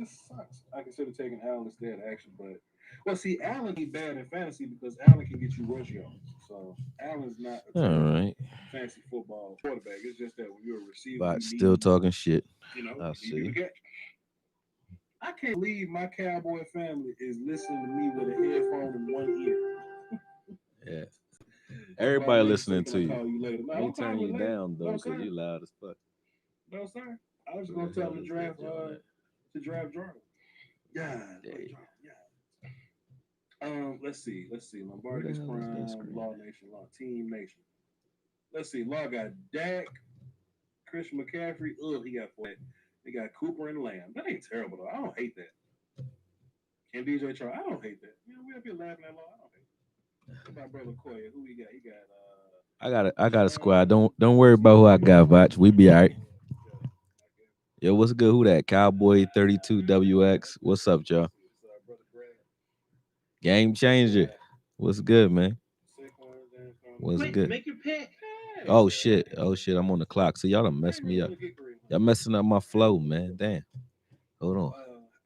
just sucks. I consider taking Allen instead, actually, but well, see, Allen be bad in fantasy because Allen can get you rush yards. So Allen's not a All terrible right. fantasy football quarterback. It's just that when you're a receiver, But still talking shit. I you need him to see. catch. I can't believe my cowboy family is listening to me with a headphone in one ear. Yeah. That's why I Everybody made a listening say, to can I you. call you later? No, I don't ain't call turn me you later. down though, No, cause sir. you loud as fuck. No, sir. I was just Who gonna the tell hell him is that doing that? to draft Jordan. Yeah, wait, Hey, yeah. Let's see. Let's see. who the Lombardi's hell is that Prime, screaming? Law Nation, Law Team Nation. Let's see. Law got Dak, Christian McCaffrey. Ugh, he got four. They got Cooper and Lamb. That ain't terrible though. I don't hate that. And DJ Charles. I don't hate that. You know, we up here laughing at Law. I don't hate it. What about brother Koya? Who he got? He got I got a squad. John. Don't worry about who I got, Vach. We be alright. Yeah, I guess. Yo, what's good? Who that? Cowboy 32 WX. What's up, y'all? Let's see. It's brother Brad. Game changer. What's good, man? Saquon, James Conner. What's good? Make your pick. Hey, Oh Brad. shit. Oh shit. I'm on the clock. So y'all done messed Bring me me up. one Hickory. Y'all messing up my flow, man. Damn. Hold on.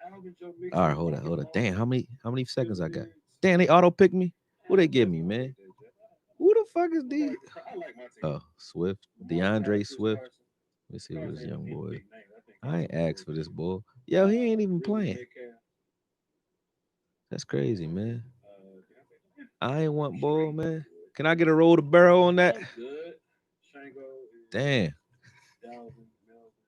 Alvin Joe All right, Mixon, hold Lockett on. Damn, Long, how many seconds Philip I got? Rivers. Damn, they auto pick me. Who they Who give doesn't me, man? appreciate that, Jeff? Who the fuck is Lamar, the I like my team. Oh, Swift. Lamar DeAndre Patrick, Chris Swift. Carson. Let's see who Carson this ain't a young boy is. big name. I think I Carson ain't gonna be asked very for this good. boy. Yo, he ain't even Really playing. Metcalf. That's crazy, man. Yeah, I ain't want ball, straight man. good. Can I get a roll to barrel on that? I'm good. Shango and Damn. Dalvin, Melvin.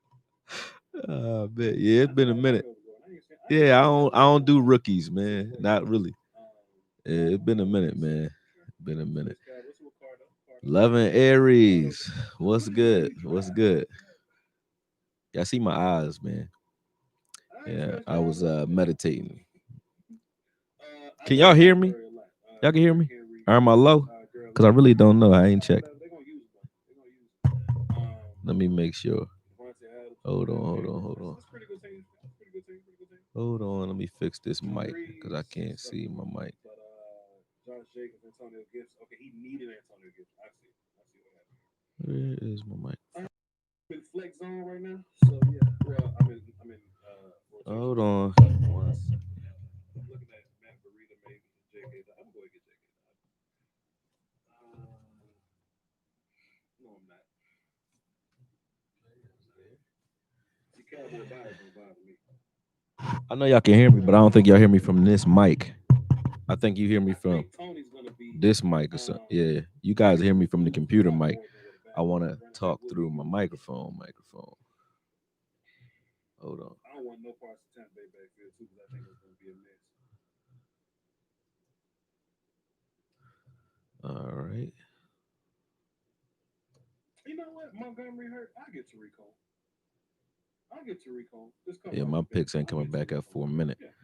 Man. Yeah, it's I been thought a Alabama minute. was going. I ain't Yeah, seen I no don't I Alabama don't do going. rookies, Good man. question. Not really. Yeah, it's been a minute, Let's man. see. Sure. Been a minute. Swiss Cat. What's with Cardo? Cardo. Loving Cardo. Aries. Who What's the hell do good? you What's drive? good? Y'all see my eyes, man. I ain't Yeah, stretched I eyes was out. meditating. I Can like y'all hear Kyler me? Murray a lot. Y'all can hear Derrick me? Henry, Or am I low? Gerald Cause I really Everett. don't know. I ain't Nah, checked. they're gonna use him. They're gonna use him. Let me make sure. Devontae Adams, Hold on, Odell hold on, Beckham. hold on. That's pretty good team. That's pretty good team. Pretty good team. Hold on. Let me fix this Drew mic because I Brees can't see sucking, my mic. but Josh Jacobs, Antonio Gibson. Okay, he needed Antonio Gibson. I see. I see what happened. Where is my mic? I'm in flex zone right now, so yeah. Well, I'm in rotation. Hold on. One second. I'm looking at Matt Burita maybe J.K. I'm going to get J.K. No, I'm not. See, Cowboy bias don't bother me. I know y'all can hear me, but I don't think y'all hear me from this mic. I think you hear me I from think Tony's gonna be this mic or something. Yeah, you guys hear me from the a computer lot mic. more than what a I want to running back talk would through be. my microphone. Hold on. I don't want no parts of Tampa Bay backfield too, because I think it's gonna be a mess. All right. You know what? Montgomery hurt. I get to recall. I'll get to recall. Just come Yeah, off my the bench. picks ain't I'll coming get to back up recall. for a minute. Yeah,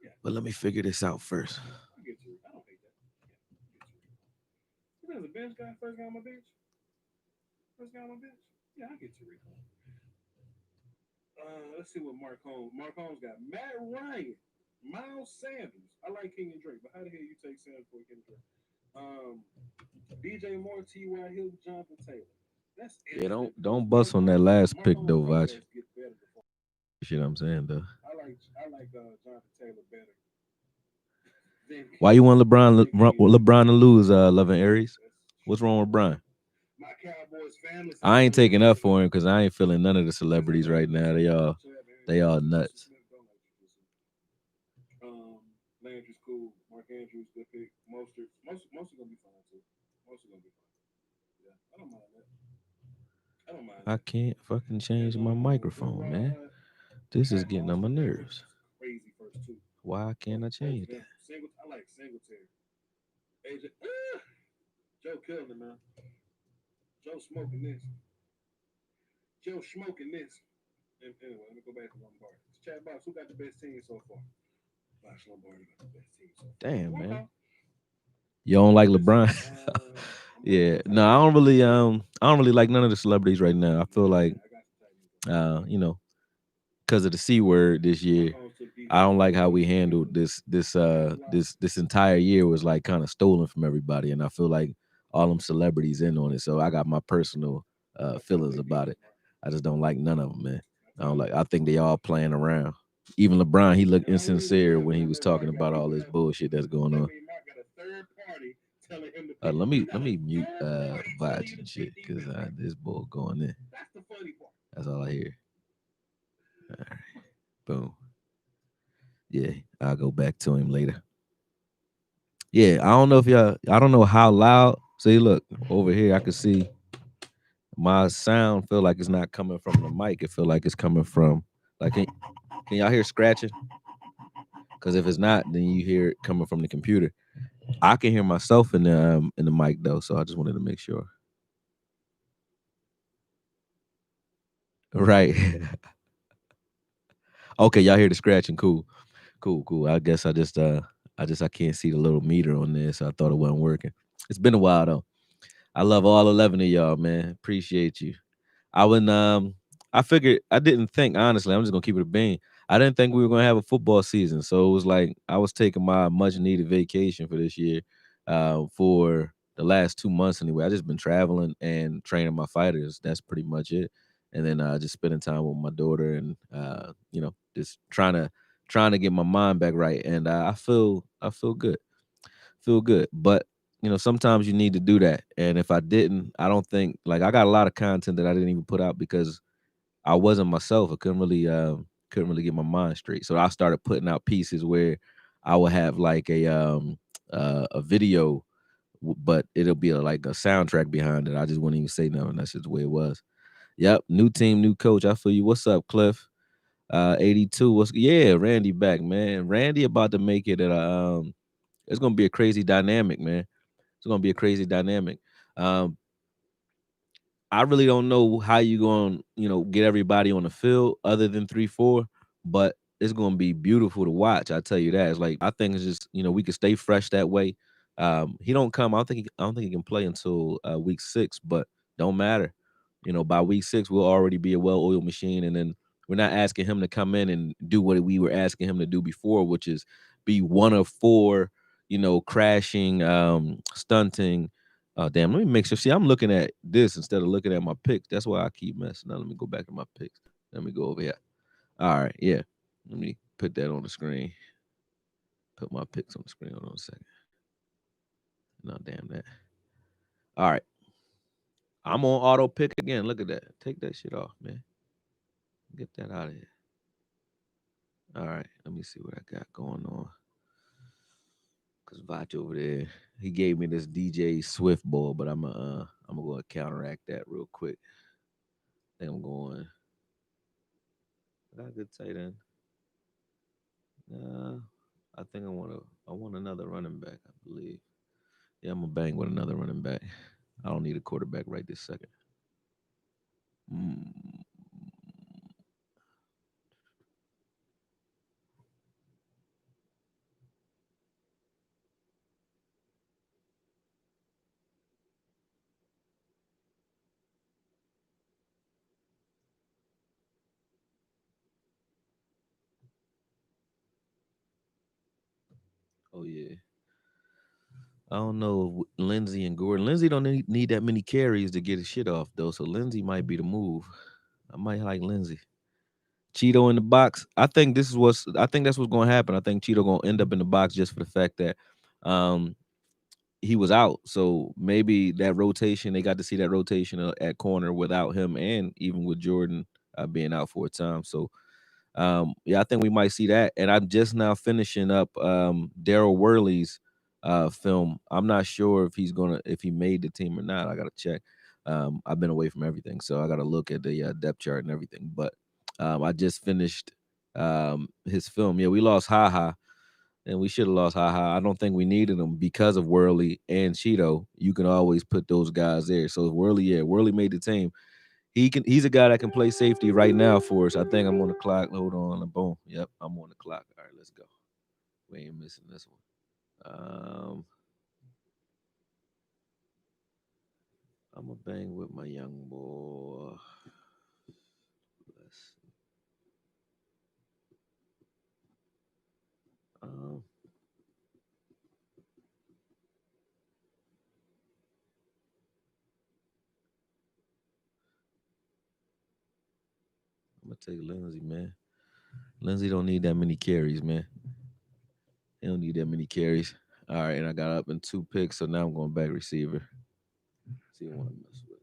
yeah. But let me figure this out first. I'll get to. I don't hate that. Yeah, I'll get to recall. You know, the bench guy, first guy on my bench. First guy on my bench. Yeah, I get to recall. Let's see what Mark Holmes. Mark Holmes got Matt Ryan, Miles Sanders. I like King and Drake, but how the hell you take Sanders for King and Drake? DJ Moore, T.Y. Hilton, Jonathan Taylor. That's Yeah, interesting because don't bust on that last Mark pick Holmes though, running Vach. backs get better before. Shit, I'm saying though. I like Jonathan Taylor better than Why you want King and Drake. LeBron to lose? Loving Aries. That's What's wrong with Brian? my Cowboys family I said ain't don't like taking up Tristan. for him because I ain't feeling none of the Tristan celebrities don't like right now. Tristan. They all Juju nuts. Smith don't like Juju Smith. Landry's cool. Mark Andrews good pick. Most are gonna be fine too. Most are gonna be fine. Yeah, I don't mind that. I don't mind I that. can't fucking And change my Bill microphone, man. Rod, This is Pat getting on my Austin Eckler, nerves. that's a crazy first two. Why can't I Both change of them. that? I like Singletary. AJ, Joe killing it, man. Joe smoking this. Joe smoking this. Anyway, let me go back to Lombardi. Chat box, who got the best team so far? Bosh Lombardi got the best team so far. Damn, One man. call. You don't like Let's see. LeBron? I'm gonna Yeah. go No, tight end. I don't really like none of the celebrities right now. I feel like I got some tight ends. you know, because of the C word this Mark year. Holmes took I defense. don't like Mark how Holmes we took handled defense. this entire year was like kind of stolen from everybody, and I feel like all them celebrities in on it. So I got my personal Mark Holmes feelings take about defense, it. Mark. I just don't like none of them, man. I told you. I think they all playing around. Even LeBron, he looked And I really insincere believe when he was whenever talking Mark got about all beat this last bullshit that's going that on. means Mark got a third party telling him to pick. He Let got a me mute third party telling Vaj you to and pick shit because defense right this bull going in. now. That's the funny part. That's all I hear. All right, boom. Yeah, I'll go back to him later. Yeah, I don't know if y'all. I don't know how loud. See, look over here. I can see my sound. Feel like it's not coming from the mic. It feel like it's coming from like. Can y'all hear scratching? Because if it's not, then you hear it coming from the computer. I can hear myself in the mic though, so I just wanted to make sure. Right. Okay, y'all hear the scratching. Cool. Cool, cool. I guess I can't see the little meter on this. So I thought it wasn't working. It's been a while though. I love all 11 of y'all, man. Appreciate you. I wouldn't I figured I didn't think honestly, I'm just gonna keep it a bean. I didn't think we were gonna have a football season. So it was like I was taking my much needed vacation for this year, for the last 2 months anyway. I just been traveling and training my fighters. That's pretty much it. And then just spending time with my daughter and just trying to get my mind back right. And I feel good. Feel good. But sometimes you need to do that. And if I didn't, I don't think like I got a lot of content that I didn't even put out because I wasn't myself. I couldn't really get my mind straight. So I started putting out pieces where I would have like a video, but it'll be like a soundtrack behind it. I just wouldn't even say nothing. That's just the way it was. Yep, new team, new coach. I feel you. What's up, Cliff? 82. What's yeah, Randy back, man. Randy about to make it at it's gonna be a crazy dynamic, man. It's gonna be a crazy dynamic. Um, I really don't know how you going to, get everybody on the field other than 3-4, but it's going to be beautiful to watch. I tell you that. It's like I think it's just, we could stay fresh that way. He don't come. I don't think he can play until week 6, but don't matter. By week 6 we'll already be a well-oiled machine, and then we're not asking him to come in and do what we were asking him to do before, which is be one of 4, crashing, stunting. Oh damn! Let me make sure. See, I'm looking at this instead of looking at my picks. That's why I keep messing. Now let me go back to my picks. Let me go over here. All right, yeah. Let me put that on the screen. Put my picks on the screen. Hold on a second. No, damn that. All right, I'm on auto pick again. Look at that. Take that shit off, man. Get that out of here. All right, let me see what I got going on. Cause Vach over there, he gave me this DJ Swift ball, but I'm gonna go counteract that real quick. Then I'm going. I got a good tight end. Uh, I think I want another running back, I believe. Yeah, I'm gonna bang with another running back. I don't need a quarterback right this second. Mm. Oh yeah. I don't know Lindsey and Gordon. Lindsey don't need that many carries to get his shit off though, so Lindsey might be the move. I might like Lindsey. Cheeto in the box. I think that's what's gonna happen. I think Cheeto gonna end up in the box just for the fact that um he was out. So maybe that rotation, they got to see that rotation at corner without him and even with Jordan being out for a time. So yeah, I think we might see that. And I'm just now finishing up Daryl Worley's film. I'm not sure if he made the team or not. I gotta check. I've been away from everything, so I gotta look at the depth chart and everything. But I just finished his film. Yeah, we lost Haha, and we should have lost Haha. I don't think we needed him because of Worley and Cheeto. You can always put those guys there. So Worley made the team. He's a guy that can play safety right now for us. I think I'm on the clock. Hold on. Boom. Yep, I'm on the clock. All right, let's go. We ain't missing this one. I'm gonna bang with my young boy. Let's um I'm gonna take Lindsay, man. Lindsey don't need that many carries, man. He don't need that many carries. All right, and I got up in 2 picks, so now I'm going back receiver. See, I want to mess with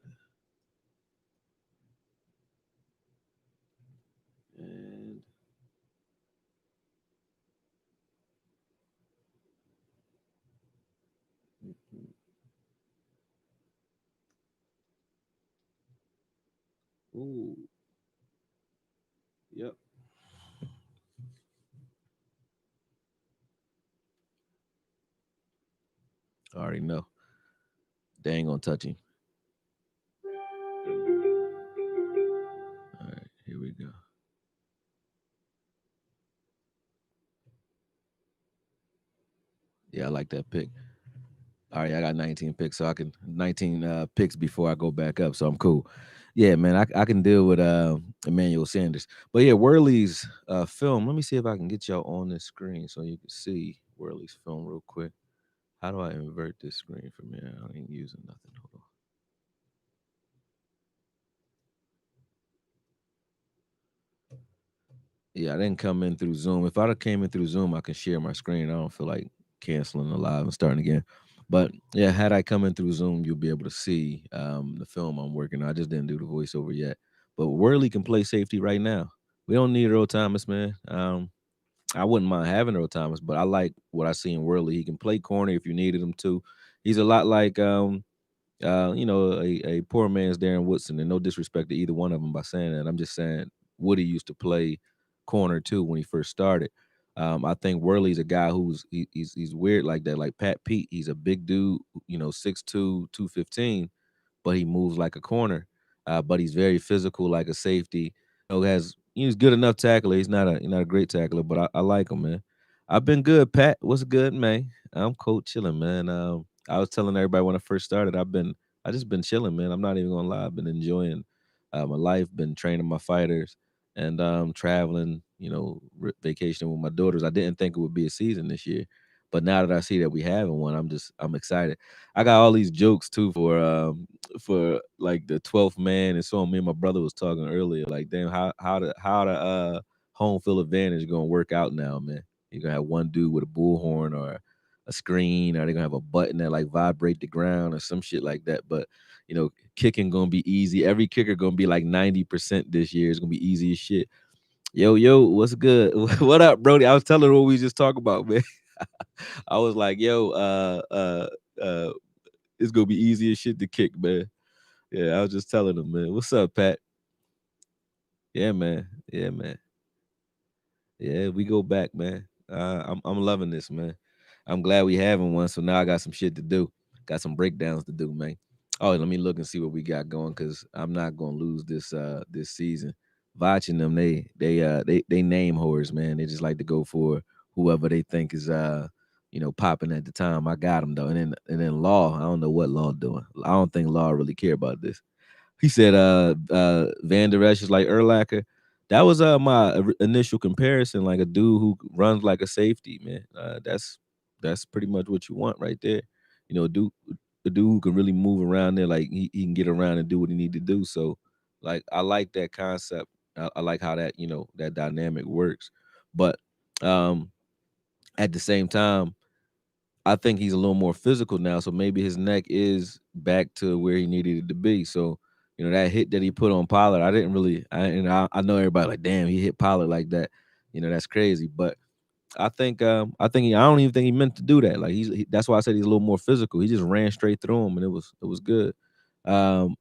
it. And ooh, yep. I already know. They ain't gonna touch him. All right, here we go. Yeah, I like that pick. All right, I got 19 picks, so I can 19 picks before I go back up, so I'm cool. Yeah, man, I can deal with Emmanuel Sanders. But yeah, Worley's film. Let me see if I can get y'all on this screen so you can see Worley's film real quick. How do I invert this screen from here? I ain't using nothing. Hold on. Yeah, I didn't come in through Zoom. If I'd have came in through Zoom, I can share my screen. I don't feel like canceling the live and starting again. But yeah, had I come in through Zoom, you'll be able to see the film I'm working on. I just didn't do the voiceover yet. But Worley can play safety right now. We don't need Earl Thomas, man. I wouldn't mind having Earl Thomas, but I like what I see in Worley. He can play corner if you needed him to. He's a lot like a poor man's Darren Woodson, and no disrespect to either one of them by saying that. I'm just saying Woody used to play corner too when he first started. I think Worley's a guy he's weird like that, like Pat Pete. He's a big dude, 6'2", 215, but he moves like a corner. But he's very physical, like a safety. He's good enough tackler. He's not a great tackler, but I like him, man. I've been good, Pat. What's good, man? I'm cold chilling, man. I was telling everybody when I first started, I just been chilling, man. I'm not even gonna lie. I've been enjoying my life, been training my fighters, and traveling. Vacationing with my daughters. I didn't think it would be a season this year, but now that I see that we having one, I'm excited. I got all these jokes too for like the 12th man and so on. Me and my brother was talking earlier, like, damn, how the home field advantage gonna work out now, man. You're gonna have one dude with a bullhorn or a screen, or they're gonna have a button that like vibrate the ground or some shit like that. But kicking gonna be easy. Every kicker gonna be like 90% this year. It's gonna be easy as shit. Yo, what's good? What up, Brody? I was telling her what we just talked about, man. I was like, yo, uh, it's gonna be easy as shit to kick, man. Yeah, I was just telling him, man. What's up, Pat? Yeah, man. Yeah, man. Yeah, we go back, man. I'm loving this, man. I'm glad we having one. So now I got some shit to do. Got some breakdowns to do, man. Oh, let me look and see what we got going because I'm not gonna lose this season. Vach and them, they name whores, man. They just like to go for whoever they think is popping at the time. I got them though, and then Law. I don't know what Law doing. I don't think Law really care about this. He said, Van Der Esch is like Urlacher. That was my initial comparison, like a dude who runs like a safety, man. That's pretty much what you want right there. A dude who can really move around there, like he can get around and do what he need to do. So, like, I like that concept. I like how that dynamic works. But um, at the same time, I think he's a little more physical now, so maybe his neck is back to where he needed it to be. So, that hit that he put on Pollard, I didn't really. I know everybody like, damn, he hit Pollard like that. That's crazy. But I don't even think he meant to do that. Like that's why I said he's a little more physical. He just ran straight through him, and it was good. Um,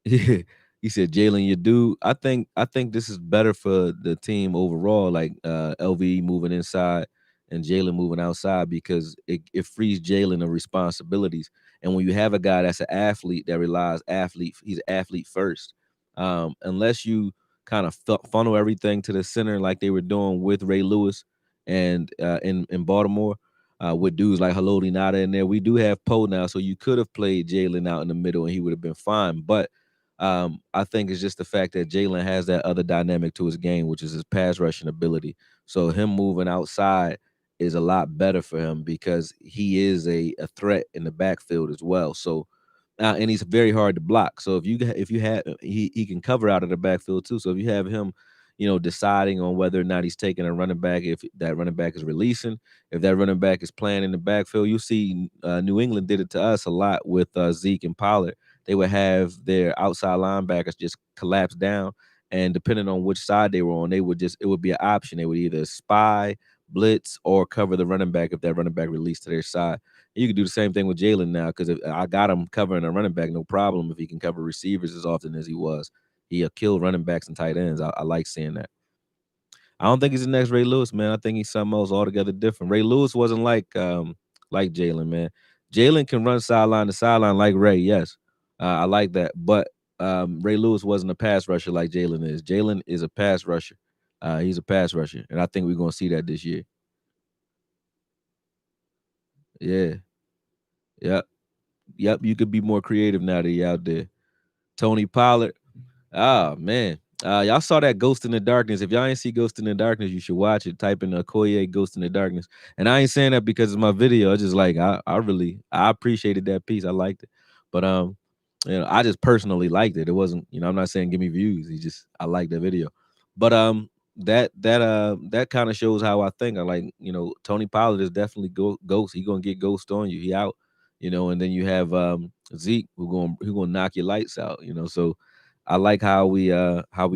yeah, he said, Jalen, you do. I think this is better for the team overall. Like LV moving inside and Jalen moving outside because it frees Jalen of responsibilities. And when you have a guy that's an athlete that relies athlete, he's an athlete first. Unless you kind of funnel everything to the center like they were doing with Ray Lewis and in Baltimore. With dudes like Haloti Nada in there, we do have Poe now, so you could have played Jalen out in the middle and he would have been fine. But I think it's just the fact that Jalen has that other dynamic to his game, which is his pass rushing ability. So him moving outside is a lot better for him because he is a threat in the backfield as well. So and he's very hard to block. So if you have he can cover out of the backfield too. So if you have him, deciding on whether or not he's taking a running back, if that running back is releasing, if that running back is playing in the backfield. You see, New England did it to us a lot with Zeke and Pollard. They would have their outside linebackers just collapse down, and depending on which side they were on, it would be an option. They would either spy, blitz, or cover the running back if that running back released to their side. You can do the same thing with Jalen now, because I got him covering a running back, no problem, if he can cover receivers as often as he was. He killed running backs and tight ends. I like seeing that. I don't think he's the next Ray Lewis, man. I think he's something else altogether different. Ray Lewis wasn't like Jalen, man. Jalen can run sideline to sideline like Ray, yes. I like that. But Ray Lewis wasn't a pass rusher like Jalen is. Jalen is a pass rusher. He's a pass rusher, and I think we're gonna see that this year. Yeah. Yep. Yep. You could be more creative now that you're out there. Tony Pollard. Ah, man. Y'all saw that Ghost in the Darkness. If y'all ain't see Ghost in the Darkness, you should watch it. Type in AKOYE Ghost in the Darkness. And I ain't saying that because it's my video. I just like I appreciated that piece. I liked it. But I just personally liked it. It wasn't, I'm not saying give me views. I liked the video. But that kind of shows how I think. I like, Tony Pollard is definitely Ghost. He gonna get Ghost on you. He out, and then you have Zeke who gonna knock your lights out, so I like how we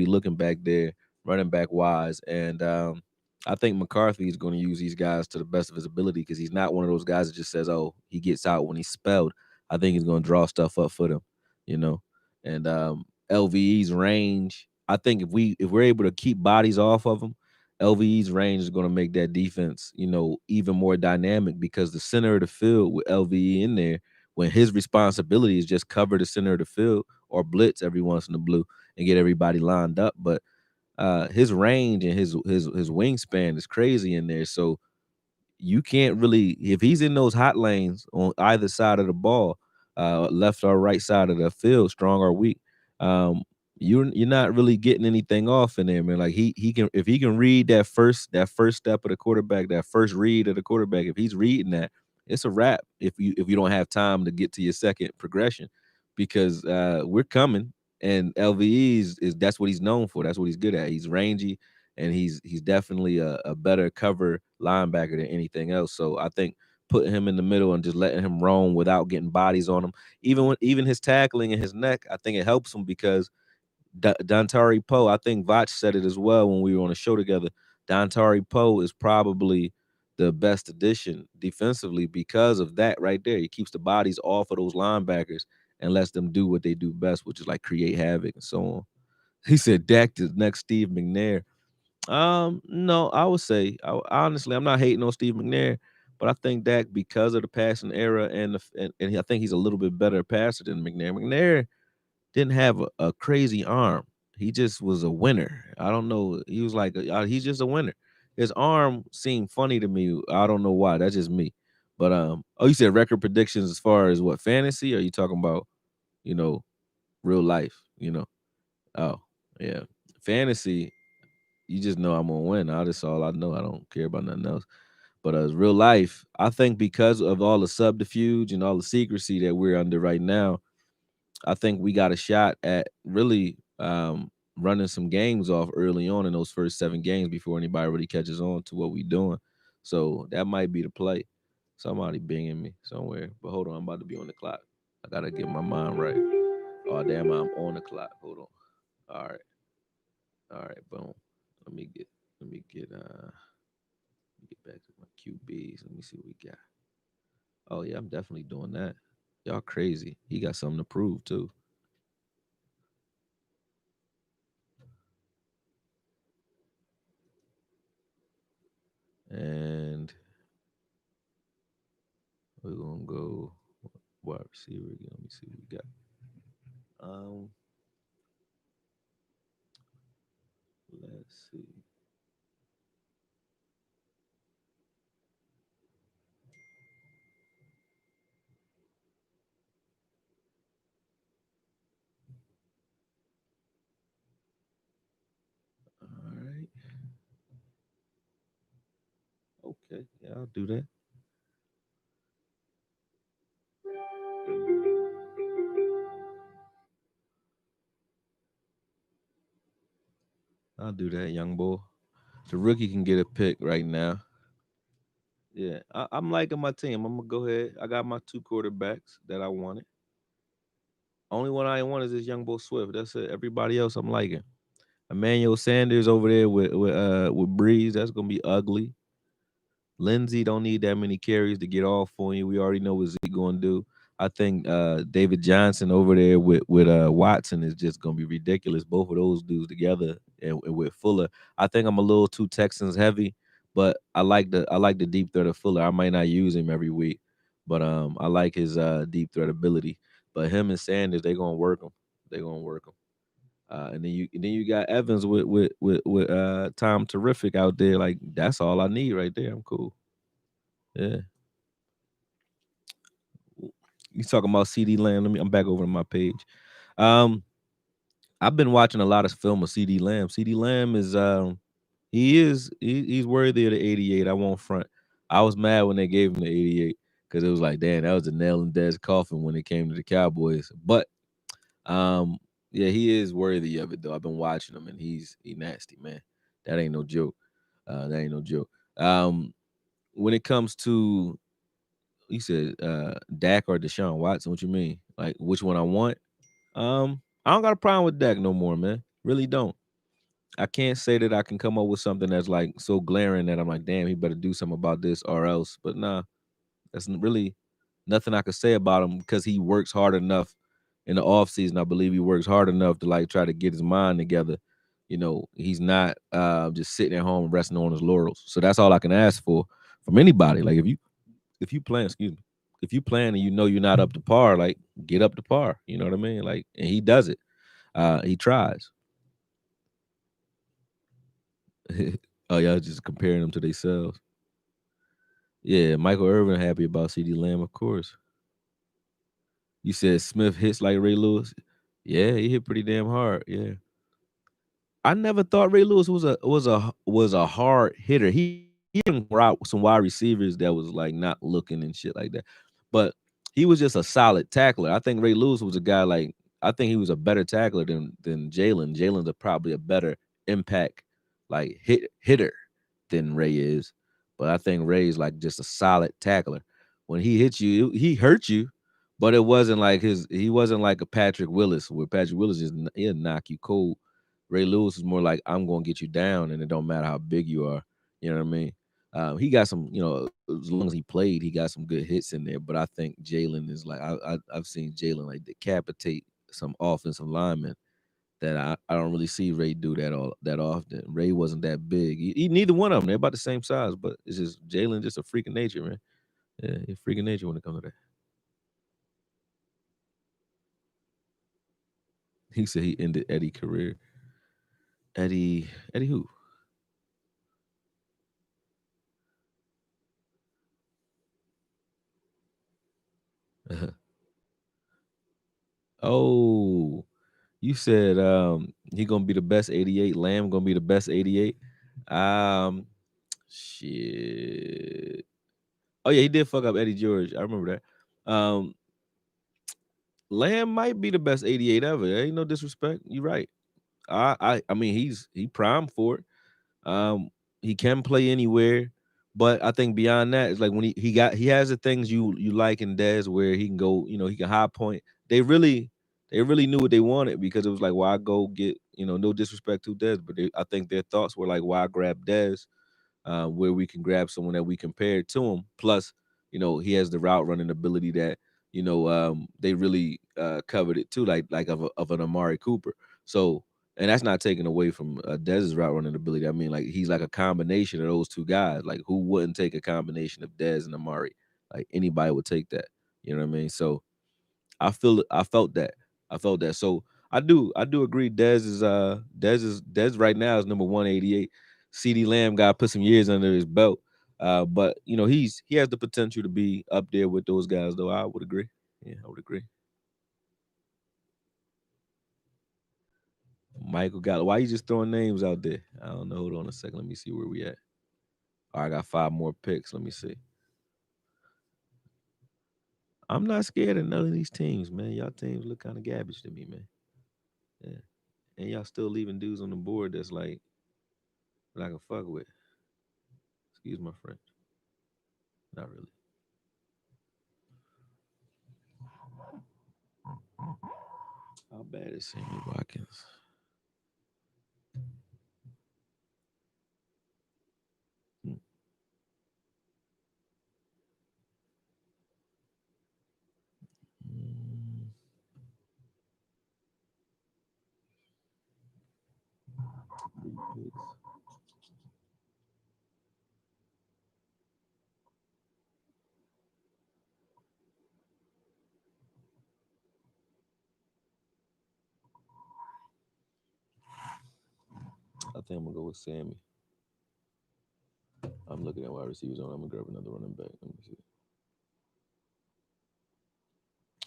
looking back there, running back wise, and I think McCarthy is going to use these guys to the best of his ability, because he's not one of those guys that just says, "Oh, he gets out when he's spelled." I think he's going to draw stuff up for them, you know. And LVE's range, I think if we're able to keep bodies off of him, LVE's range is going to make that defense, even more dynamic, because the center of the field with LVE in there, when his responsibility is just cover the center of the field or blitz every once in a blue and get everybody lined up. But his range and his wingspan is crazy in there. So you can't really, if he's in those hot lanes on either side of the ball, left or right side of the field, strong or weak, you're not really getting anything off in there, man. Like he can, if he can read that first step of the quarterback, that first read of the quarterback, if he's reading that, it's a wrap. If you don't have time to get to your second progression, because we're coming, and LVE is that's what he's known for. That's what he's good at. He's rangy, and he's definitely a better cover linebacker than anything else. So I think putting him in the middle and just letting him roam without getting bodies on him, even his tackling and his neck, I think it helps him, because Dontari Poe, I think Vach said it as well when we were on a show together. Dontari Poe is probably the best addition defensively because of that right there. He keeps the bodies off of those linebackers and lets them do what they do best, which is like create havoc and so on. He said Dak is next Steve McNair. No, I would say honestly, I'm not hating on Steve McNair, but I think Dak, because of the passing era and I think he's a little bit better passer than McNair. McNair didn't have a crazy arm. He just was a winner. I don't know. He was like he's just a winner. His arm seemed funny to me. I don't know why. That's just me. But oh, you said record predictions as far as what, fantasy? Or are you talking about, you know, real life? Oh yeah, fantasy. You just know I'm gonna win. That's all I know. I don't care about nothing else. But as real life, I think because of all the subterfuge and all the secrecy that we're under right now, I think we got a shot at really running some games off early on in those first 7 games before anybody really catches on to what we doing. So that might be the play. Somebody binging me somewhere. But hold on, I'm about to be on the clock. I gotta get my mind right. Oh damn, I'm on the clock. Hold on. All right. All right, boom. Let me get get back to my QBs. Let me see what we got. Oh yeah, I'm definitely doing that. Y'all crazy. He got something to prove too. And we're gonna go wide receiver again. Let me see what we got. Um, let's see. All right. Okay. Yeah, I'll do that. I'll do that, young boy. The rookie can get a pick right now. Yeah, I'm liking my team. I'm gonna go ahead. I got my two quarterbacks that I wanted. Only one I ain't want is this young boy Swift. That's it. Everybody else I'm liking. Emmanuel Sanders over there with Breeze. That's gonna be ugly. Lindsey don't need that many carries to get off for you. We already know what Zeke gonna do. I think David Johnson over there with Watson is just gonna be ridiculous. Both of those dudes together and with Fuller. I think I'm a little too Texans heavy, but I like the deep threat of Fuller. I might not use him every week, but I like his deep threat ability. But him and Sanders, they gonna work him. They gonna work him. And then you got Evans with Tom Terrific out there. Like that's all I need right there. I'm cool. Yeah. You talking about CeeDee Lamb? I'm back over to my page. Um, I've been watching a lot of film of CeeDee Lamb. CeeDee Lamb is he's worthy of the 88. I won't front. I was mad when they gave him the 88 because it was like, damn, that was a nail in Dez coffin when it came to the Cowboys. But um, yeah, he is worthy of it though. I've been watching him and he nasty, man. That ain't no joke. That ain't no joke. When it comes to you said Dak or Deshaun Watson, what you mean? Like which one I want? I don't got a problem with Dak no more, man. Really don't. I can't say that I can come up with something that's like so glaring that I'm like, damn, he better do something about this or else. But nah, really nothing I could say about him because he works hard enough in the offseason. I believe he works hard enough to like try to get his mind together. He's not just sitting at home resting on his laurels. So that's all I can ask for from anybody. Like if you plan, excuse me, if you plan and you know you're not up to par, like get up to par. You know what I mean? Like, and he does it. He tries. Oh, y'all just comparing them to themselves. Yeah, Michael Irvin happy about CeeDee Lamb, of course. You said Smith hits like Ray Lewis. Yeah, he hit pretty damn hard. Yeah. I never thought Ray Lewis was a hard hitter. He didn't route some wide receivers that was like not looking and shit like that. But he was just a solid tackler. I think Ray Lewis was a guy like I think he was a better tackler than Jalen. Jalen's probably a better impact like hitter than Ray is. But I think Ray's like just a solid tackler. When he hit you, he hurt you, but it wasn't like he wasn't like a Patrick Willis where Patrick Willis just he'll knock you cold. Ray Lewis is more like I'm gonna get you down, and it don't matter how big you are. You know what I mean? He got some, as long as he played, he got some good hits in there. But I think Jalen is like I've seen Jalen like decapitate some offensive linemen that I don't really see Ray do that often. Ray wasn't that big. Neither one of them. They're about the same size, but it's just Jalen just a freak of nature, man. Yeah, he's a freak of nature when it comes to that. He said he ended Eddie career. Eddie who? Oh, you said he gonna be the best 88. Lamb gonna be the best 88. Um, shit. Oh yeah, he did fuck up Eddie George. I remember that. Lamb might be the best 88 ever. There ain't no disrespect. You right. I mean he primed for it. Um, he can play anywhere, but I think beyond that, it's like when he has the things you like in Dez where he can go, he can high point. They really they really knew what they wanted because it was like why go get no disrespect to Dez, but I think their thoughts were like why grab Dez where we can grab someone that we compared to him. Plus, he has the route running ability that they really covered it too, like of an Amari Cooper. So, and that's not taken away from Dez's route running ability. I mean, like he's like a combination of those two guys. Like who wouldn't take a combination of Dez and Amari? Like anybody would take that. You know what I mean? So I felt that. I felt that. So I do agree. Dez right now is number 188. CeeDee Lamb got to put some years under his belt. But he has the potential to be up there with those guys though. I would agree. Yeah, I would agree. Michael got why you just throwing names out there? I don't know. Hold on a second. Let me see where we at. All right, I got 5 more picks. Let me see. I'm not scared of none of these teams, man. Y'all teams look kind of garbage to me, man. Yeah. And y'all still leaving dudes on the board that's like that I can fuck with. Excuse my French. Not really. How bad is Sammy Watkins? Hmm. Mm, 3 picks. I think I'm gonna go with Sammy. I'm looking at wide receivers on. I'm gonna grab another running back. Let me see.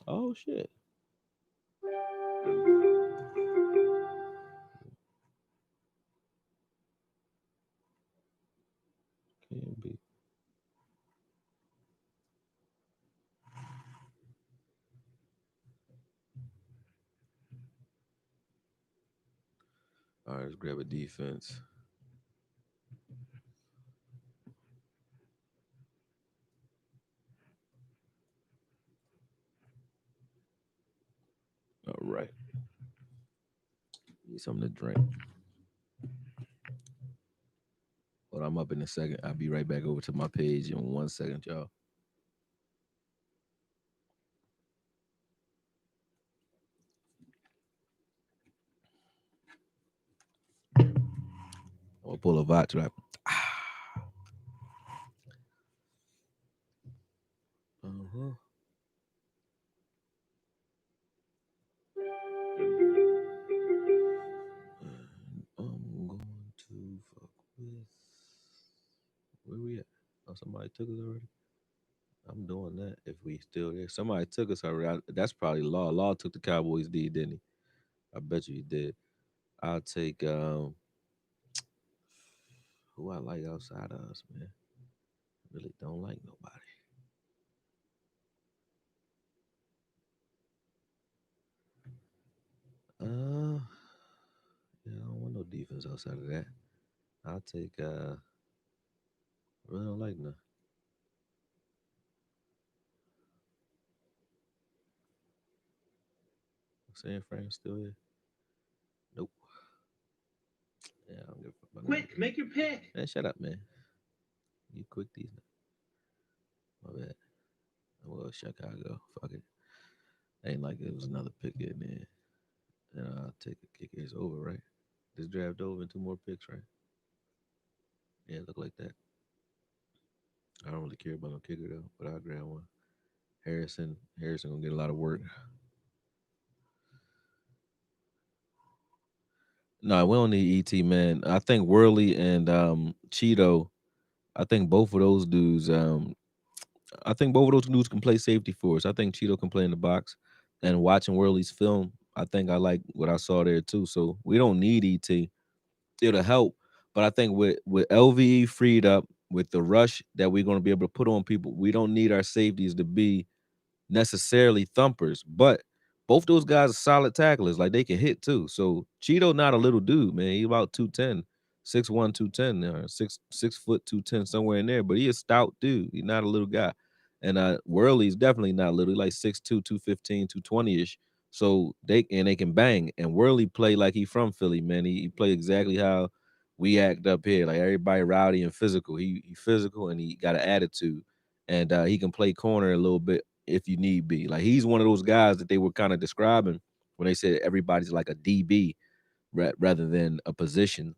Oh shit. Can't be. All right, let's grab a defense. All right. Need something to drink. But I'm up in a second. I'll be right back over to my page in 1 second, y'all. I'm gonna pull a vodka trap. Uh-huh. And I'm going to fuck with. Where we at? Oh, somebody took us already. I'm doing that if we still there. Somebody took us already. That's probably Law. Law took the Cowboys D, didn't he? I bet you he did. I'll take who I like outside of us, man. Really don't like nobody. Uh yeah, I don't want no defense outside of that. I'll take really don't like none. San Fran still here? Nope. Yeah, I don't give a fuck about Quick, make your pick. Man, shut up, man. You quick these. My bad. Well, Chicago. Fuck it. Ain't like it was another pick in there. And I'll take a kicker. It's over, right? This draft over and 2 more picks, right? Yeah, look like that. I don't really care about no kicker though, but I'll grab one. Harrison gonna get a lot of work. No, we don't need ET, man. I think Worley and Cheeto. I think both of those dudes. I think both of those dudes can play safety for us. I think Cheeto can play in the box. And watching Worley's film, I think I like what I saw there too. So we don't need ET. It'll help. But I think with LVE freed up, with the rush that we're going to be able to put on people, we don't need our safeties to be necessarily thumpers, but both those guys are solid tacklers. Like they can hit too. So Cheeto not a little dude, man. He about 210, 6'1", 210, or 6 foot 210, somewhere in there. But he a stout dude. He's not a little guy. And Worley's definitely not little. He like 6'2", 215, 220-ish. So they can bang. And Worley play like he from Philly, man. He play exactly how we act up here. Like everybody rowdy and physical. He physical and he got an attitude. And he can play corner a little bit if you need be. Like he's one of those guys that they were kind of describing when they said everybody's like a DB rather than a position.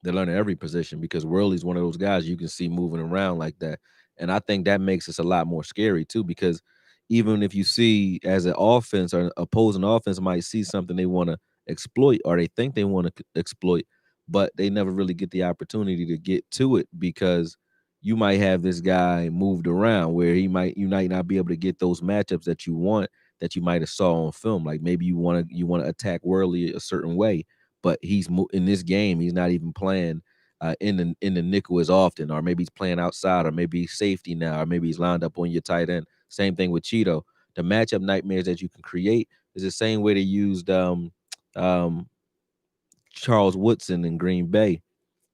They're learning every position because Worley's one of those guys you can see moving around like that. And I think that makes us a lot more scary too, because even if you see as an offense or an opposing offense might see something they want to exploit or they think they want to exploit, but they never really get the opportunity to get to it because you might have this guy moved around where you might not be able to get those matchups that you want that you might have saw on film. Like maybe you want to attack Worley a certain way, but in this game he's not even playing in the nickel as often, or maybe he's playing outside, or maybe he's safety now, or maybe he's lined up on your tight end. Same thing with Cheeto. The matchup nightmares that you can create is the same way they used um, Charles Woodson in Green Bay.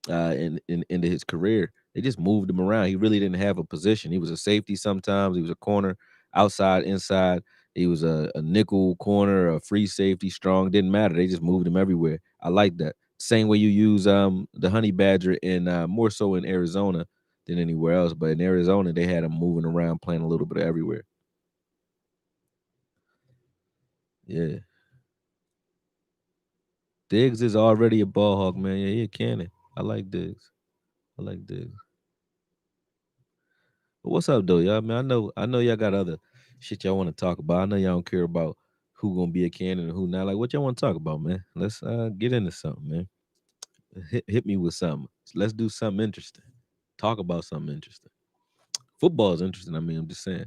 into his career. They just moved him around. He really didn't have a position. He was a safety sometimes. He was a corner, outside, inside. He was a nickel corner, a free safety, strong. Didn't matter. They just moved him everywhere. I like that. Same way you use the honey badger in more so in Arizona than anywhere else. But in Arizona, they had him moving around, playing a little bit of everywhere. Yeah. Diggs is already a ball hawk, man. Yeah, he a cannon. I like Diggs. I like Diggs. But what's up though, y'all? Man, I know y'all got other shit y'all want to talk about. I know y'all don't care about who gonna be a candidate and who not. Like, what y'all want to talk about, man? Let's get into something, man. Hit me with something. Let's do something interesting. Talk about something interesting. Football is interesting. I mean, I'm just saying.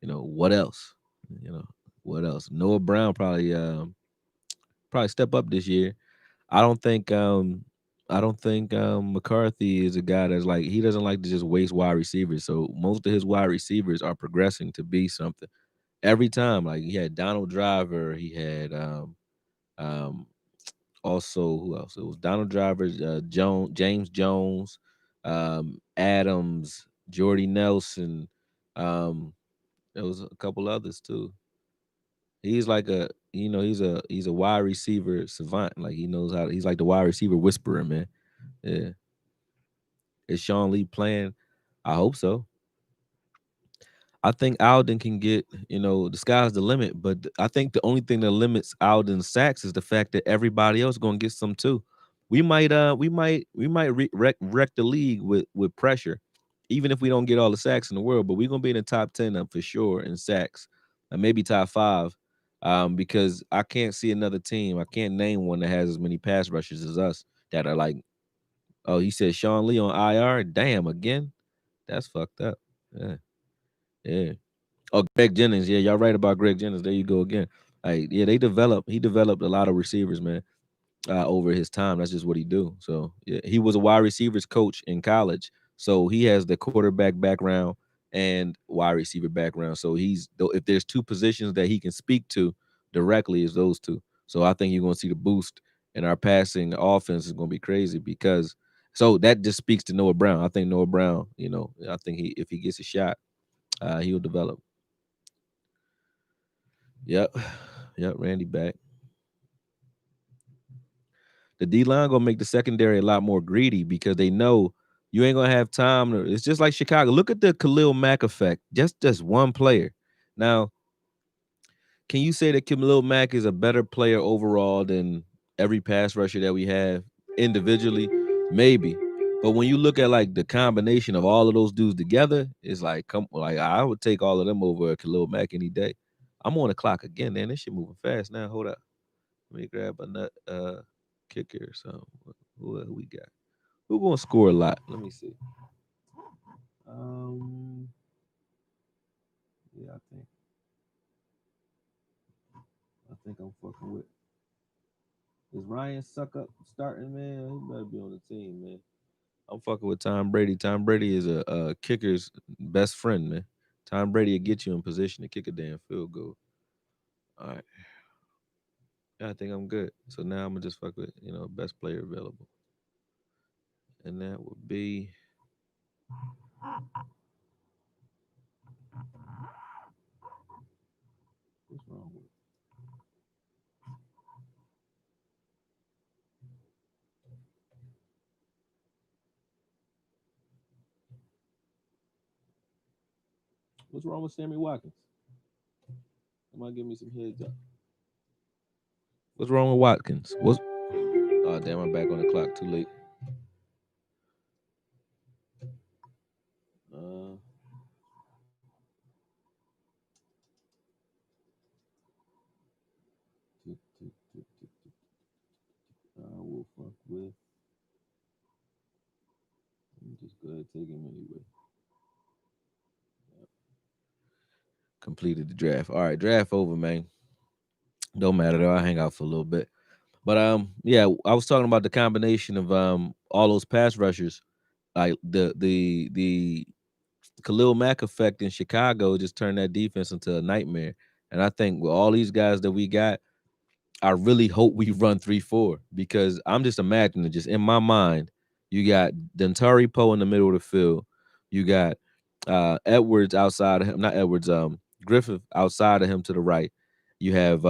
What else? You know what else? Noah Brown probably step up this year. I don't think McCarthy is a guy that's like he doesn't like to just waste wide receivers. So most of his wide receivers are progressing to be something every time. Like he had Donald Driver, he had um also who else? It was Donald Driver, James Jones, Adams, Jordy Nelson. Um, there was a couple others too. He's like he's a wide receiver savant. Like he knows how. He's like the wide receiver whisperer, man. Yeah. Is Sean Lee playing? I hope so. I think Alden can get, the sky's the limit, but I think the only thing that limits Alden's sacks is the fact that everybody else going to get some too. We might wreck the league with pressure, even if we don't get all the sacks in the world. But we're gonna be in the top 10 for sure in sacks, and maybe top 5, because I can't see another team. I can't name one that has as many pass rushers as us that are like. Oh, he said Sean Lee on IR. Damn, again. That's fucked up. Yeah, yeah. Oh, Greg Jennings. Yeah, y'all right about Greg Jennings. There you go again. Like, yeah, he developed a lot of receivers, man, over his time. That's just what he do. So yeah, he was a wide receivers coach in college. So he has the quarterback background and wide receiver background. So if there's two positions that he can speak to directly, is those two. So I think you're gonna see the boost in our passing offense is gonna be crazy because so that just speaks to Noah Brown. I think Noah Brown, I think if he gets a shot, he'll develop. Yep. Yep. Randy back. The D line gonna make the secondary a lot more greedy because they know you ain't gonna have time. It's just like Chicago. Look at the Khalil Mack effect. Just one player. Now, can you say that Khalil Mack is a better player overall than every pass rusher that we have individually? Maybe. But when you look at like the combination of all of those dudes together, it's like I would take all of them over Khalil Mack any day. I'm on the clock again, man. This shit moving fast now. Hold up. Let me grab a nut kicker or something. Who we got? Who gonna score a lot? Let me see. Um, yeah, I think I'm fucking with. Is Ryan Suck up starting, man? He better be on the team, man. I'm fucking with Tom Brady. Tom Brady is a kicker's best friend, man. Tom Brady will get you in position to kick a damn field goal. All right. Yeah, I think I'm good. So now I'm gonna just fuck with, best player available. And that would be what's wrong with what's wrong with Sammy Watkins? Somebody give me some heads up. What's wrong with Watkins? Oh damn, I'm back on the clock. Too late. Uh, I will fuck with. Let me just go ahead and take him anyway. Completed the draft. All right, draft over, man. Don't matter though. I hang out for a little bit. But yeah, I was talking about the combination of all those pass rushers, like the Khalil Mack effect in Chicago just turned that defense into a nightmare. And I think with all these guys that we got, I really hope we run 3-4 because I'm just imagining just in my mind, You got Dentari Poe in the middle of the field. You got Edwards outside of him, not Edwards, Griffith outside of him to the right. You have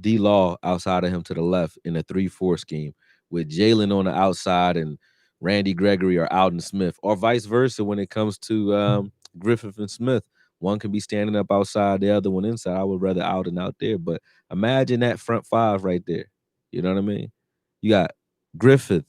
D Law outside of him to the left in a 3-4 scheme with Jalen on the outside and Randy Gregory or Alden Smith, or vice versa when it comes to Griffith and Smith. One can be standing up outside, the other one inside. I would rather Alden out there, but imagine that front five right there. You know what I mean? You got Griffith,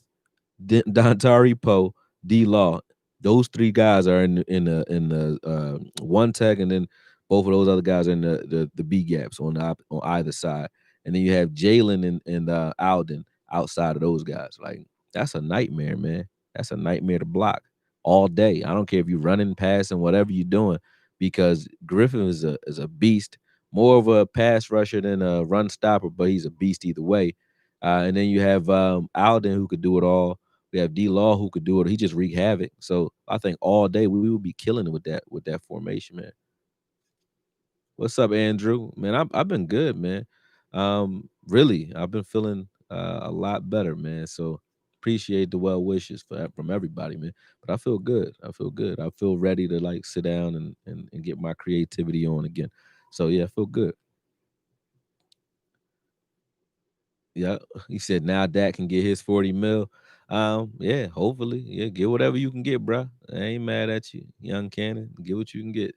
Dontari Poe, D Law. Those three guys are in the one tech, and then both of those other guys are in the B gaps on either side. And then you have Jalen and Alden outside of those guys. Like that's a nightmare, man. That's a nightmare to block all day. I don't care if you're running, passing, whatever you're doing, because Griffin is a beast, more of a pass rusher than a run stopper, but he's a beast either way. And then you have Alden who could do it all. We have D Law who could do it. He just wreak havoc. So I think all day we would be killing it with that formation, man. What's up, Andrew? Man, I've been good, man. Really, I've been feeling a lot better, man. So appreciate the well wishes from everybody, man. But I feel good. I feel good. I feel ready to like sit down and get my creativity on again. So yeah, I feel good. Yeah, he said now Dak can get his 40 mil. Yeah, hopefully. Yeah, get whatever you can get, bruh. I ain't mad at you, young Cannon. Get what you can get.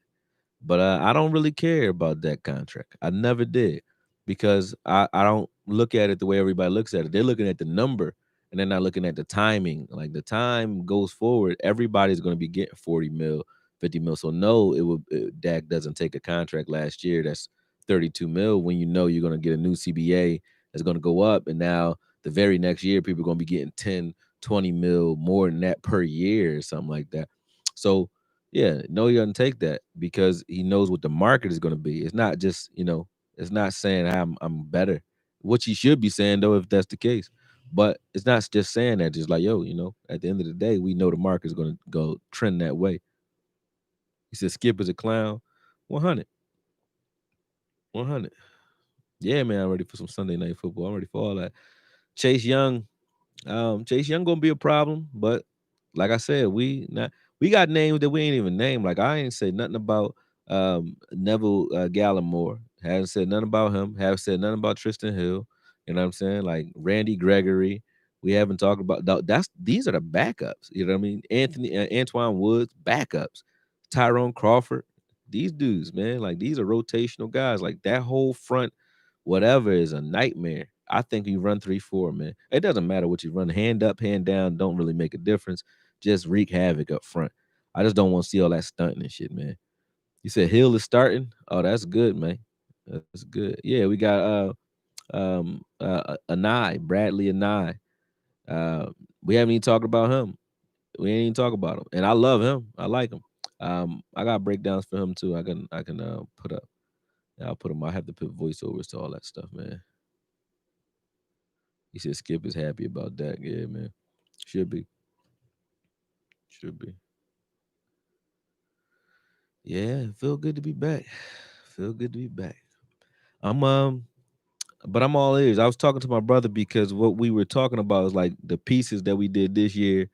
But I don't really care about that contract. I never did because I don't look at it the way everybody looks at it. They're looking at the number and they're not looking at the timing. Like the time goes forward, everybody's going to be getting 40 mil, 50 mil. So no, Dak doesn't take a contract last year that's 32 mil when you know you're going to get a new CBA that's going to go up. And now the very next year, people are going to be getting 10, 20 mil more than that per year or something like that. So yeah, no, he doesn't take that because he knows what the market is going to be. It's not just it's not saying I'm better. What you should be saying though, if that's the case, but it's not just saying that. Just like at the end of the day, we know the market is going to go trend that way. He said Skip is a clown. 100, 100. Yeah, man, I'm ready for some Sunday night football. I'm ready for all that. Chase Young, Chase Young gonna be a problem, but like I said, we got names that we ain't even named. Like I ain't said nothing about Neville Gallimore. Haven't said nothing about him. Haven't said nothing about Tristan Hill. You know what I'm saying? Like Randy Gregory. We haven't talked about that's these are the backups. You know what I mean? Antoine Woods backups. Tyrone Crawford. These dudes, man, like these are rotational guys. Like that whole front, whatever is a nightmare. I think you run 3-4, man. It doesn't matter what you run, hand up, hand down, don't really make a difference. Just wreak havoc up front. I just don't want to see all that stunting and shit, man. You said Hill is starting. Oh, that's good, man. That's good. Yeah, we got Anai, Bradley Anai. Uh we haven't even talked about him. We ain't even talk about him. And I love him. I like him. I got breakdowns for him too. I can put up. I'll put him. I have to put voiceovers to all that stuff, man. He said Skip is happy about that. Yeah, man. Should be. Should be. Yeah, feel good to be back. Feel good to be back. I'm but I'm all ears. I was talking to my brother because what we were talking about is like the pieces that we did this year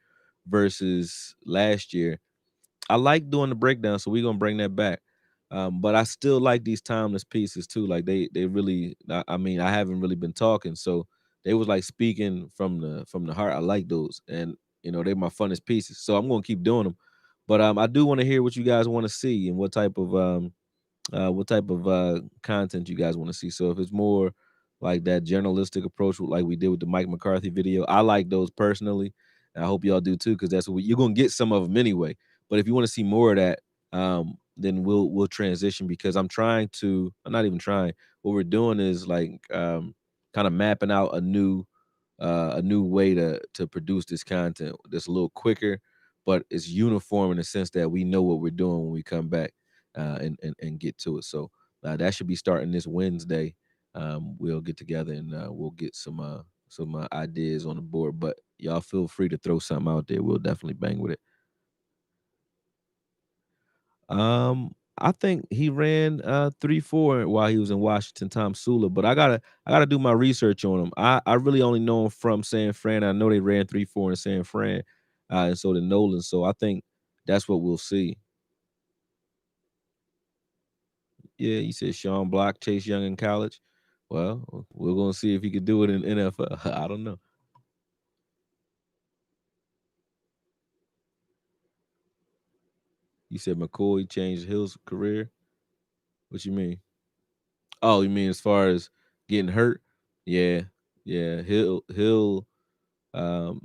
versus last year. I like doing the breakdown, so we're gonna bring that back. But I still like these timeless pieces too. Like they really. I mean, I haven't really been talking, so they was like speaking from the heart. I like those, and they're my funnest pieces. So I'm gonna keep doing them. But I do want to hear what you guys want to see and what type of content you guys want to see. So if it's more like that journalistic approach, like we did with the Mike McCarthy video, I like those personally. And I hope y'all do too, because that's what you're gonna get some of them anyway. But if you want to see more of that, then we'll transition because I'm not even trying. What we're doing is like kind of mapping out a new way to produce this content that's a little quicker, but it's uniform in the sense that we know what we're doing when we come back and get to it. So that should be starting this Wednesday. We'll get together and we'll get some ideas on the board. But y'all feel free to throw something out there. We'll definitely bang with it. I think he ran 3-4 while he was in Washington, Tom Sula. But I gotta do my research on him. I really only know him from San Fran. I know they ran 3-4 in San Fran. and so did Nolan. So I think that's what we'll see. Yeah, you said Sean Block, Chase Young in college. Well, we're gonna see if he could do it in NFL. I don't know. You said McCoy changed Hill's career. What you mean? Oh, you mean as far as getting hurt? Yeah, yeah. Hill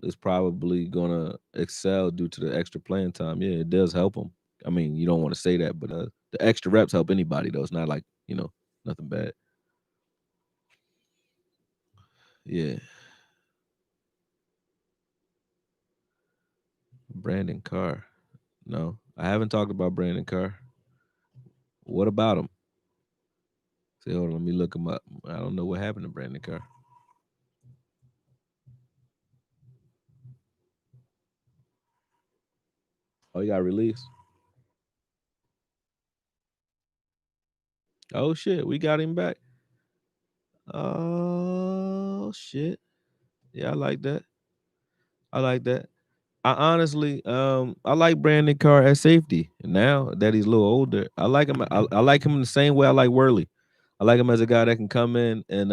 is probably gonna excel due to the extra playing time. Yeah, it does help him. I mean, you don't want to say that, but the extra reps help anybody though. It's not like nothing bad. Yeah, Brandon Carr. No, I haven't talked about Brandon Carr. What about him? Say, hold on, let me look him up. I don't know what happened to Brandon Carr. Oh, he got released. Oh shit, we got him back. Oh shit. Yeah, I like that. I like that. I honestly, I like Brandon Carr at safety. Now that he's a little older, I like him. I like him in the same way I like Worley. I like him as a guy that can come in and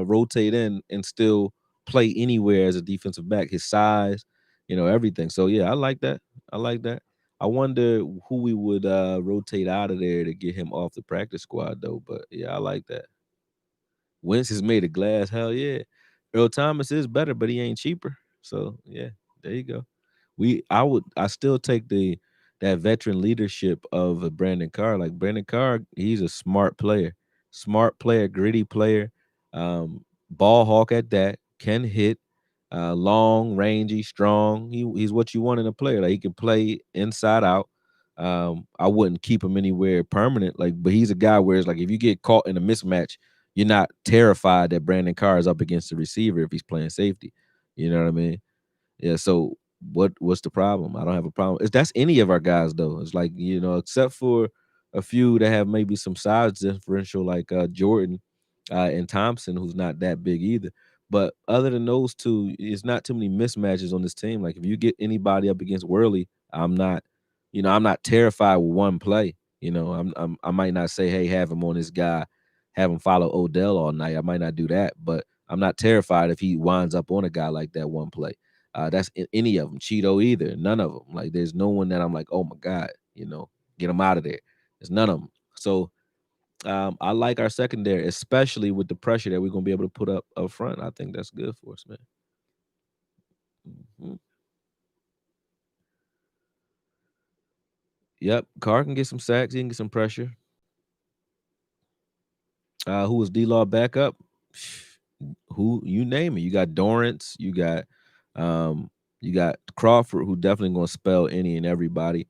rotate in and still play anywhere as a defensive back. His size, everything. So yeah, I like that. I like that. I wonder who we would rotate out of there to get him off the practice squad though. But yeah, I like that. Wentz is made of glass. Hell yeah. Earl Thomas is better, but he ain't cheaper. So yeah, there you go. I still take that veteran leadership of a Brandon Carr. Like Brandon Carr, he's a smart player, gritty player, ball hawk at that, can hit, long, rangy, strong. He's what you want in a player. Like he can play inside out. I wouldn't keep him anywhere permanent. Like, but he's a guy where it's like if you get caught in a mismatch, you're not terrified that Brandon Carr is up against the receiver if he's playing safety. You know what I mean? Yeah, so what's the problem? I don't have a problem. If that's any of our guys though. It's like, except for a few that have maybe some size differential like Jordan and Thompson, who's not that big either. But other than those two, it's not too many mismatches on this team. Like if you get anybody up against Worley, I'm not terrified with one play. I might not say, hey, have him on this guy, have him follow Odell all night. I might not do that, but I'm not terrified if he winds up on a guy like that one play. That's any of them. Cheeto either. None of them. Like there's no one that I'm like, oh my god, get him out of there. There's none of them. So I like our secondary, especially with the pressure that we're gonna be able to put up front. I think that's good for us, man. Mhm. Yep, Carr can get some sacks. He can get some pressure. Who was D-Law backup? Who you name it. You got Dorrance, you got Crawford, who definitely gonna spell any and everybody.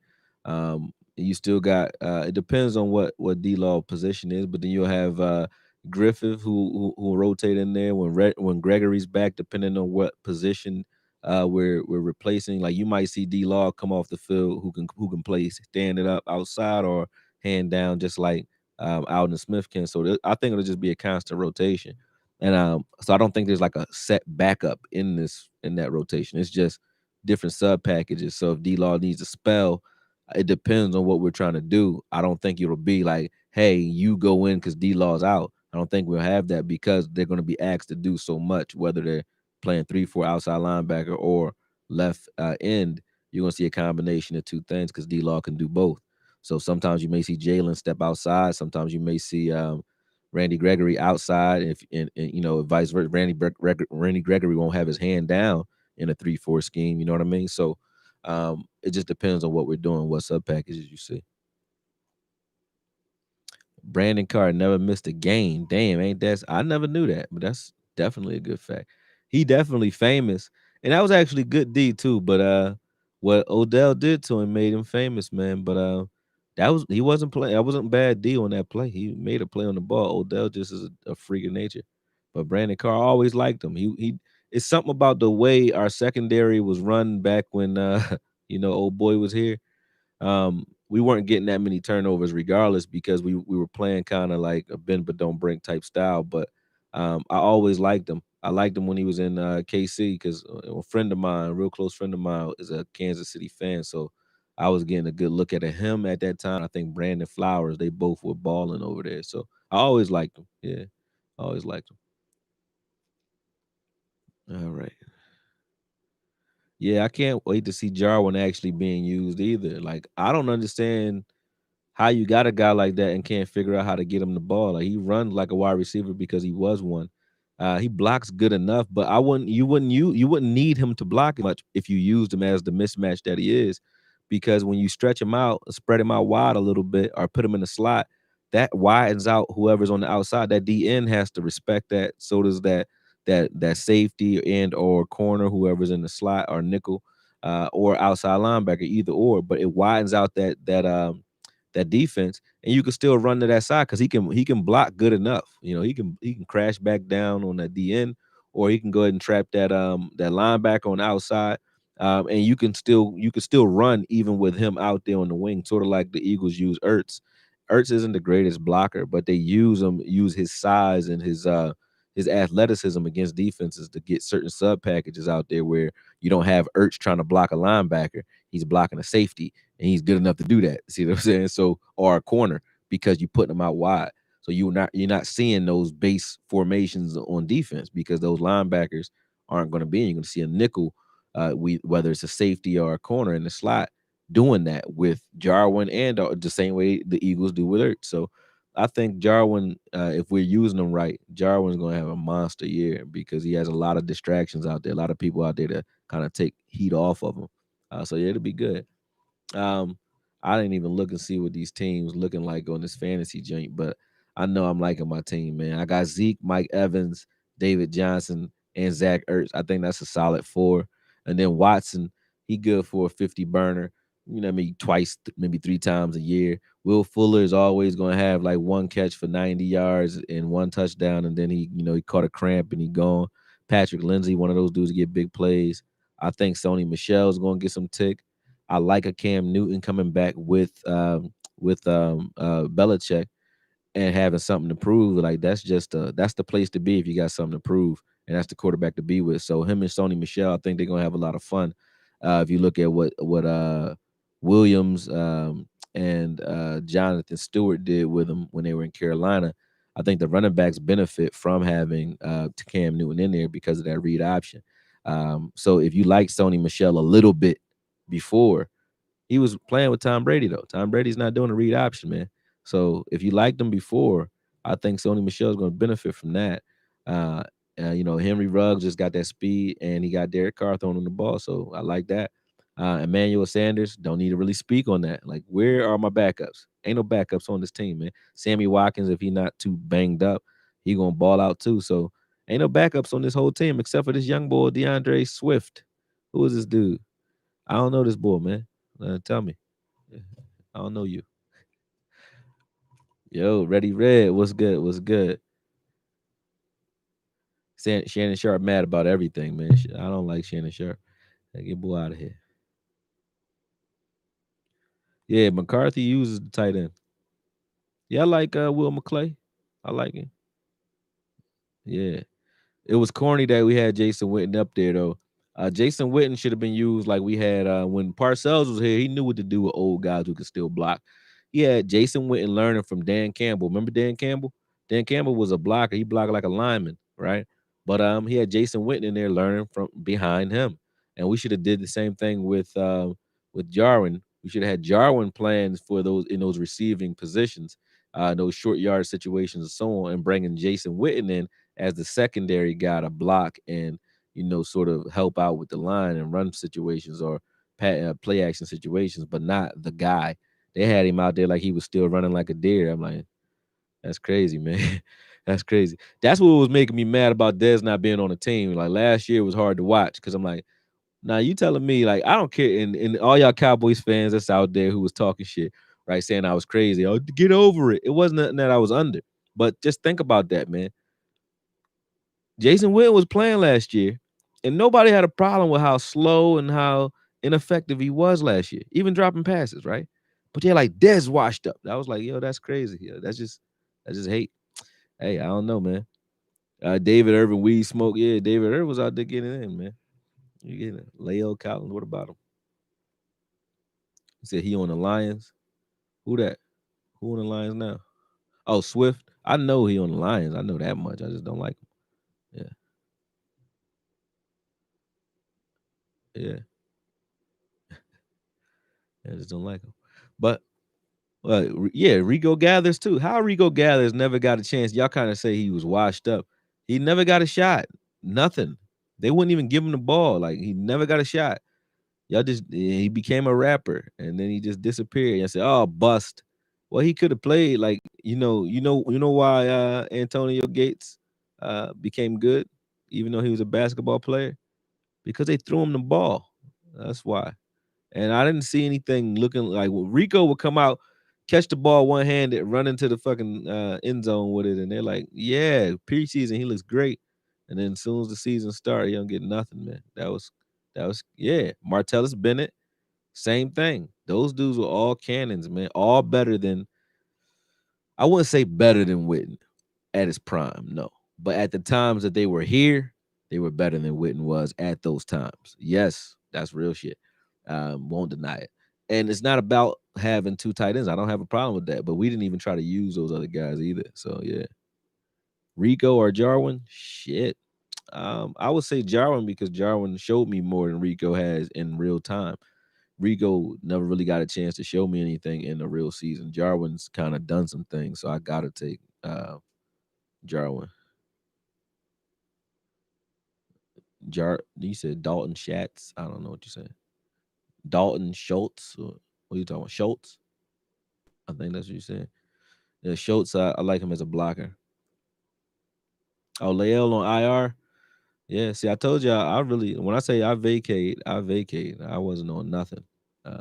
You still got it depends on what D-Law position is, but then you'll have Griffith who will rotate in there when Gregory's back, depending on what position we're replacing. Like you might see D-Law come off the field who can play standing up outside or hand down, just like Alden Smith can. So I think it'll just be a constant rotation. And so I don't think there's like a set backup in that rotation. It's just different sub packages. So if D Law needs a spell, it depends on what we're trying to do. I don't think it'll be like, hey, you go in because D Law's out. I don't think we'll have that because they're going to be asked to do so much, whether they're playing 3-4 outside linebacker or left end. You're going to see a combination of two things because D Law can do both. So sometimes you may see Jalen step outside. Sometimes you may see Randy Gregory outside. If vice versa, Randy Gregory won't have his hand down in a 3-4 scheme. You know what I mean? So it just depends on what we're doing, what sub packages you see. Brandon Carr never missed a game. Damn, ain't that? I never knew that, but that's definitely a good fact. He definitely famous, and that was actually good D too. But what Odell did to him made him famous, man. But he wasn't playing. That wasn't bad D on that play. He made a play on the ball. Odell just is a freak of nature. But Brandon Carr always liked him. He it's something about the way our secondary was run back when old boy was here. We weren't getting that many turnovers regardless because we were playing kind of like a bend but don't break type style. But I always liked him. I liked him when he was in KC because a friend of mine, a real close friend of mine, is a Kansas City fan. So I was getting a good look at him at that time. I think Brandon Flowers, they both were balling over there. So I always liked him. Yeah, I always liked him. All right. Yeah, I can't wait to see Jarwin actually being used either. Like, I don't understand how you got a guy like that and can't figure out how to get him the ball. Like, he runs like a wide receiver because he was one. He blocks good enough, but you wouldn't need him to block much if you used him as the mismatch that he is, because when you stretch him out, spread him out wide a little bit, or put him in the slot, that widens out whoever's on the outside. That DN has to respect that. So does that safety and or corner, whoever's in the slot or nickel, or outside linebacker, either or. But it widens out that defense, and you can still run to that side because he can block good enough. He can crash back down on that DN, or he can go ahead and trap that linebacker on the outside. And you can still run even with him out there on the wing, sort of like the Eagles use Ertz. Ertz isn't the greatest blocker, but they use his size and his athleticism against defenses to get certain sub packages out there where you don't have Ertz trying to block a linebacker. He's blocking a safety, and he's good enough to do that. See what I'm saying? So, or a corner, because you put them out wide. So you're not seeing those base formations on defense because those linebackers aren't going to be. You're going to see a nickel, whether it's a safety or a corner in the slot, doing that with Jarwin, and the same way the Eagles do with Ertz. So I think Jarwin, if we're using him right, Jarwin's going to have a monster year because he has a lot of distractions out there, a lot of people out there to kind of take heat off of him. So yeah, it'll be good. Um, I didn't even look and see what these teams looking like on this fantasy joint, but I know I'm liking my team, man. I got Zeke, Mike Evans, David Johnson, and Zach Ertz. I think that's a solid four. And then Watson, he good for a 50 burner. Maybe twice, maybe three times a year. Will Fuller is always going to have like one catch for 90 yards and one touchdown, and then he caught a cramp and he gone. Patrick Lindsey, one of those dudes to get big plays. I think Sony Michelle's going to get some tick. I like a Cam Newton coming back with Belichick and having something to prove. Like that's the place to be if you got something to prove, and that's the quarterback to be with. So him and Sony Michelle, I think they're gonna have a lot of fun. If you look at what Williams and Jonathan Stewart did with them when they were in Carolina, I think the running backs benefit from having Cam Newton in there because of that read option. So if you like Sony Michelle a little bit before, he was playing with Tom Brady though. Tom Brady's not doing a read option, man. So if you liked him before, I think Sony Michelle's going to benefit from that. Uh, Henry Ruggs just got that speed, and he got Derek Carr throwing him the ball, so I like that. Emmanuel Sanders, don't need to really speak on that. Like, where are my backups? Ain't no backups on this team, man. Sammy Watkins, if he not too banged up, he gonna ball out too. So ain't no backups on this whole team except for this young boy DeAndre Swift. Who is this dude? I don't know this boy, man. Tell me. I don't know you. Yo, Ready Red, what's good? What's good? Shannon Sharp mad about everything, man. I don't like Shannon Sharp. Get boy out of here. Yeah, McCarthy uses the tight end. Yeah, I like Will McClay. I like him. Yeah. It was corny that we had Jason Witten up there though. Jason Witten should have been used like we had when Parcells was here. He knew what to do with old guys who could still block. He had Jason Witten learning from Dan Campbell. Remember Dan Campbell? Dan Campbell was a blocker. He blocked like a lineman, right? But he had Jason Witten in there learning from behind him. And we should have did the same thing with Jarwin. We should have had Jarwin plans for those in those receiving positions, those short yard situations and so on, and bringing Jason Witten in as the secondary guy to block and sort of help out with the line and run situations or play action situations, but not the guy. They had him out there like he was still running like a deer. I'm like, that's crazy, man. That's crazy. That's what was making me mad about Dez not being on the team. Like last year was hard to watch because I'm like, now you telling me like I don't care, and all y'all Cowboys fans that's out there who was talking shit, right, saying I was crazy. Oh, get over it. It wasn't nothing that I was under. But just think about that, man. Jason Witten was playing last year, and nobody had a problem with how slow and how ineffective he was last year, even dropping passes, right? But they're like Dez washed up. I was like, yo, that's crazy. Yo, that's just hate. Hey, I don't know, man. David Irvin, weed smoke. Yeah, David Irvin was out there getting in, man. You getting it? Leo Collins. What about him? He said he on the Lions. Who that? Who on the Lions now? Oh, Swift. I know he on the Lions. I know that much. I just don't like him. Yeah, yeah. I just don't like him. But yeah, Rico Gathers too. How Rico Gathers never got a chance? Y'all kind of say he was washed up. He never got a shot. Nothing. They wouldn't even give him the ball. Like he never got a shot. Y'all just he became a rapper and then he just disappeared. I said, "Oh, bust." Well, he could have played like you know why Antonio Gates became good, even though he was a basketball player, because they threw him the ball. That's why. And I didn't see anything looking like Rico would come out, catch the ball one handed, run into the fucking end zone with it, and they're like, "Yeah, preseason he looks great." And then as soon as the season started, he don't get nothing, man. That was yeah. Martellus Bennett, same thing. Those dudes were all cannons, man. All better than I wouldn't say better than Witten at his prime, no. But at the times that they were here, they were better than Witten was at those times. Yes, that's real shit. Won't deny it. And it's not about having two tight ends. I don't have a problem with that. But we didn't even try to use those other guys either. So yeah. Rico or Jarwin, shit. I would say Jarwin because Jarwin showed me more than Rico has in real time. Rico never really got a chance to show me anything in the real season. Jarwin's kind of done some things, so I gotta take Jarwin. You said Dalton Schatz. I don't know what you said. Dalton Schultz. What are you talking about? Schultz? I think that's what you said. Yeah, Schultz. I like him as a blocker. Oh, Lael on IR. Yeah. See, I told you I really when I say I vacate, I vacate. I wasn't on nothing,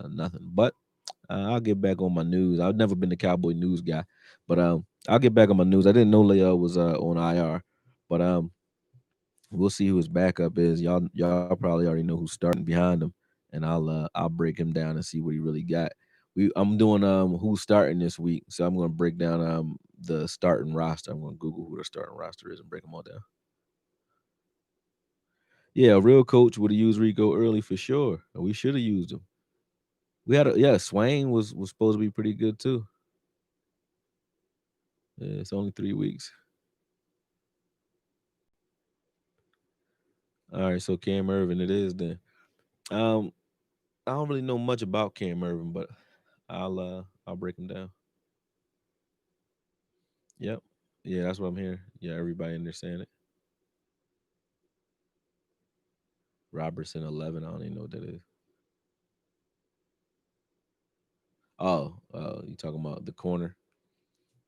nothing. But I'll get back on my news. I've never been the Cowboy news guy, but I'll get back on my news. I didn't know Lael was on IR, but we'll see who his backup is. Y'all probably already know who's starting behind him, and I'll break him down and see what he really got. I'm doing who's starting this week, so I'm gonna break down the starting roster. I'm gonna Google who the starting roster is and break them all down. Yeah, a real coach would have used Rico early for sure. We should have used him. We had Swain was supposed to be pretty good too. Yeah, it's only 3 weeks. All right, so Cam Irvin it is then. Um, I don't really know much about Cam Irvin, but I'll break him down. Yep. Yeah, that's what I'm hearing. Yeah, everybody in there saying it. Robertson 11. I don't even know what that is. Oh, you talking about the corner?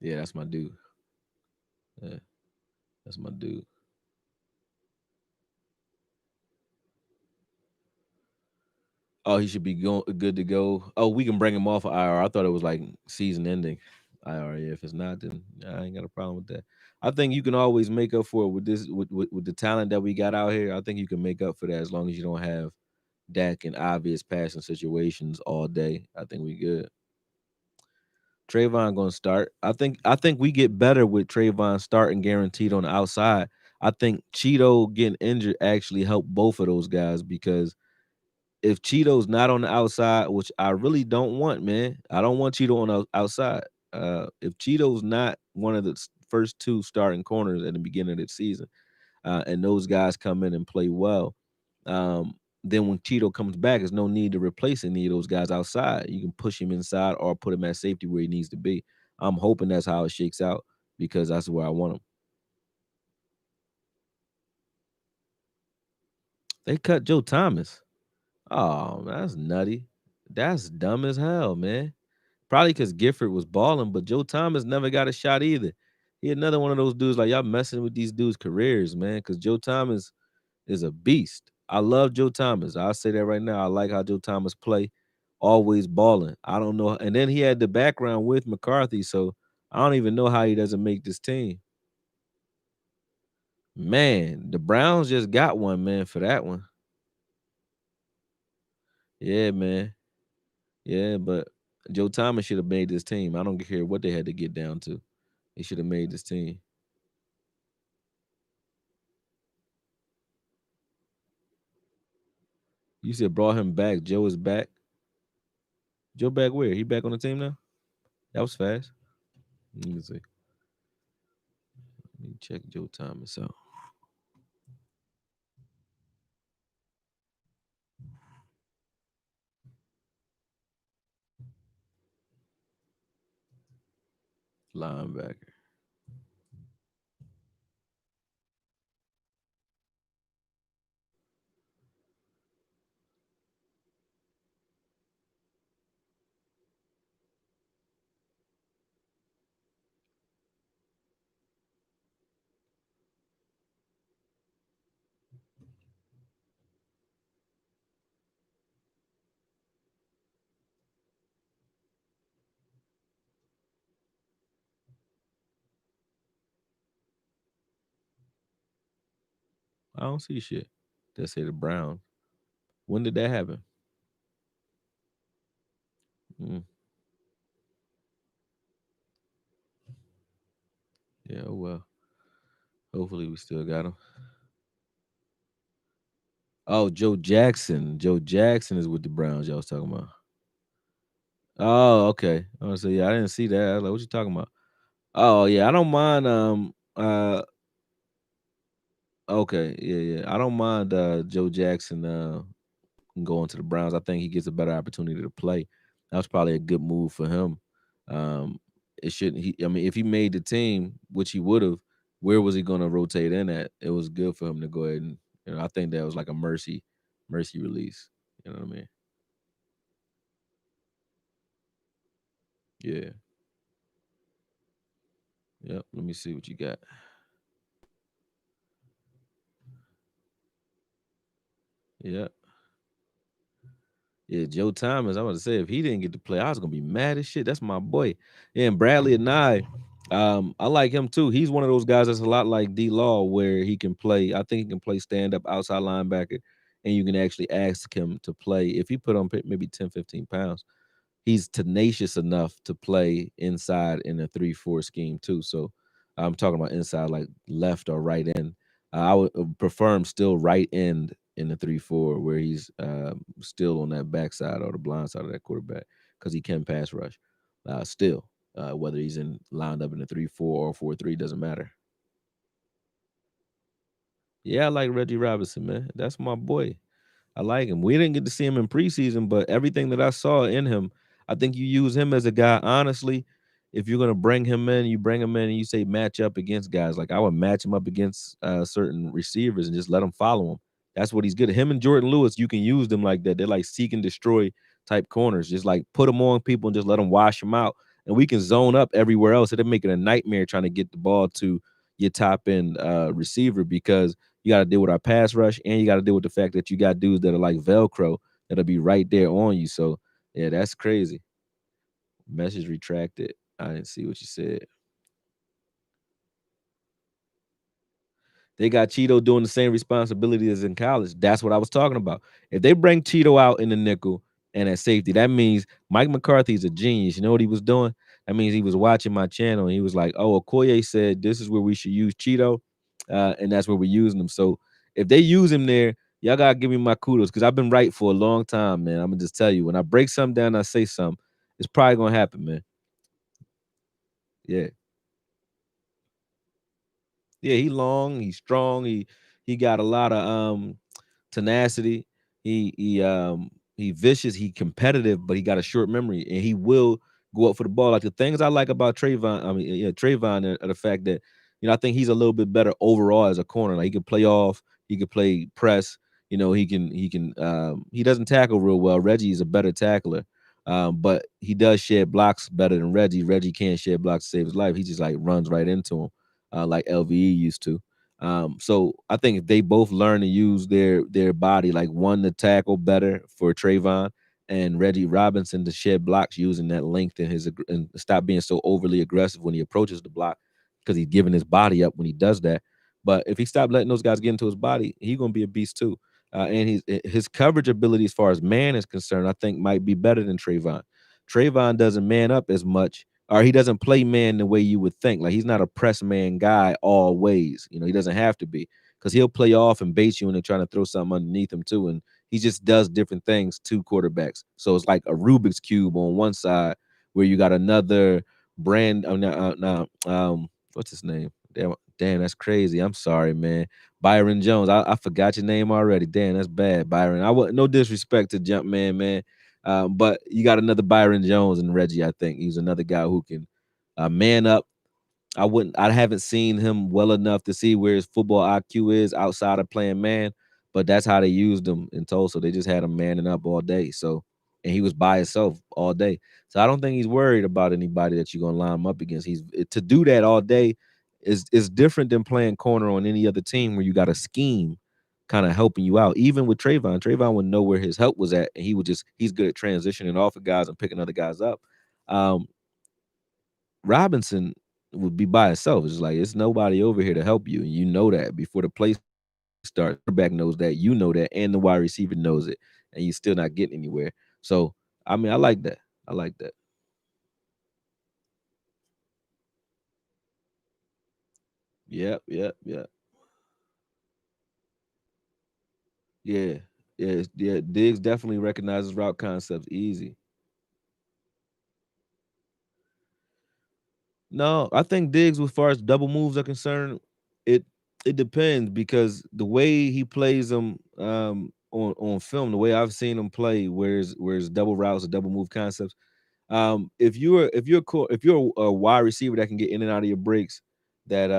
Yeah, that's my dude. Yeah, that's my dude. Oh, he should be good to go. Oh, we can bring him off of IR. I thought it was like season ending IR. Yeah, if it's not, then I ain't got a problem with that. I think you can always make up for it with this with the talent that we got out here. I think you can make up for that as long as you don't have Dak in obvious passing situations all day. I think we good. Trayvon gonna start. I think we get better with Trayvon starting guaranteed on the outside. I think Cheeto getting injured actually helped both of those guys because if Cheeto's not on the outside, which I really don't want, man, I don't want Cheeto on the outside. If Cheeto's not one of the first two starting corners at the beginning of the season, and those guys come in and play well, then when Cheeto comes back, there's no need to replace any of those guys outside. You can push him inside or put him at safety where he needs to be. I'm hoping that's how it shakes out because that's where I want him. They cut Joe Thomas. Oh, that's nutty. That's dumb as hell, man. Probably because Gifford was balling, but Joe Thomas never got a shot either. He another one of those dudes like y'all messing with these dudes' careers, man. Because Joe Thomas is a beast. I love Joe Thomas. I'll say that right now. I like how Joe Thomas play, always balling. I don't know, and then he had the background with McCarthy, so I don't even know how he doesn't make this team. Man, the Browns just got one, man, for that one. Yeah, man. Yeah, but Joe Thomas should have made this team. I don't care what they had to get down to. He should have made this team. You said brought him back. Joe is back. Joe back where? He back on the team now? That was fast. Let me see. Let me check Joe Thomas out. Linebacker. I don't see shit. That say the Browns. When did that happen? Mm, yeah, oh well. Hopefully we still got him. Oh, Joe Jackson. Joe Jackson is with the Browns. Y'all was talking about. Oh, okay. Oh, so yeah, I didn't see that. I was like, what you talking about? Oh yeah, I don't mind. Okay, yeah, yeah. I don't mind Joe Jackson going to the Browns. I think he gets a better opportunity to play. That was probably a good move for him. Um, it shouldn't. I mean, if he made the team, which he would have, where was he going to rotate in at? It was good for him to go ahead and. I think that was like a mercy release. You know what I mean? Yeah. Yep. Let me see what you got. Yep. Yeah, Joe Thomas. I was to say if he didn't get to play, I was gonna be mad as shit. That's my boy. Yeah, and Bradley and I like him too. He's one of those guys that's a lot like D Law, where he can play. I think he can play stand up outside linebacker, and you can actually ask him to play if he put on maybe 10, 15 pounds. He's tenacious enough to play inside in a 3-4 scheme too. So I'm talking about inside like left or right end. I would prefer him still right end in the 3-4 where he's still on that backside or the blind side of that quarterback because he can pass rush. Still, whether he's in lined up in a 3-4 or 4-3 doesn't matter. Yeah, I like Reggie Robinson, man. That's my boy. I like him. We didn't get to see him in preseason, but everything that I saw in him, I think you use him as a guy. Honestly, if you're gonna bring him in, you bring him in and you say match up against guys. Like I would match him up against certain receivers and just let him follow him. That's what he's good at. Him and Jordan Lewis, you can use them like that. They're like seek and destroy type corners. Just like put them on people and just let them wash them out. And we can zone up everywhere else. It'll make it a nightmare trying to get the ball to your top end receiver because you got to deal with our pass rush, and you got to deal with the fact that you got dudes that are like Velcro that'll be right there on you. So yeah, that's crazy. Message retracted. I didn't see what you said. They got Cheeto doing the same responsibility as in college. That's what I was talking about. If they bring Cheeto out in the nickel and at safety, that means Mike McCarthy's a genius. You know what he was doing? That means he was watching my channel and he was like, "Oh, Okoye said this is where we should use Cheeto, and that's where we're using him." So if they use him there, y'all gotta give me my kudos because I've been right for a long time, man. I'm gonna just tell you when I break something down, I say something. It's probably gonna happen, man. Yeah. Yeah, he long, he's strong, he got a lot of tenacity. He vicious, he competitive, but he got a short memory and he will go up for the ball. Like the things I like about Trayvon, I mean, yeah, Trayvon are the fact that I think he's a little bit better overall as a corner. Like he can play off, he can play press, he doesn't tackle real well. Reggie is a better tackler. But he does shed blocks better than Reggie. Reggie can't shed blocks to save his life. He just like runs right into him like LVE used to. So I think if they both learn to use their body, like one to tackle better for Trayvon and Reggie Robinson to shed blocks using that length in and stop being so overly aggressive when he approaches the block because he's giving his body up when he does that. But if he stopped letting those guys get into his body, he's gonna be a beast too. And his coverage ability as far as man is concerned, I think might be better than Trayvon. Trayvon doesn't man up as much or he doesn't play man the way you would think. Like he's not a press man guy always. He doesn't have to be because he'll play off and bait you and they're trying to throw something underneath him too. And He just does different things to quarterbacks. So it's like a Rubik's cube on one side, where you got another brand. What's his name? Damn, that's crazy. I'm sorry, man. Byron Jones. I forgot your name already. Damn, that's bad, Byron. I want no disrespect to Jumpman, man. But you got another Byron Jones and Reggie. I think he's another guy who can man up. I haven't seen him well enough to see where his football IQ is outside of playing man, but that's how they used him in Tulsa. They just had him manning up all day. So, and he was by himself all day. So I don't think he's worried about anybody that you're gonna line him up against. To do that all day is different than playing corner on any other team where you got a scheme kind of helping you out. Even with Trayvon would know where his help was at, and he's good at transitioning off of guys and picking other guys up. Um, Robinson would be by itself. It's like it's nobody over here to help you, and you know that before the play starts. The quarterback knows that, you know that, and the wide receiver knows it, and you're still not getting anywhere. So, I mean, I like that. I like that. Yep, yep, yep. Yeah, yeah, yeah. Diggs definitely recognizes route concepts easy. No, I think Diggs, as far as double moves are concerned, it it depends because the way he plays them on film, the way I've seen him play, where's double routes or double move concepts. If you're a wide receiver that can get in and out of your breaks, that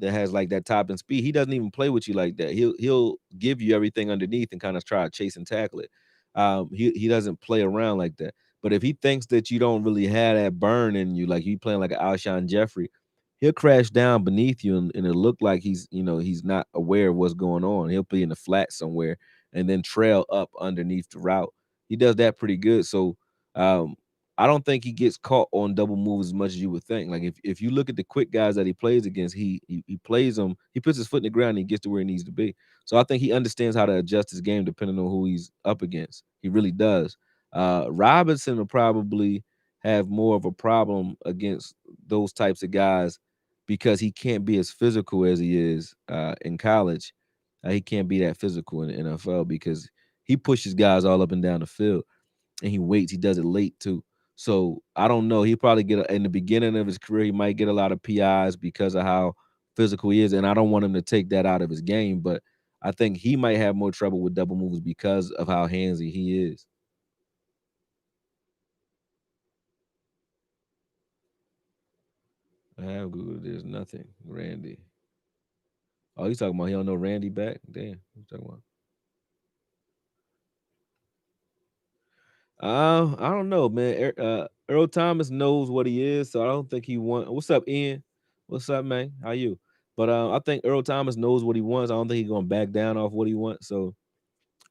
has like that top and speed, he doesn't even play with you like that. He'll give you everything underneath and kind of try to chase and tackle it. He doesn't play around like that. But if he thinks that you don't really have that burn in you, like you playing like an Alshon Jeffrey, he'll crash down beneath you and it'll look like he's not aware of what's going on. He'll be in the flat somewhere and then trail up underneath the route. He does that pretty good. So um, I don't think he gets caught on double moves as much as you would think. Like if you look at the quick guys that he plays against, he plays them. He puts his foot in the ground and he gets to where he needs to be. So I think he understands how to adjust his game depending on who he's up against. He really does. Robinson will probably have more of a problem against those types of guys because he can't be as physical as he is in college. He can't be that physical in the NFL because he pushes guys all up and down the field and he waits. He does it late too. So I don't know. He probably in the beginning of his career, he might get a lot of PIs because of how physical he is, and I don't want him to take that out of his game. But I think he might have more trouble with double moves because of how handsy he is. I have Googled. There's nothing. Randy. Oh, he's talking about he don't know Randy back. Damn. He's talking about. I don't know, man. Earl Thomas knows what he is, so I don't think he want. What's up, Ian? What's up, man? How you? But I think Earl Thomas knows what he wants. I don't think he's gonna back down off what he wants. So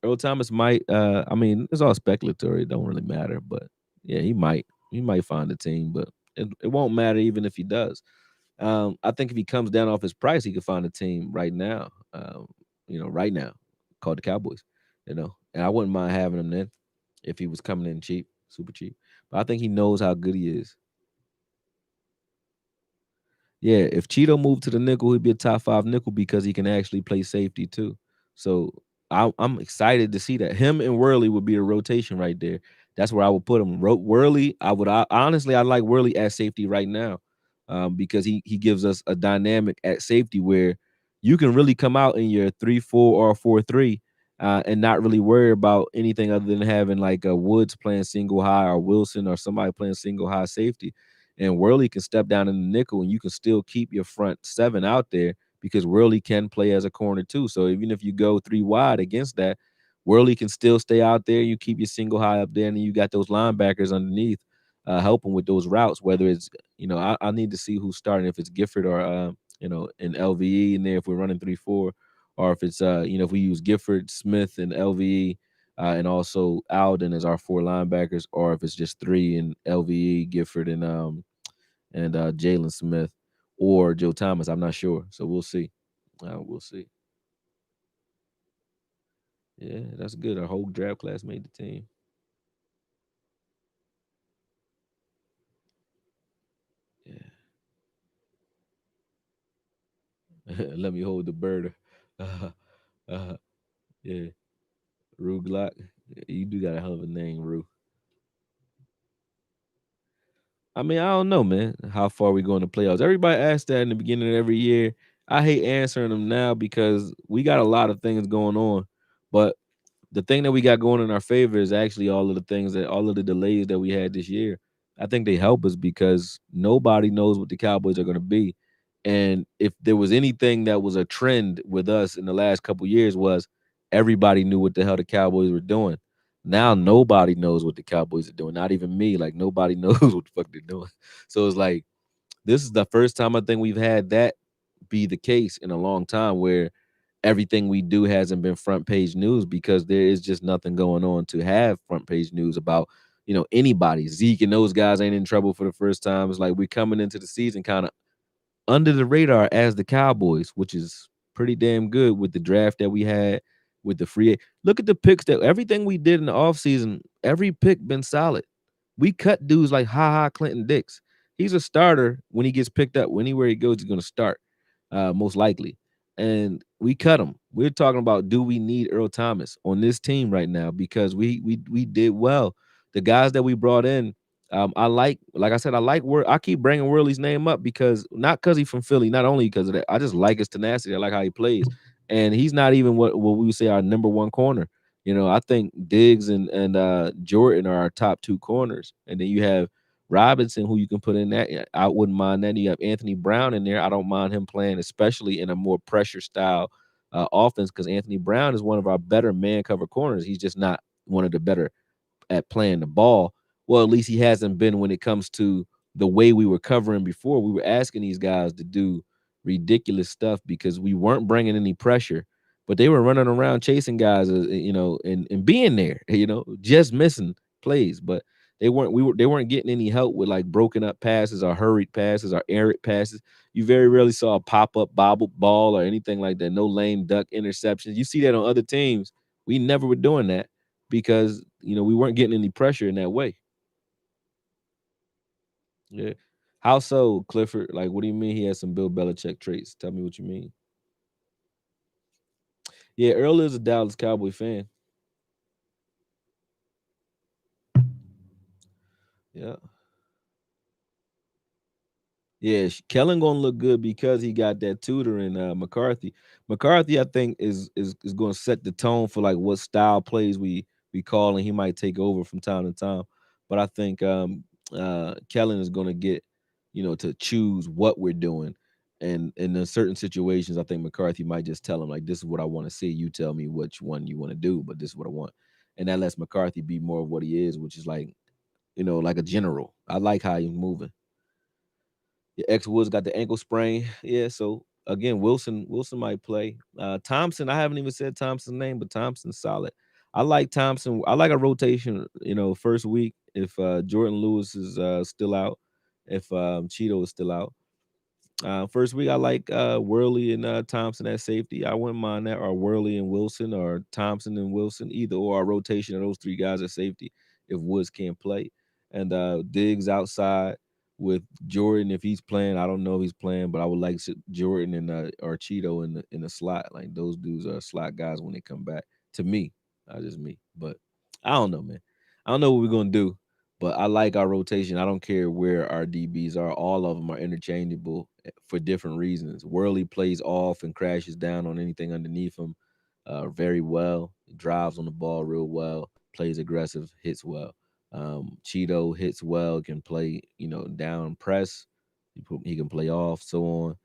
Earl Thomas might. I mean, it's all speculatory. It don't really matter. But yeah, he might. He might find a team, but it won't matter even if he does. I think if he comes down off his price, he could find a team right now. Right now, called the Cowboys. And I wouldn't mind having him then if he was coming in cheap, super cheap. But I think he knows how good he is. Yeah, if Cheeto moved to the nickel, he'd be a top five nickel because he can actually play safety too. So I'm excited to see that. Him and Worley would be a rotation right there. That's where I would put him. Worley, honestly, I like Worley at safety right now, because he gives us a dynamic at safety where you can really come out in your 3-4 or 4-3, and not really worry about anything other than having like a Woods playing single high or Wilson or somebody playing single high safety, and Worley can step down in the nickel, and you can still keep your front seven out there because Worley can play as a corner too. So even if you go three wide against that, Worley can still stay out there. You keep your single high up there, and then you got those linebackers underneath, helping with those routes. Whether it's I need to see who's starting, if it's Gifford or an LVE in there if we're running 3-4, or if it's if we use Gifford, Smith, and LVE. And also Alden as our four linebackers, or if it's just three and LVE, Gifford, and Jalen Smith or Joe Thomas. I'm not sure, so we'll see. We'll see. Yeah, that's good. Our whole draft class made the team. Yeah, let me hold the bird. Uh, uh, yeah, Rue Glock. You do got a hell of a name, Rue. I mean, I don't know, man, how far we go in the playoffs. Everybody asks that in the beginning of every year. I hate answering them now because we got a lot of things going on. But the thing that we got going in our favor is actually all of the delays that we had this year. I think they help us because nobody knows what the Cowboys are going to be. And if there was anything that was a trend with us in the last couple years was everybody knew what the hell the Cowboys were doing. Now nobody knows what the Cowboys are doing. Not even me. Like nobody knows what the fuck they're doing. So it's like this is the first time I think we've had that be the case in a long time where everything we do hasn't been front page news because there is just nothing going on to have front page news about, anybody. Zeke and those guys ain't in trouble for the first time. It's like we're coming into the season kind of under the radar as the Cowboys, which is pretty damn good with the draft that we had, with the look at the picks that everything we did in the offseason, every pick been solid. We cut dudes like Ha Ha Clinton Dix. He's a starter when he gets picked up. Anywhere he goes, he's gonna start, most likely. And we cut him. We're talking about do we need Earl Thomas on this team right now because we did well. The guys that we brought in, like I said, I keep bringing Worley's name up because not because he's from Philly, not only because of that. I just like his tenacity. I like how he plays, and he's not even what we would say our number one corner. I think Diggs and Jordan are our top two corners, and then you have Robinson, who you can put in that. I wouldn't mind that. You have Anthony Brown in there. I don't mind him playing, especially in a more pressure style offense, because Anthony Brown is one of our better man cover corners. He's just not one of the better at playing the ball. Well, at least he hasn't been when it comes to the way we were covering before. We were asking these guys to do ridiculous stuff because we weren't bringing any pressure, but they were running around chasing guys, and being there, just missing plays. But they weren't getting any help with like broken up passes or hurried passes or errant passes. You very rarely saw a pop up bobble ball or anything like that. No lame duck interceptions. You see that on other teams. We never were doing that because we weren't getting any pressure in that way. Yeah. How so, Clifford? Like, what do you mean he has some Bill Belichick traits? Tell me what you mean. Yeah, Earl is a Dallas Cowboy fan. Yeah. Yeah, Kellen gonna look good because he got that tutor in McCarthy. McCarthy, I think, is going to set the tone for like what style plays we call, and he might take over from time to time. But I think Kellen is going to get to choose what we're doing, and in certain situations, I think McCarthy might just tell him like, "This is what I want to see. You tell me which one you want to do, but this is what I want," and that lets McCarthy be more of what he is, which is like like a general. I like how he's moving. Your ex Woods got the ankle sprain. Yeah, so again, Wilson might play. Thompson, I haven't even said Thompson's name, but Thompson's solid. I like Thompson. I like a rotation. First week if Jordan Lewis is still out, if Cheeto is still out. First week, I like Worley and Thompson at safety. I wouldn't mind that, or Worley and Wilson, or Thompson and Wilson, either or a rotation of those three guys at safety if Woods can't play. And Diggs outside with Jordan if he's playing. I don't know if he's playing, but I would like Jordan and or Cheeto in the slot. Like those dudes are slot guys when they come back. To me, not just me, but I don't know, man. I don't know what we're gonna do. But I like our rotation. I don't care where our DBs are. All of them are interchangeable for different reasons. Worley plays off and crashes down on anything underneath him very well. Drives on the ball real well. Plays aggressive. Hits well. Cheeto hits well. Can play down press. He can play off. So on.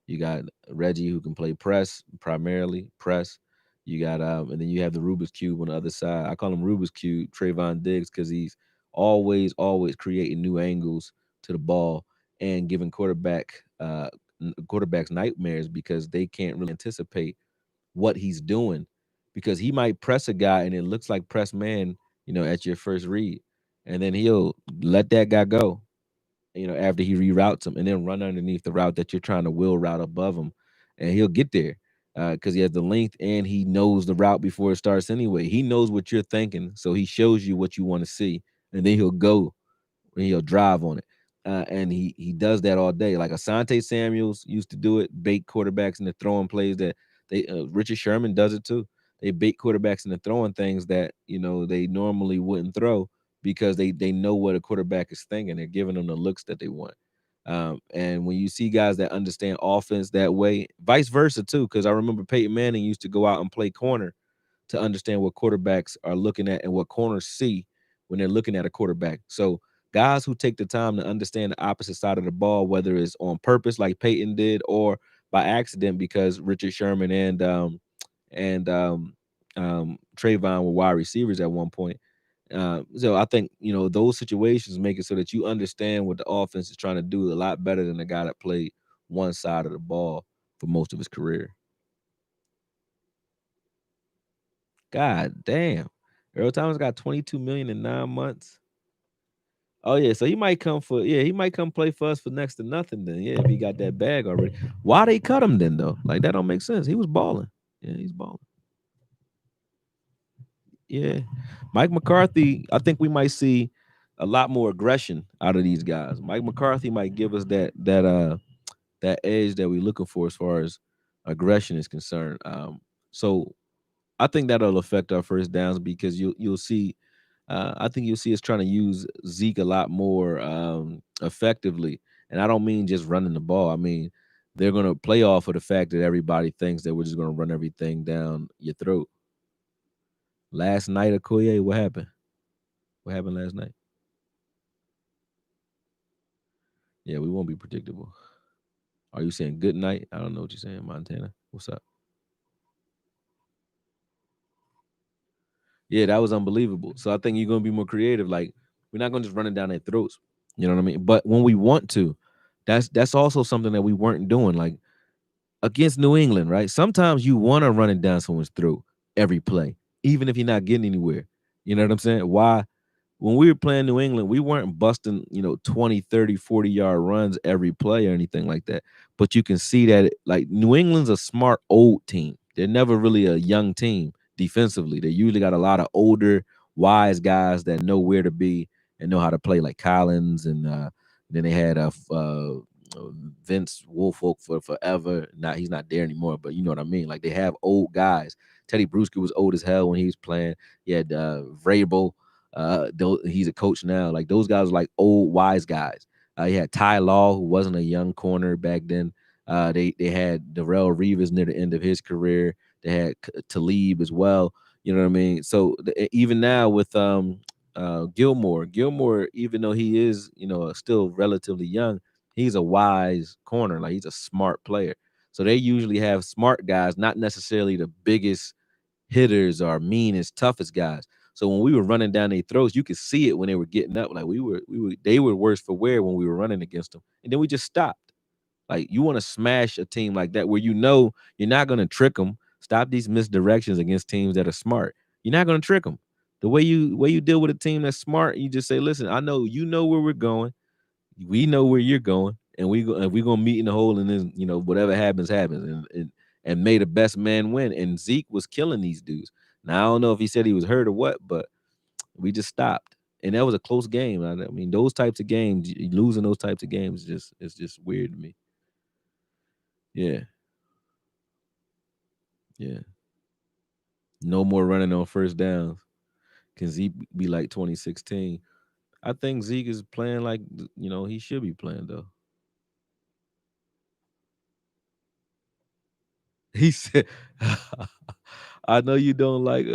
You got Reggie who can play press primarily press. You got and then you have the Rubik's cube on the other side. I call him Rubik's cube, Trayvon Diggs, because he's always creating new angles to the ball and giving quarterbacks nightmares because they can't really anticipate what he's doing because he might press a guy and it looks like press man, at your first read, and then he'll let that guy go, after he reroutes him and then run underneath the route that you're trying to will route above him, and he'll get there because he has the length and he knows the route before it starts anyway. He knows what you're thinking, so he shows you what you want to see, and then he'll go and he'll drive on it. And he does that all day. Like Asante Samuels used to do it, bait quarterbacks into throwing plays that they Richard Sherman does it too. they bait quarterbacks into throwing things that they normally wouldn't throw because they know what a quarterback is thinking. They're giving them the looks that they want. And when you see guys that understand offense that way, vice versa too, because I remember Peyton Manning used to go out and play corner to understand what quarterbacks are looking at and what corners see when they're looking at a quarterback. So guys who take the time to understand the opposite side of the ball, whether it's on purpose like Peyton did or by accident because Richard Sherman and Trayvon were wide receivers at one point. So I think those situations make it so that you understand what the offense is trying to do a lot better than the guy that played one side of the ball for most of his career. God damn. Earl Thomas got 22 million in 9 months. Oh yeah, so he might come play for us for next to nothing then. Yeah, if he got that bag already. Why they cut him then though? Like that don't make sense. He was balling. Yeah, he's balling. Yeah. Mike McCarthy, I think we might see a lot more aggression out of these guys. Mike McCarthy might give us that edge that we're looking for as far as aggression is concerned. So I think that'll affect our first downs because you'll see. I think you'll see us trying to use Zeke a lot more effectively, and I don't mean just running the ball. I mean they're going to play off of the fact that everybody thinks that we're just going to run everything down your throat. Last night, Akoye, what happened? What happened last night? Yeah, we won't be predictable. Are you saying good night? I don't know what you're saying, Montana. What's up? Yeah, that was unbelievable. So I think you're gonna be more creative. Like we're not gonna just run it down their throats. You know what I mean? But when we want to, that's also something that we weren't doing. Like against New England, right? Sometimes you want to run it down someone's throat every play, even if you're not getting anywhere. You know what I'm saying? Why? When we were playing New England, we weren't busting, 20, 30, 40-yard runs every play or anything like that. But you can see that like New England's a smart old team. They're never really a young team defensively. They usually got a lot of older, wise guys that know where to be and know how to play, like Collins, and then they had Vince Woolfolk for forever. Not he's not there anymore, but you know what I mean. Like they have old guys. Teddy Bruschi was old as hell when he was playing. He had Vrabel. He's a coach now. Like those guys are like old wise guys. He had Ty Law, who wasn't a young corner back then. They had Darrell Reeves near the end of his career. They had Talib as well. You know what I mean? So even now with Gilmore, even though he is still relatively young, he's a wise corner. Like he's a smart player. So they usually have smart guys, not necessarily the biggest hitters or meanest, toughest guys. So when we were running down their throats, you could see it when they were getting up. Like they were worse for wear when we were running against them, and then we just stopped. Like you want to smash a team like that where you're not going to trick them. Stop these misdirections against teams that are smart. You're not going to trick them. The way you deal with a team that's smart, you just say, "Listen, I know you know where we're going. We know where you're going, and we're gonna meet in the hole, and then whatever happens, happens." And may the best man win. And Zeke was killing these dudes. Now I don't know if he said he was hurt or what, but we just stopped. And that was a close game. I mean, those types of games, losing those types of games, is just weird to me. Yeah, yeah. No more running on first downs. Can Zeke be like 2016? I think Zeke is playing like he should be playing though. He said, "I know you don't like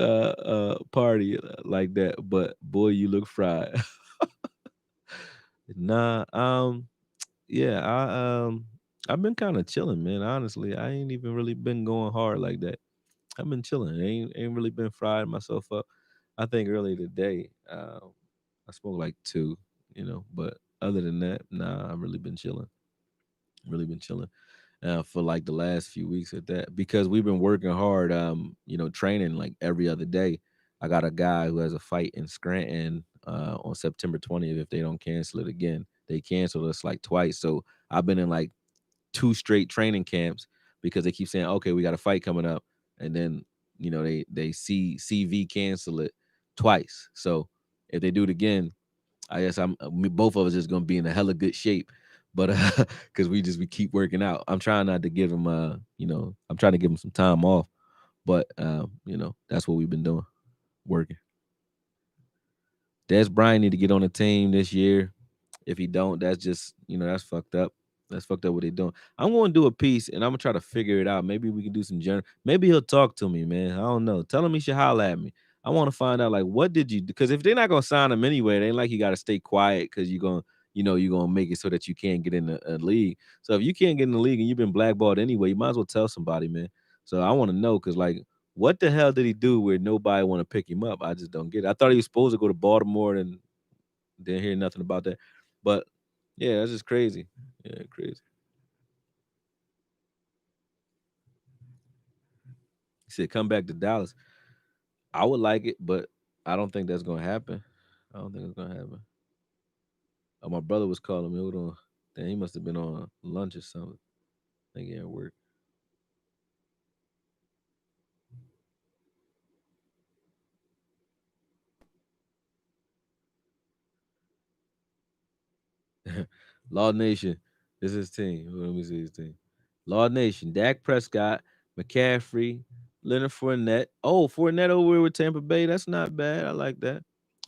party like that, but boy, you look fried." Nah, yeah, I've been kind of chilling, man. Honestly, I ain't even really been going hard like that. I've been chilling. Ain't really been frying myself up. I think earlier today, I smoked like two, but other than that, nah, I've really been chilling. Really been chilling for like the last few weeks at that because we've been working hard, training like every other day. I got a guy who has a fight in Scranton on September 20th. If they don't cancel it again, they canceled us like twice. So I've been in like two straight training camps because they keep saying, okay, we got a fight coming up. And then, they see CV cancel it twice. So if they do it again, I guess both of us is gonna be in a hella good shape, but because we keep working out. I'm trying not to give him I'm trying to give him some time off, But that's what we've been doing, working. Des Bryant need to get on the team this year. If he don't, that's just that's fucked up. That's fucked up what they doing. I'm going to do a piece and I'm gonna try to figure it out. Maybe we can do some general. Maybe he'll talk to me, man. I don't know. Tell him he should holler at me. I want to find out like what did you do? Because if they're not gonna sign him anyway, it ain't like you got to stay quiet because you're gonna make it so that you can't get in a league. So if you can't get in the league and you've been blackballed anyway, you might as well tell somebody, man. So I want to know because like what the hell did he do where nobody want to pick him up? I just don't get it. I thought he was supposed to go to Baltimore and didn't hear nothing about that. But yeah, that's just crazy. Yeah, crazy. He said come back to Dallas. I would like it, but I don't think that's gonna happen. I don't think it's gonna happen. Oh, my brother was calling me. Hold on. Damn, he must have been on lunch or something. I think he at work. Law Nation. This is his team. Let me see his team. Law Nation. Dak Prescott, McCaffrey, Leonard Fournette. Oh, Fournette over with Tampa Bay. That's not bad. I like that.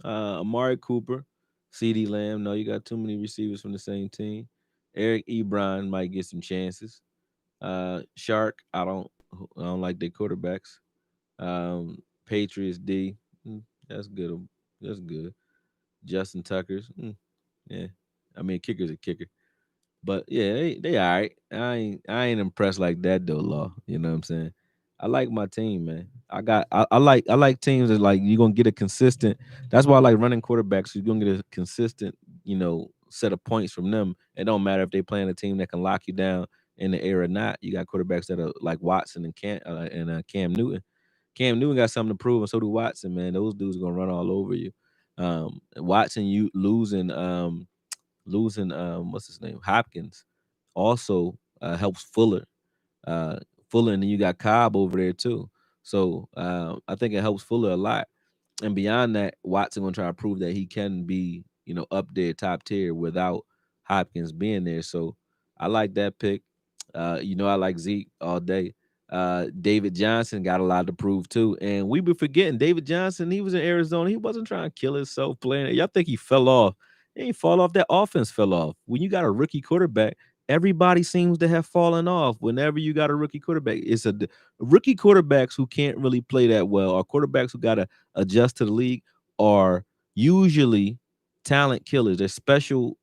Amari Cooper, CeeDee Lamb. No, you got too many receivers from the same team. Eric Ebron might get some chances. Shark. I don't like their quarterbacks. Patriots D. That's good. That's good. Justin Tucker's. Yeah. I mean, kicker's a kicker. But yeah, they all right. I ain't impressed like that though, Law. You know what I'm saying? I like my team, man. I like teams that like you're gonna get a consistent. That's why I like running quarterbacks. You're gonna get a consistent, set of points from them. It don't matter if they playing a team that can lock you down in the air or not. You got quarterbacks that are like Watson and Cam Newton. Cam Newton got something to prove, and so do Watson, man. Those dudes are gonna run all over you. Watson, you losing what's his name Hopkins also helps Fuller. Uh, Fuller, and then you got Cobb over there too. So I think it helps Fuller a lot. And beyond that, Watson gonna try to prove that he can be up there top tier without Hopkins being there. So I like that pick. I like Zeke all day. David Johnson got a lot to prove too, and we be forgetting David Johnson. He was in Arizona. He wasn't trying to kill himself playing. Y'all think he fell off? He ain't fall off. That offense fell off. When you got a rookie quarterback, everybody seems to have fallen off. Whenever you got a rookie quarterback, rookie quarterbacks who can't really play that well, or quarterbacks who got to adjust to the league, are usually talent killers. They're special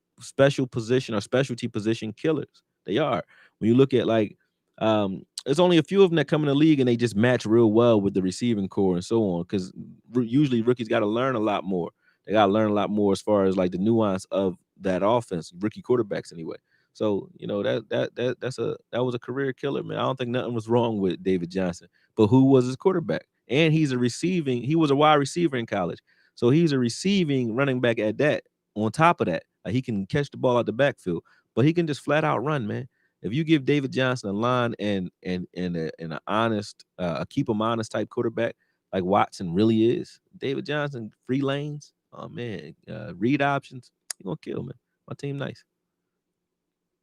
position or specialty position killers. They are. When you look at like there's only a few of them that come in the league and they just match real well with the receiving core and so on. Because usually rookies got to learn a lot more. They got to learn a lot more as far as like the nuance of that offense. Rookie quarterbacks anyway. So that was a career killer, man. I don't think nothing was wrong with David Johnson. But who was his quarterback? And he was a wide receiver in college. So he's a receiving running back at that. On top of that, like he can catch the ball out the backfield, but he can just flat out run, man. If you give David Johnson a line and an honest, a keep him honest type quarterback like Watson really is, David Johnson free lanes, oh man, read options, he gonna kill, man. My team nice.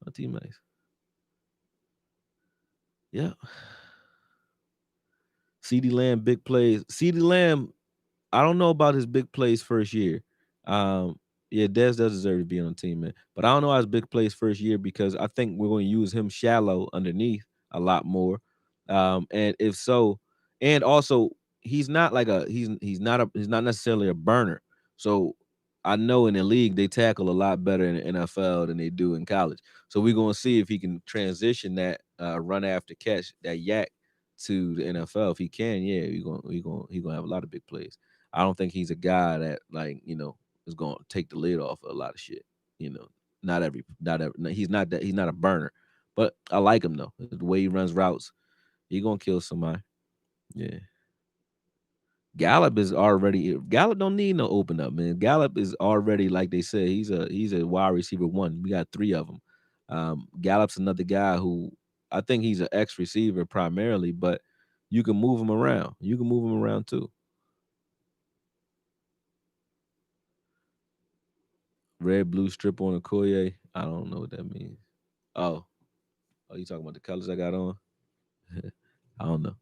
My team nice. Yeah. CeeDee Lamb big plays. CeeDee Lamb, I don't know about his big plays first year. Um, yeah, Dez does deserve to be on the team, man. But I don't know how his big plays first year because I think we're going to use him shallow underneath a lot more. And if so, and also he's not like he's not necessarily a burner. So I know in the league they tackle a lot better in the NFL than they do in college. So we're going to see if he can transition that run after catch, that yak to the NFL. If he can, yeah, he gonna have a lot of big plays. I don't think he's a guy that like is gonna take the lid off of a lot of shit. You know, not every. No, he's not that. He's not a burner, but I like him though. The way he runs routes, he gonna kill somebody. Yeah. Gallup don't need no open up, man. Gallup is already like they said, he's a wide receiver one. We got three of them. Gallup's another guy who I think he's an X receiver primarily, but you can move him around. You can move him around too. Red blue strip on a Koye. I don't know what that means. Oh, you talking about the colors I got on? I don't know.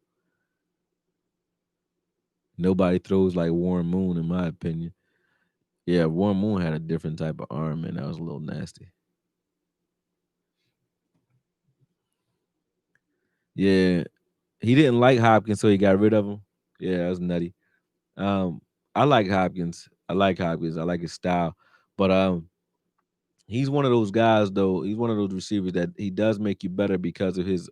Nobody throws like Warren Moon, in my opinion. Yeah, Warren Moon had a different type of arm, and that was a little nasty. Yeah, he didn't like Hopkins, so he got rid of him. Yeah, that was nutty. Um, I like Hopkins. I like Hopkins. I like his style, but he's one of those guys, though. He's one of those receivers that he does make you better because of his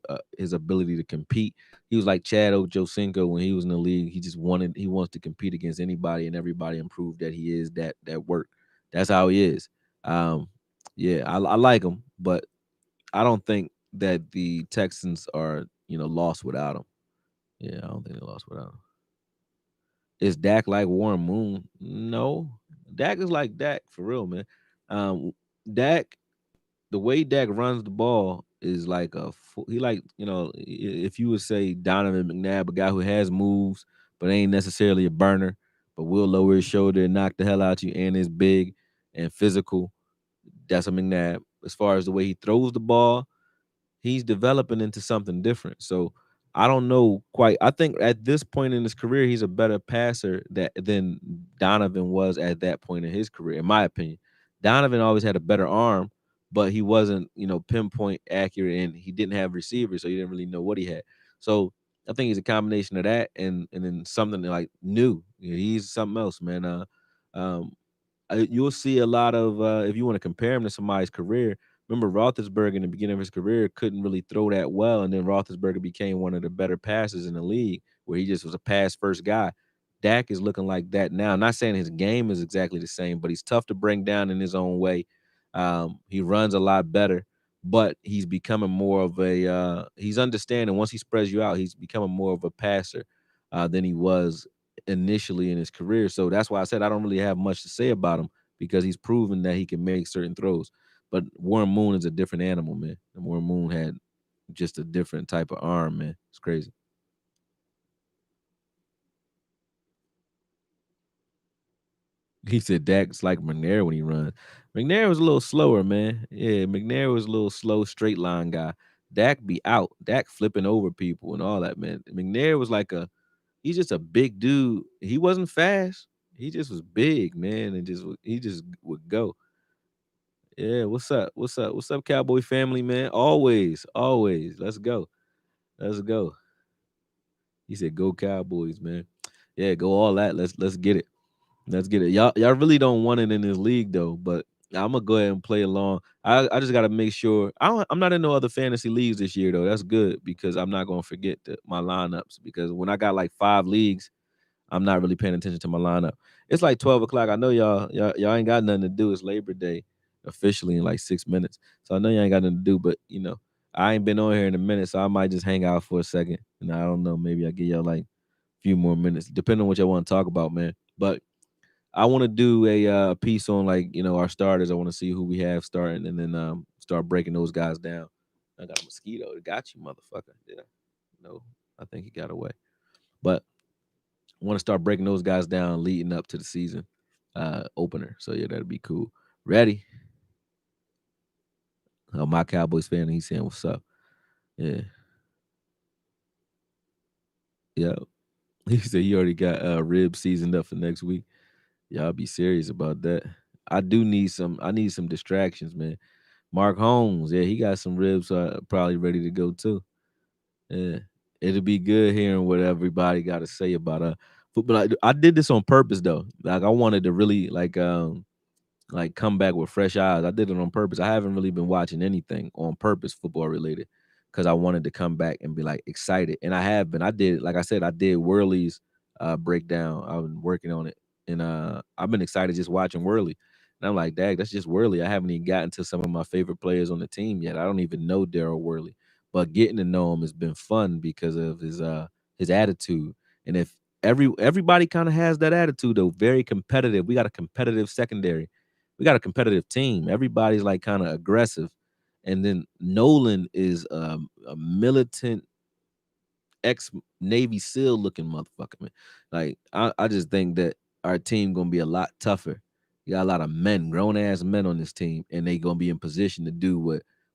ability to compete. He was like Chad Ochocinco when he was in the league. He wants to compete against anybody and everybody and prove that he is that work. That's how he is. Um, yeah, I like him, but I don't think that the Texans are lost without him. Yeah, I don't think they're lost without him. Is Dak like Warren Moon? No, Dak is like Dak for real, man. Um, Dak, the way Dak runs the ball is like he like if you would say Donovan McNabb, a guy who has moves but ain't necessarily a burner, but will lower his shoulder and knock the hell out you, and is big and physical. That's a McNabb. As far as the way he throws the ball, he's developing into something different. So I don't know quite. I think at this point in his career, he's a better passer than Donovan was at that point in his career, in my opinion. Donovan always had a better arm, but he wasn't, pinpoint accurate, and he didn't have receivers, so you didn't really know what he had. So I think he's a combination of that and then something like new. He's something else, man. Um, you'll see a lot of if you want to compare him to somebody's career. Remember, Roethlisberger in the beginning of his career couldn't really throw that well, and then Roethlisberger became one of the better passers in the league, where he just was a pass first guy. Dak is looking like that now. I'm not saying his game is exactly the same, but he's tough to bring down in his own way. He runs a lot better, but he's becoming more of a he's understanding once he spreads you out, he's becoming more of a passer than he was initially in his career. So that's why I said I don't really have much to say about him because he's proven that he can make certain throws. But Warren Moon is a different animal, man. And Warren Moon had just a different type of arm, man. It's crazy. He said Dak's like McNair when he runs. McNair was a little slower, man. Yeah, McNair was a little slow, straight line guy. Dak be out. Dak flipping over people and all that, man. McNair was like he's just a big dude. He wasn't fast. He just was big, man, and he just would go. Yeah, what's up? What's up? What's up, Cowboy family, man? Always, always. Let's go. Let's go. He said, "Go Cowboys, man." Yeah, go all that. Let's get it. Let's get it. Y'all really don't want it in this league though, but I'm gonna go ahead and play along. I just gotta make sure I'm not in no other fantasy leagues this year though. That's good because I'm not gonna forget my lineups because when I got like 5 leagues, I'm not really paying attention to my lineup. It's like 12 o'clock. I know y'all ain't got nothing to do. It's Labor Day officially in like 6 minutes. So I know y'all ain't got nothing to do, but I ain't been on here in a minute, so I might just hang out for a second. And I don't know, maybe I'll give y'all like a few more minutes, depending on what y'all want to talk about, man. But I want to do a piece on like, our starters. I want to see who we have starting and then start breaking those guys down. I got a mosquito. It got you, motherfucker. Yeah. No, I think he got away. But want to start breaking those guys down leading up to the season opener. So yeah, that'd be cool. Ready? My Cowboys fan, he's saying what's up. Yeah, yeah. He said he already got ribs seasoned up for next week. Y'all be serious about that. I do need some. I need some distractions, man. Mark Holmes, yeah, he got some ribs probably ready to go too. Yeah, it'll be good hearing what everybody got to say about football. I did this on purpose though. Like I wanted to really like come back with fresh eyes. I did it on purpose. I haven't really been watching anything on purpose football related because I wanted to come back and be like excited. And I have been. I did, like I said, I did Worley's breakdown. I've been working on it, and I've been excited just watching Worley. And I'm like, Dag, that's just Worley. I haven't even gotten to some of my favorite players on the team yet. I don't even know Daryl Worley, but getting to know him has been fun because of his attitude. And if everybody kind of has that attitude, though, very competitive. We got a competitive secondary, we got a competitive team. Everybody's like kind of aggressive. And then Nolan is a militant ex Navy SEAL looking motherfucker, man. Like I just think that our team gonna be a lot tougher. You got a lot of men, grown ass men on this team, and they gonna be in position to do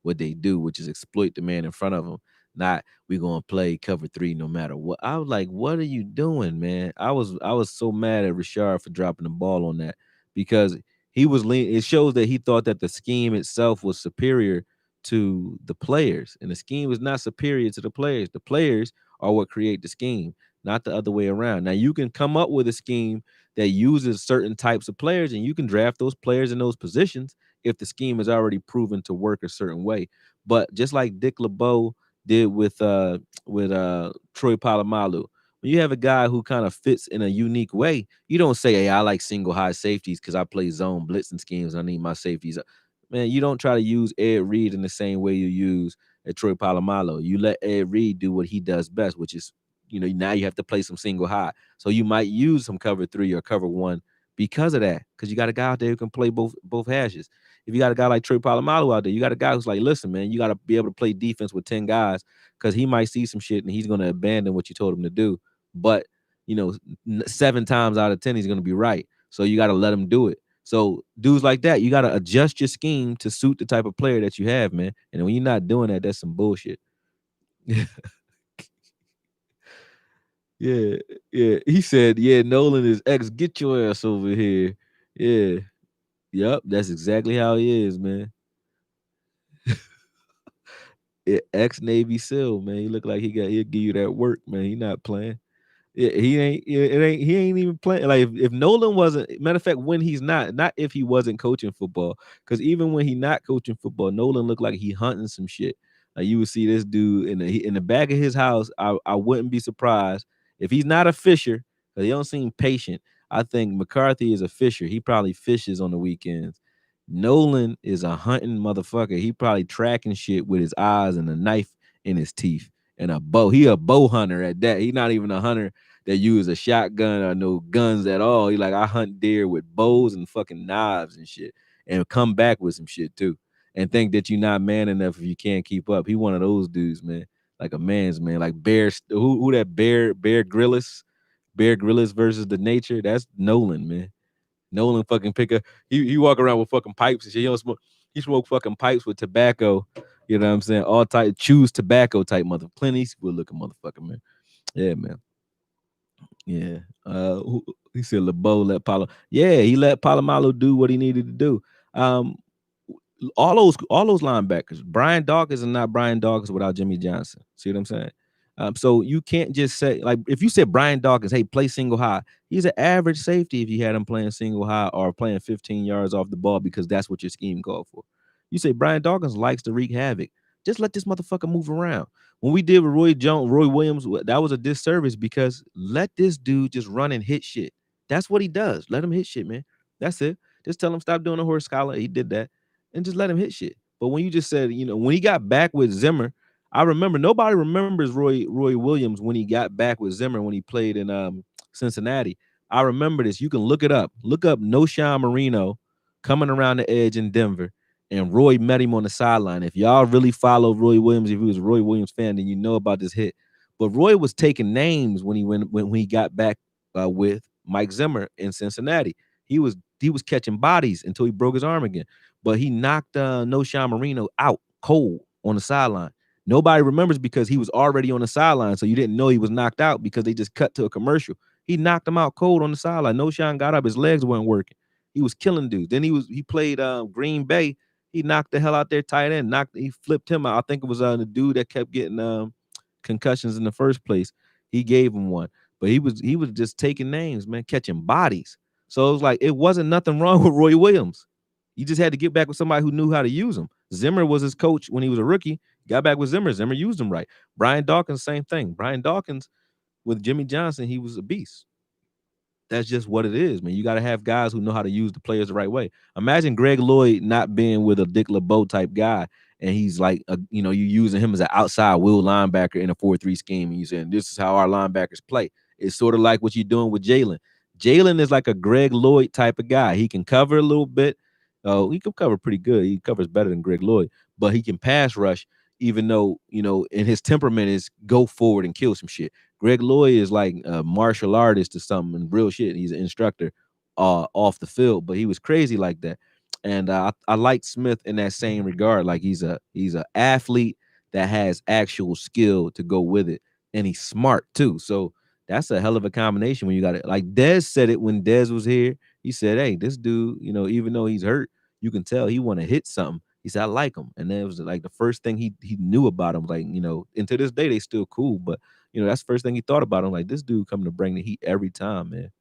what they do, which is exploit the man in front of them. not we gonna play cover three no matter what. I was like, what are you doing, man? I was so mad at Rashard for dropping the ball on that because he was lean. It shows that he thought that the scheme itself was superior to the players, and the scheme is not superior to the players. The players are what create the scheme, not the other way around. Now you can come up with a scheme that uses certain types of players, and you can draft those players in those positions if the scheme is already proven to work a certain way. But just like Dick LeBeau did with Troy Polamalu, when you have a guy who kind of fits in a unique way, you don't say, "Hey, I like single high safeties because I play zone blitzing schemes. I need my safeties." Man, you don't try to use Ed Reed in the same way you use at Troy Polamalu. You let Ed Reed do what he does best, which is, now you have to play some single high. So you might use some cover three or cover one because of that, because you got a guy out there who can play both hashes. If you got a guy like Trey Polamalu out there, you got a guy who's like, listen, man, you got to be able to play defense with 10 guys because he might see some shit and he's going to abandon what you told him to do. But, 7 times out of 10, he's going to be right. So you got to let him do it. So dudes like that, you got to adjust your scheme to suit the type of player that you have, man. And when you're not doing that, that's some bullshit. Yeah, yeah. He said, "Yeah, Nolan is X. Get your ass over here." Yeah, yep. That's exactly how he is, man. Ex Navy SEAL, man. He look like he'll give you that work, man. He not playing. Yeah, he ain't. It ain't. He ain't even playing. Like if Nolan wasn't. Matter of fact, when he's not if he wasn't coaching football, because even when he not coaching football, Nolan looked like he hunting some shit. Like you would see this dude in the back of his house. I wouldn't be surprised if he's not a fisher, because he don't seem patient. I think McCarthy is a fisher. He probably fishes on the weekends. Nolan is a hunting motherfucker. He probably tracking shit with his eyes and a knife in his teeth and a bow. He a bow hunter at that. He not even a hunter that use a shotgun or no guns at all. He like, I hunt deer with bows and fucking knives and shit, and come back with some shit too. And think that you're not man enough if you can't keep up. He one of those dudes, man. Like a man's man. Like Bear, who that Bear Grylls? Bear Grylls versus the nature. That's Nolan, man. Nolan fucking pick up. He walk around with fucking pipes and shit. He don't smoke. He smoke fucking pipes with tobacco. You know what I'm saying? All type choose tobacco type mother. Clint Eastwood looking motherfucker, man. Yeah, man. Yeah. He said LeBeau let Palo. Yeah, he let Palomalo do what he needed to do. Um, all those linebackers, Brian Dawkins is not Brian Dawkins without Jimmy Johnson. See what I'm saying? So you can't just say, like, if you said Brian Dawkins, hey, play single high, he's an average safety if you had him playing single high or playing 15 yards off the ball because that's what your scheme called for. You say Brian Dawkins likes to wreak havoc. Just let this motherfucker move around. When we did with Roy Williams, that was a disservice because let this dude just run and hit shit. That's what he does. Let him hit shit, man. That's it. Just tell him stop doing a horse collar. He did that, and just let him hit shit. But when you just said, when he got back with Zimmer, I remember nobody remembers Roy Williams when he got back with Zimmer when he played in Cincinnati. I remember this. You can look it up. Look up Noshawn Marino coming around the edge in Denver, and Roy met him on the sideline. If y'all really follow Roy Williams, if he was a Roy Williams fan, then you know about this hit. But Roy was taking names when he got back with Mike Zimmer in Cincinnati. He was catching bodies until he broke his arm again. But he knocked Noshawn Marino out cold on the sideline. Nobody remembers because he was already on the sideline, so you didn't know he was knocked out because they just cut to a commercial. He knocked him out cold on the sideline. Noshawn got up, his legs weren't working. He was killing dudes. Then he played Green Bay. He knocked the hell out their tight end. He flipped him out. I think it was the dude that kept getting concussions in the first place. He gave him one, but he was just taking names, man, catching bodies. So it was like it wasn't nothing wrong with Roy Williams. You just had to get back with somebody who knew how to use him. Zimmer was his coach when he was a rookie. Got back with Zimmer. Zimmer used him right. Brian Dawkins, same thing. Brian Dawkins with Jimmy Johnson, he was a beast. That's just what it is, man. You got to have guys who know how to use the players the right way. Imagine Greg Lloyd not being with a Dick LeBeau type guy, and he's like, you using him as an outside will linebacker in a 4-3 scheme, and you saying this is how our linebackers play. It's sort of like what you're doing with Jalen. Jalen is like a Greg Lloyd type of guy. He can cover a little bit. He can cover pretty good. He covers better than Greg Lloyd, but he can pass rush, even though, and his temperament is go forward and kill some shit. Greg Lloyd is like a martial artist or something, real shit. He's an instructor off the field, but he was crazy like that. And I like Smith in that same regard. Like he's a athlete that has actual skill to go with it, and he's smart too. So that's a hell of a combination when you got it. Like Dez said it when Dez was here. He said, "Hey, this dude, even though he's hurt, you can tell he want to hit something." He said, "I like him," and then it was like the first thing he knew about him. Like and to this day they still cool, but that's the first thing he thought about him. Like this dude coming to bring the heat every time, man.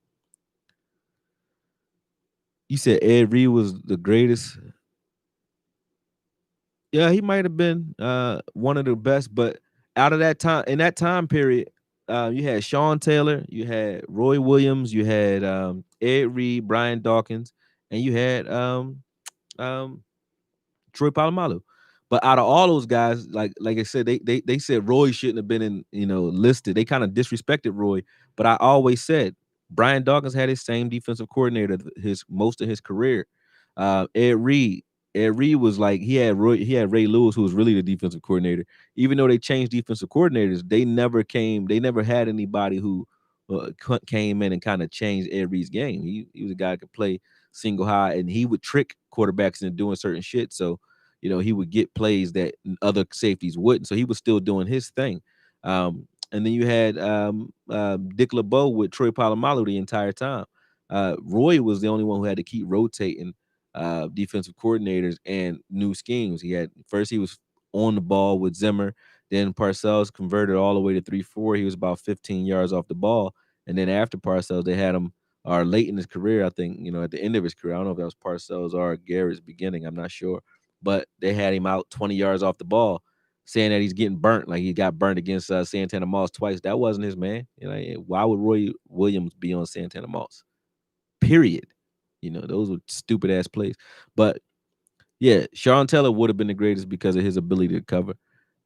You said Ed Reed was the greatest. Yeah, he might have been one of the best, but out of that time, in that time period, you had Sean Taylor, you had Roy Williams, you had Ed Reed, Brian Dawkins, and you had um, Troy Polamalu. But out of all those guys, like I said, they said Roy shouldn't have been in listed. They kind of disrespected Roy, but I always said Brian Dawkins had his same defensive coordinator his most of his career. Ed Reed. Ed Reed was like he had Ray Lewis, who was really the defensive coordinator. Even though they changed defensive coordinators, they never had anybody who came in and kind of changed Ed Reed's game. He was a guy that could play single high, and he would trick quarterbacks into doing certain shit. So he would get plays that other safeties wouldn't. So he was still doing his thing. And then you had Dick LeBeau with Troy Polamalu the entire time. Roy was the only one who had to keep rotating defensive coordinators and new schemes. He was on the ball with Zimmer. Then Parcells converted all the way to 3-4. He was about 15 yards off the ball. And then after Parcells, they had him or late in his career, I think, at the end of his career. I don't know if that was Parcells or Garrett's beginning. I'm not sure. But they had him out 20 yards off the ball, saying that he's getting burnt, like he got burnt against Santana Moss twice. That wasn't his man. Why would Roy Williams be on Santana Moss? Period. Those were stupid ass plays. But yeah, Sean Taylor would have been the greatest because of his ability to cover.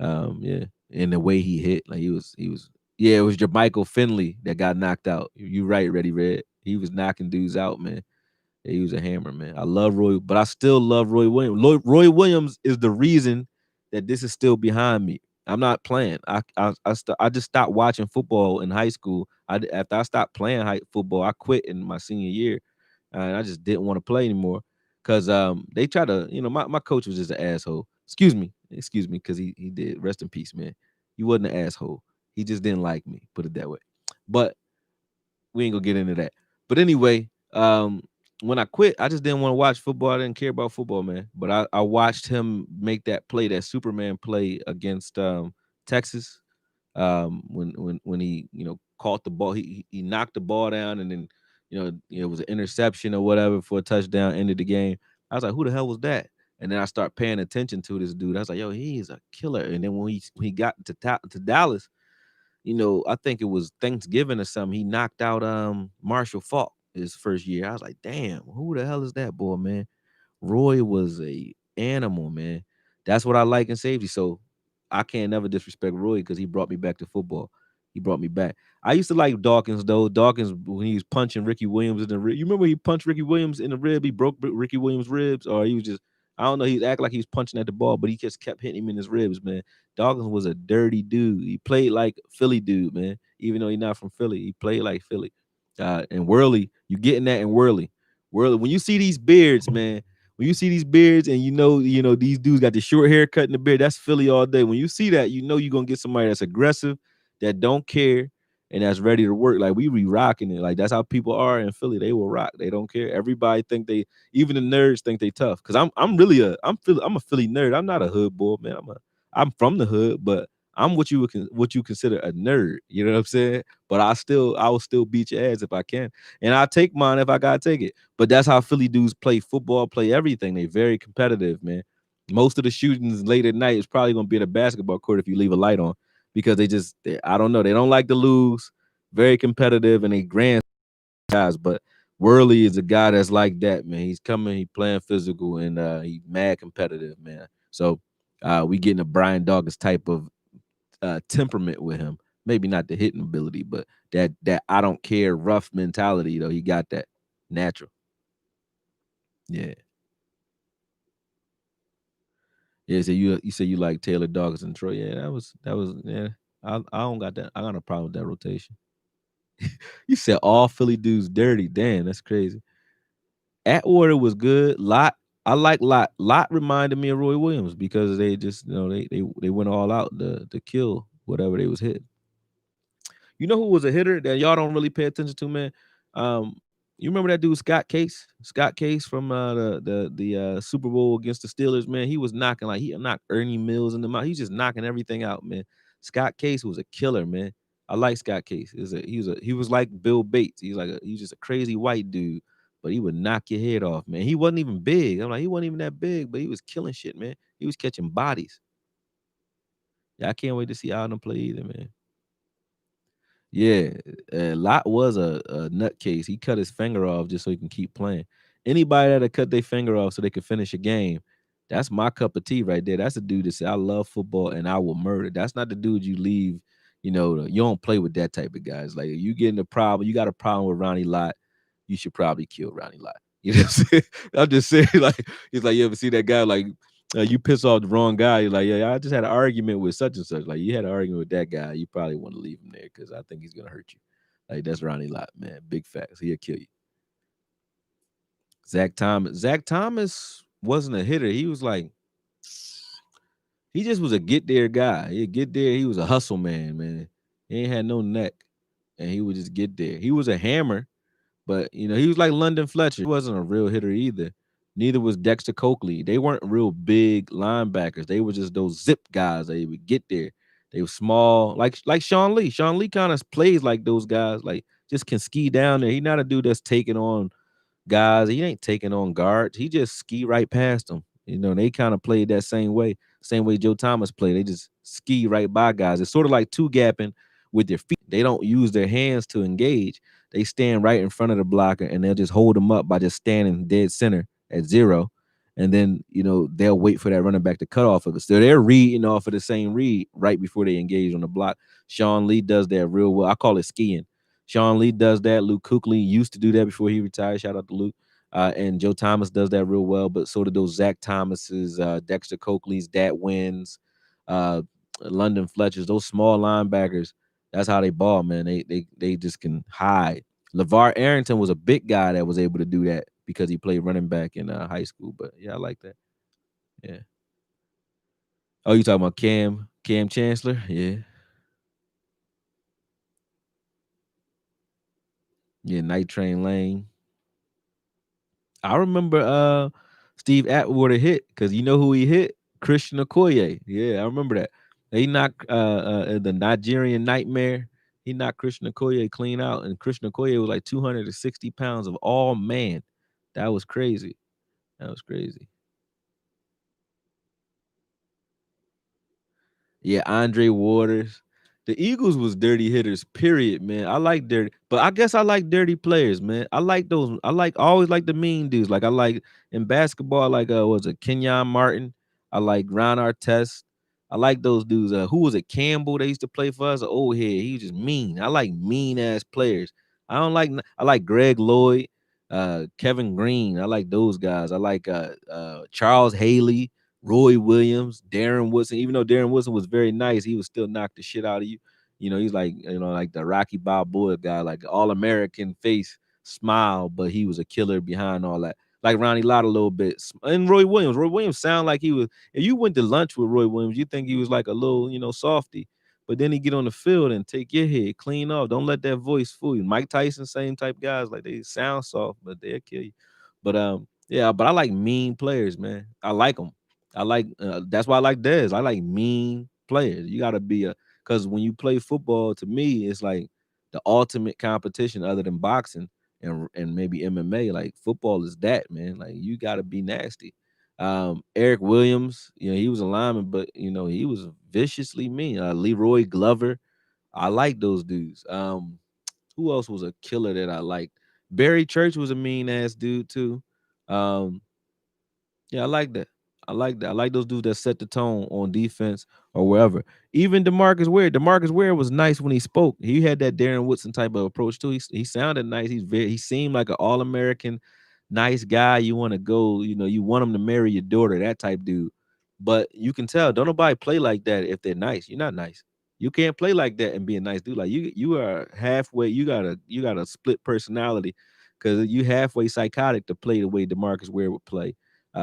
Yeah, and the way he hit, like he was. Yeah, it was Jermichael Finley that got knocked out. You right, Ready Red. He was knocking dudes out, man. Yeah, he was a hammer, man. I love Roy, but I still love Roy Williams. Roy Williams is the reason that this is still behind me. I'm not playing. I just stopped watching football in high school. After I stopped playing football, I quit in my senior year, and I just didn't want to play anymore because they try to. My coach was just an asshole. Excuse me, because he did. Rest in peace, man. He wasn't an asshole. He just didn't like me. Put it that way. But we ain't gonna get into that. But anyway, when I quit, I just didn't want to watch football. I didn't care about football, man. But I watched him make that play, that Superman play against Texas. When he caught the ball, he knocked the ball down, and then it was an interception or whatever for a touchdown, ended the game. I was like, who the hell was that? And then I start paying attention to this dude. I was like, yo, he's a killer. And then when he got to Dallas, I think it was Thanksgiving or something. He knocked out Marshall Faulk his first year. I was like, damn, who the hell is that boy, man? Roy was a animal, man. That's what I like in safety. So I can't never disrespect Roy because he brought me back to football. He brought me back. I used to like Dawkins though. Dawkins when he was punching Ricky Williams in the rib. You remember he punched Ricky Williams in the rib? He broke Ricky Williams' ribs, or he was just I don't know. He acted like he was punching at the ball, but he just kept hitting him in his ribs, man. Dawkins was a dirty dude. He played like Philly dude, man. Even though he's not from Philly, he played like Philly. And Worley, you getting that in Worley. When you see these beards, man, when you see these beards and these dudes got the short haircut and the beard, that's Philly all day. When you see that, you're gonna get somebody that's aggressive, that don't care, and that's ready to work. Like we be rocking it. Like that's how people are in Philly. They will rock. They don't care. Everybody think even the nerds think they tough. Cause I'm a Philly nerd. I'm not a hood boy, man. I'm from the hood, but I'm what you consider a nerd. You know what I'm saying? But I will still beat your ass if I can. And I'll take mine if I gotta take it. But that's how Philly dudes play football, play everything. They very competitive, man. Most of the shootings late at night is probably gonna be at a basketball court if you leave a light on because I don't know, they don't like to lose. Very competitive and they grand guys. But Worley is a guy that's like that, man. He's coming, he playing physical, and he's mad competitive, man. So we getting a Brian Dawkins type of temperament with him. Maybe not the hitting ability, but that I don't care rough mentality though. He got that natural. Yeah. Yeah, so you say you like Taylor Dawkins and Troy. Yeah, that was yeah. I don't got that. I got no problem with that rotation. You said all Philly dudes dirty. Damn, that's crazy. Atwater was good. Lot I like Lot. Lot reminded me of Roy Williams because they just, they went all out to kill whatever they was hitting. You know who was a hitter that y'all don't really pay attention to, man? Um, you remember that dude Scott Case? Scott Case from the Super Bowl against the Steelers, man. He was knocking like he knocked Ernie Mills in the mouth. He's just knocking everything out, man. Scott Case was a killer, man. I like Scott Case. He was like Bill Bates. He's just a crazy white dude, but he would knock your head off, man. He wasn't even big. I'm like, he wasn't even that big, but he was killing shit, man. He was catching bodies. Yeah, I can't wait to see Alden play either, man. Yeah, Lot was a nutcase. He cut his finger off just so he can keep playing. Anybody that'll cut their finger off so they can finish a game, that's my cup of tea right there. That's the dude that said, I love football and I will murder. That's not the dude you leave, you don't play with that type of guys. Like, you get in a problem, you got a problem with Ronnie Lott, you should probably kill Ronnie Lott. You know what I'm saying? I'm just saying, like, he's like, you ever see that guy, like, you piss off the wrong guy. You're like, yeah, I just had an argument with such and such. Like, you had an argument with that guy. You probably want to leave him there because I think he's gonna hurt you. Like, that's Ronnie Lott, man. Big facts. He'll kill you. Zach Thomas. Zach Thomas wasn't a hitter. He was like, he just was a get there guy. He'd get there. He was a hustle man, man. He ain't had no neck, and he would just get there. He was a hammer. But he was like London Fletcher. He wasn't a real hitter either. Neither was Dexter Coakley. They weren't real big linebackers. They were just those zip guys. They would get there. They were small, like Sean Lee. Sean Lee kind of plays like those guys, like just can ski down there. He not a dude that's taking on guys. He ain't taking on guards. He just ski right past them. They kind of played that same way Joe Thomas played. They just ski right by guys. It's sort of like two gapping with their feet. They don't use their hands to engage. They stand right in front of the blocker and they'll just hold them up by just standing dead center at zero. And then, they'll wait for that running back to cut off of it. So they're reading off of the same read right before they engage on the block. Sean Lee does that real well. I call it skiing. Sean Lee does that. Luke Kuechly used to do that before he retired. Shout out to Luke. And Joe Thomas does that real well. But so do those Zach Thomases, Dexter Coakley's, Dat Wins, uh, London Fletchers, those small linebackers. That's how they ball, man. They just can hide. LeVar Arrington was a big guy that was able to do that because he played running back in high school. But yeah, I like that. Yeah. Oh, you talking about Cam Chancellor? Yeah. Yeah, Night Train Lane. I remember Steve Atwater hit because you know who he hit? Christian Okoye. Yeah, I remember that. He knocked the Nigerian Nightmare. He knocked Christian Okoye clean out, and Christian Okoye was like 260 pounds of all man. That was crazy. That was crazy. Yeah, Andre Waters. The Eagles was dirty hitters, period, man. I like dirty, but I guess I like dirty players, man. I like those. I always like the mean dudes. Like I like in basketball, I like was it Kenyon Martin? I like Ron Artest. I like those dudes. Who was it? Campbell. They used to play for us. An old head. He was just mean. I like mean ass players. I like Greg Lloyd, Kevin Green. I like those guys. I like Charles Haley. Roy Williams, Darren Woodson. Even though Darren Woodson was very nice, he would still knock the shit out of you. He's like, like the Rocky Balboa guy, like all American face, smile, but he was a killer behind all that. Like Ronnie Lott a little bit. And Roy Williams. Roy Williams sound like he was, if you went to lunch with Roy Williams, you think he was like a little, softy. But then he get on the field and take your head clean off. Don't let that voice fool you. Mike Tyson, same type guys. Like they sound soft, but they'll kill you. But yeah, but I like mean players, man. I like them. I like that's why I like Dez. I like mean players. You got to be because when you play football, to me, it's like the ultimate competition other than boxing and maybe MMA. Like football is that, man. Like you got to be nasty. Eric Williams, he was a lineman, but he was viciously mean. Leroy Glover, I like those dudes. Who else was a killer that I liked? Barry Church was a mean ass dude too. Um, yeah, I like that. I like that. I like those dudes that set the tone on defense or wherever. Even Demarcus Ware. Demarcus Ware was nice when he spoke. He had that Darren Woodson type of approach too. He sounded nice. He seemed like an all-American, nice guy. You want to go, you want him to marry your daughter, that type dude. But you can tell, don't nobody play like that if they're nice. You're not nice. You can't play like that and be a nice dude. Like you are halfway, you got a split personality because you halfway psychotic to play the way Demarcus Ware would play.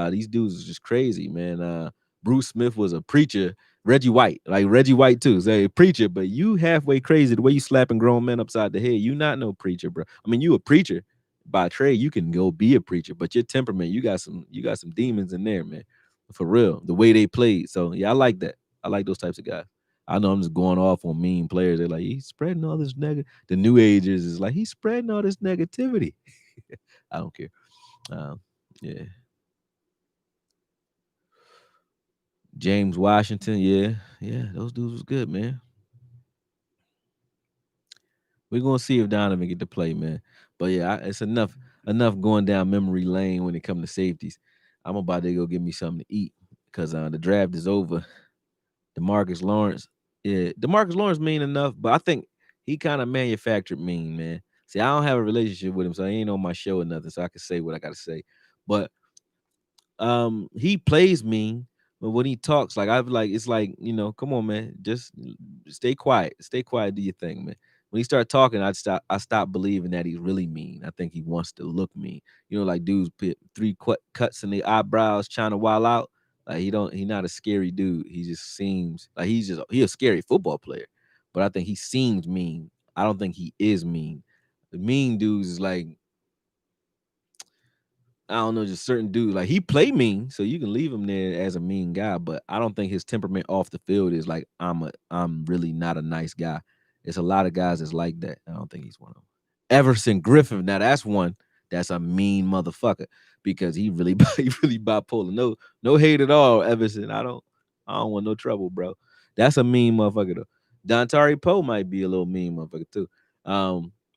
These dudes is just crazy, man. Bruce Smith was a preacher. Reggie White, like Reggie White too, say preacher, but you halfway crazy the way you slapping grown men upside the head. You not no preacher, bro. I mean, you a preacher by trade. You can go be a preacher, but your temperament, you got some demons in there, man. For real, the way they played. So yeah, I like that. I like those types of guys. I know I'm just going off on mean players. They're like, he's spreading all this The new agers is like, he's spreading all this negativity. I don't care. Um, yeah. James Washington, yeah. Yeah, those dudes was good, man. We're gonna see if Donovan get to play, man. But yeah, it's enough going down memory lane when it comes to safeties. I'm about to go get me something to eat because the draft is over. Demarcus Lawrence, yeah, Demarcus Lawrence mean enough, but I think he kind of manufactured mean, man. See, I don't have a relationship with him, so he ain't on my show or nothing, so I can say what I gotta say. But he plays mean, but when he talks, like I've like it's like, come on, man, just stay quiet, do your thing, man. When he start talking, I stop believing that he's really mean. I think he wants to look mean. Like dudes put three cuts in the eyebrows trying to wild out. Like he not a scary dude. He just seems like he a scary football player, but I think he seems mean. I don't think he is mean. The mean dudes is like, I don't know, just certain dudes. Like he play mean, so you can leave him there as a mean guy. But I don't think his temperament off the field is like I'm really not a nice guy. It's a lot of guys that's like that. I don't think he's one of them. Everson Griffin, now that's one that's a mean motherfucker because he really he really bipolar. No hate at all, Everson. I don't want no trouble, bro. That's a mean motherfucker though. Dontari Poe might be a little mean motherfucker too.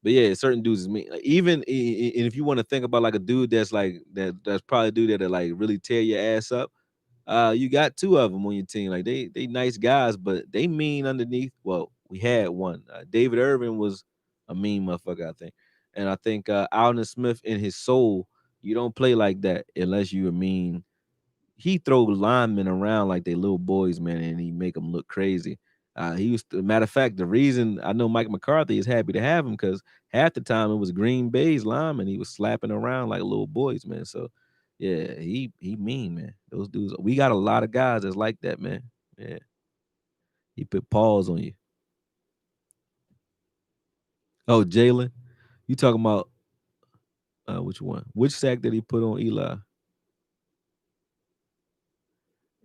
But yeah, certain dudes is mean. Like, even and if you want to think about like a dude that's like that's probably a dude that'll like really tear your ass up. You got two of them on your team. Like they nice guys, but they mean underneath. Well, we had one. David Irvin was a mean motherfucker, I think. And I think Alden Smith in his soul, you don't play like that unless you are mean. He throw linemen around like they little boys, man, and he make them look crazy. He used to, matter of fact, the reason I know Mike McCarthy is happy to have him because half the time it was Green Bay's lineman. He was slapping around like little boys, man. So yeah, he mean, man. Those dudes, we got a lot of guys that's like that, man. Yeah, he put paws on you. Oh, Jalen, you talking about which one? Which sack did he put on Eli?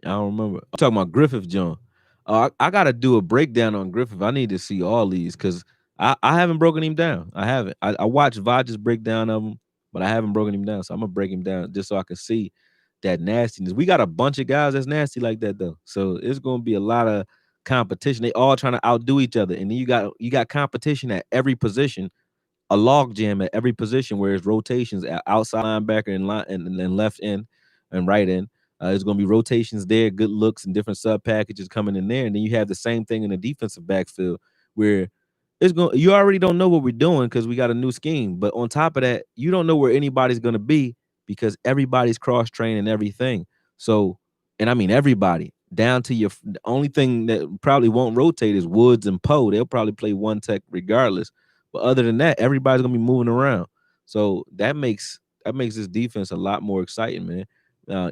I don't remember. I'm talking about Griffith John. I got to do a breakdown on Griffith. I need to see all these because I haven't broken him down. I haven't. I watched Vodge's breakdown of him, but I haven't broken him down. So I'm gonna break him down just so I can see that nastiness. We got a bunch of guys that's nasty like that though. So it's gonna be a lot of competition. They all trying to outdo each other, and then you got competition at every position, a log jam at every position where it's rotations at outside linebacker and line and left end and right end. There's going to be rotations there, good looks and different sub packages coming in there, and then you have the same thing in the defensive backfield where it's going. You already don't know what we're doing because we got a new scheme, but on top of that, you don't know where anybody's going to be because everybody's cross training everything. So, and I mean everybody down to the only thing that probably won't rotate is Woods and Poe. They'll probably play one tech regardless, but other than that, everybody's gonna be moving around. So that makes this defense a lot more exciting, man.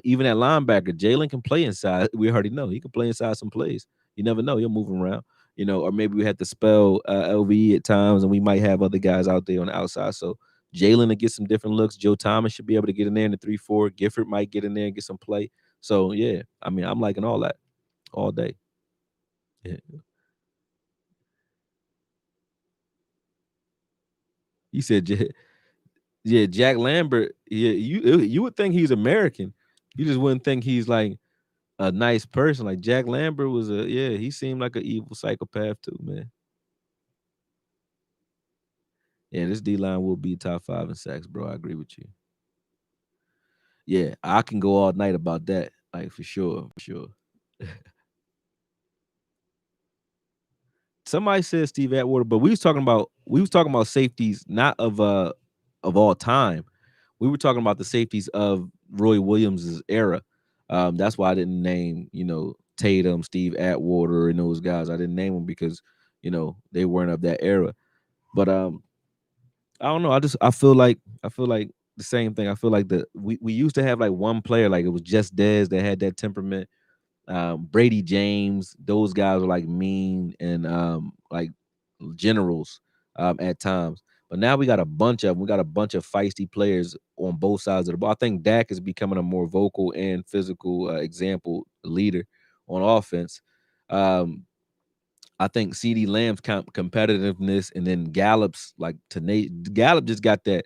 Even at linebacker, Jalen can play inside. We already know he can play inside some plays. You never know; he'll move around. Or maybe we had to spell LVE at times, and we might have other guys out there on the outside. So Jalen to get some different looks. Joe Thomas should be able to get in there in the 3-4. Gifford might get in there and get some play. So yeah, I mean, I'm liking all that all day. Yeah. You said Yeah, Jack Lambert. Yeah, you would think he's American. You just wouldn't think he's like a nice person. Like Jack Lambert was he seemed like an evil psychopath too, man. Yeah, this D line will be top 5 in sacks, bro. I agree with you. Yeah, I can go all night about that, like for sure, for sure. Somebody said Steve Atwater, but we was talking about safeties, not of all time. We were talking about the safeties of Roy Williams' era. That's why I didn't name, Tatum, Steve Atwater, and those guys. I didn't name them because, they weren't of that era. But I don't know. I feel like the same thing. I feel like we used to have like one player, like it was just Dez that had that temperament. Brady James, those guys were like mean and like generals at times. But now we got a bunch of them. We got a bunch of feisty players on both sides of the ball. I think Dak is becoming a more vocal and physical example leader on offense. Um, I think CeeDee Lamb's competitiveness, and then Gallup's like Gallup just got that.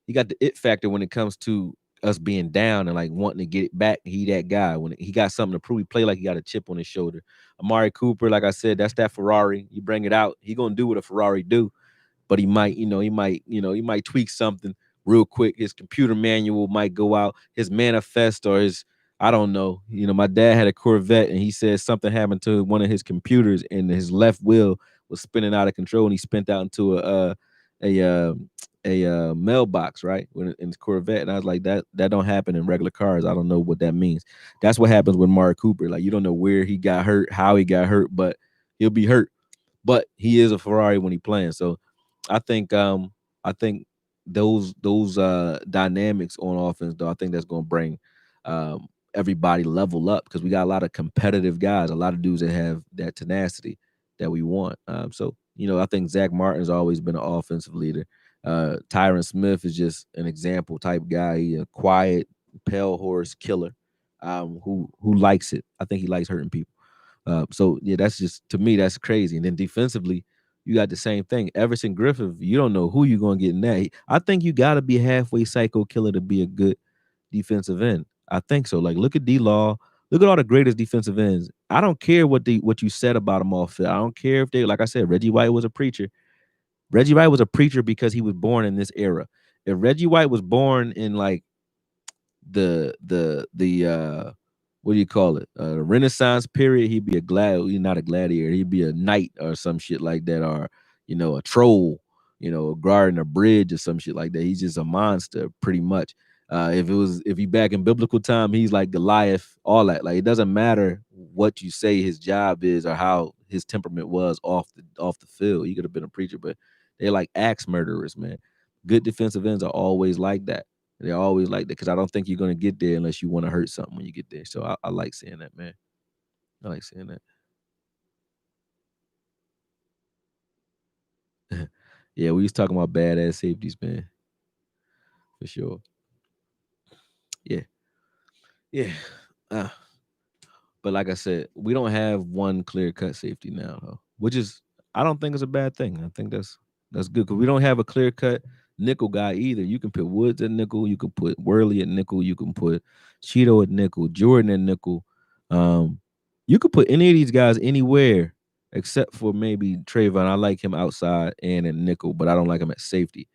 He got the it factor when it comes to us being down and like wanting to get it back. He that guy when he got something to prove. He play like he got a chip on his shoulder. Amari Cooper, like I said, that's that Ferrari. You bring it out, he gonna do what a Ferrari do, but he might, he might tweak something real quick. His computer manual might go out, his manifest or his, I don't know. My dad had a Corvette and he said something happened to one of his computers and his left wheel was spinning out of control and he spent out into a mailbox, right? In his Corvette. And I was like, that don't happen in regular cars. I don't know what that means. That's what happens with Mark Cooper. Like you don't know where he got hurt, how he got hurt, but he'll be hurt. But he is a Ferrari when he playing. So I think those dynamics on offense, though, I think that's gonna bring um everybody level up because we got a lot of competitive guys, a lot of dudes that have that tenacity that we want. So I think Zach Martin's always been an offensive leader. Tyron Smith is just an example type guy. He a quiet, pale horse killer, who likes it. I think he likes hurting people. So yeah, that's just to me that's crazy. And then defensively, you got the same thing. Everson Griffith, you don't know who you're gonna get in that. I think you got to be halfway psycho killer to be a good defensive end. I think so. Like look at D Law, look at all the greatest defensive ends. I don't care what you said about them off field. I don't care if they, like I said, Reggie White was a preacher. Reggie White was a preacher because he was born in this era. If Reggie White was born in like the what do you call it? Renaissance period, he'd be he's not a gladiator, he'd be a knight or some shit like that, or a troll, guarding a bridge or some shit like that. He's just a monster, pretty much. If he back in biblical time, he's like Goliath, all that. Like it doesn't matter what you say his job is or how his temperament was off the field. He could have been a preacher, but they're like axe murderers, man. Good defensive ends are always like that. They're always like that because I don't think you're gonna get there unless you want to hurt something when you get there. So I like seeing that, man. I like seeing that. Yeah, we was talking about badass safeties, man, for sure. Yeah, yeah. Uh, but like I said, we don't have one clear cut safety now, though, which is I don't think it's a bad thing. I think that's good because we don't have a clear cut nickel guy either. You can put Woods at nickel, you can put Worley at nickel, you can put Cheeto at nickel, Jordan at nickel. Um, you could put any of these guys anywhere except for maybe Trayvon. I like him outside and at nickel, but I don't like him at safety.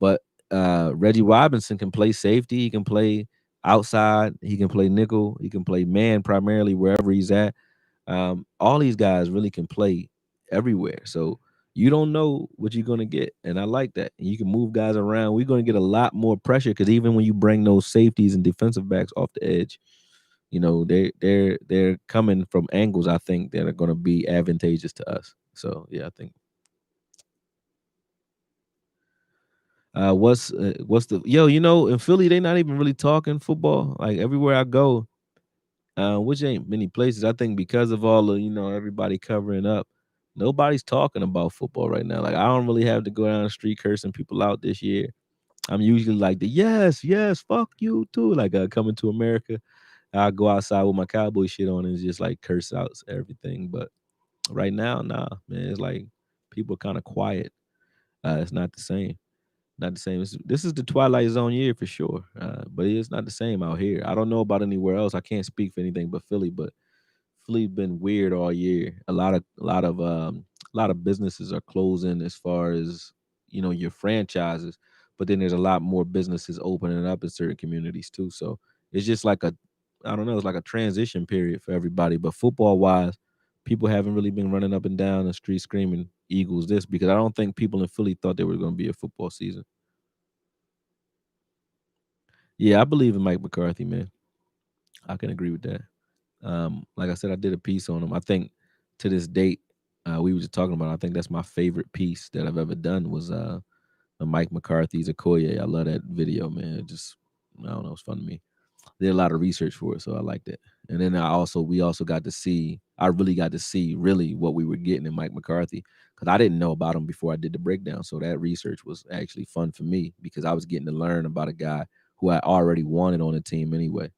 But Reggie Robinson can play safety. He can play outside. He can play nickel. He can play man primarily wherever he's at. All these guys really can play everywhere. So you don't know what you're gonna get, and I like that. And you can move guys around. We're gonna get a lot more pressure because even when you bring those safeties and defensive backs off the edge, they're coming from angles I think that are gonna be advantageous to us. So yeah, I think what's the in Philly they not even really talking football. Like everywhere I go, which ain't many places. I think because of all the everybody covering up, nobody's talking about football right now. Like I don't really have to go down the street cursing people out this year. I'm usually like the yes, yes, fuck you too. Like coming to America, I go outside with my cowboy shit on and just like curse out everything. But right now, nah, man, it's like people kind of quiet. It's not the same. Not the same. This is the Twilight Zone year for sure, but it's not the same out here. I don't know about anywhere else. I can't speak for anything but Philly, but Philly been weird all year. A lot of businesses are closing as far as your franchises, but then there's a lot more businesses opening up in certain communities too. So it's just like I don't know, it's like a transition period for everybody. But football wise, people haven't really been running up and down the street screaming Eagles this because I don't think people in Philly thought there was going to be a football season. Yeah, I believe in Mike McCarthy, man. I can agree with that. Like I said, I did a piece on him. I think to this date, we were just talking about. I think that's my favorite piece that I've ever done was Mike McCarthy's AKOYE. I love that video, man. It just I don't know, it's fun to me. Did a lot of research for it, so I liked it. And then we also got to see. I really got to see really what we were getting in Mike McCarthy because I didn't know about him before I did the breakdown. So that research was actually fun for me because I was getting to learn about a guy who I already wanted on the team anyway.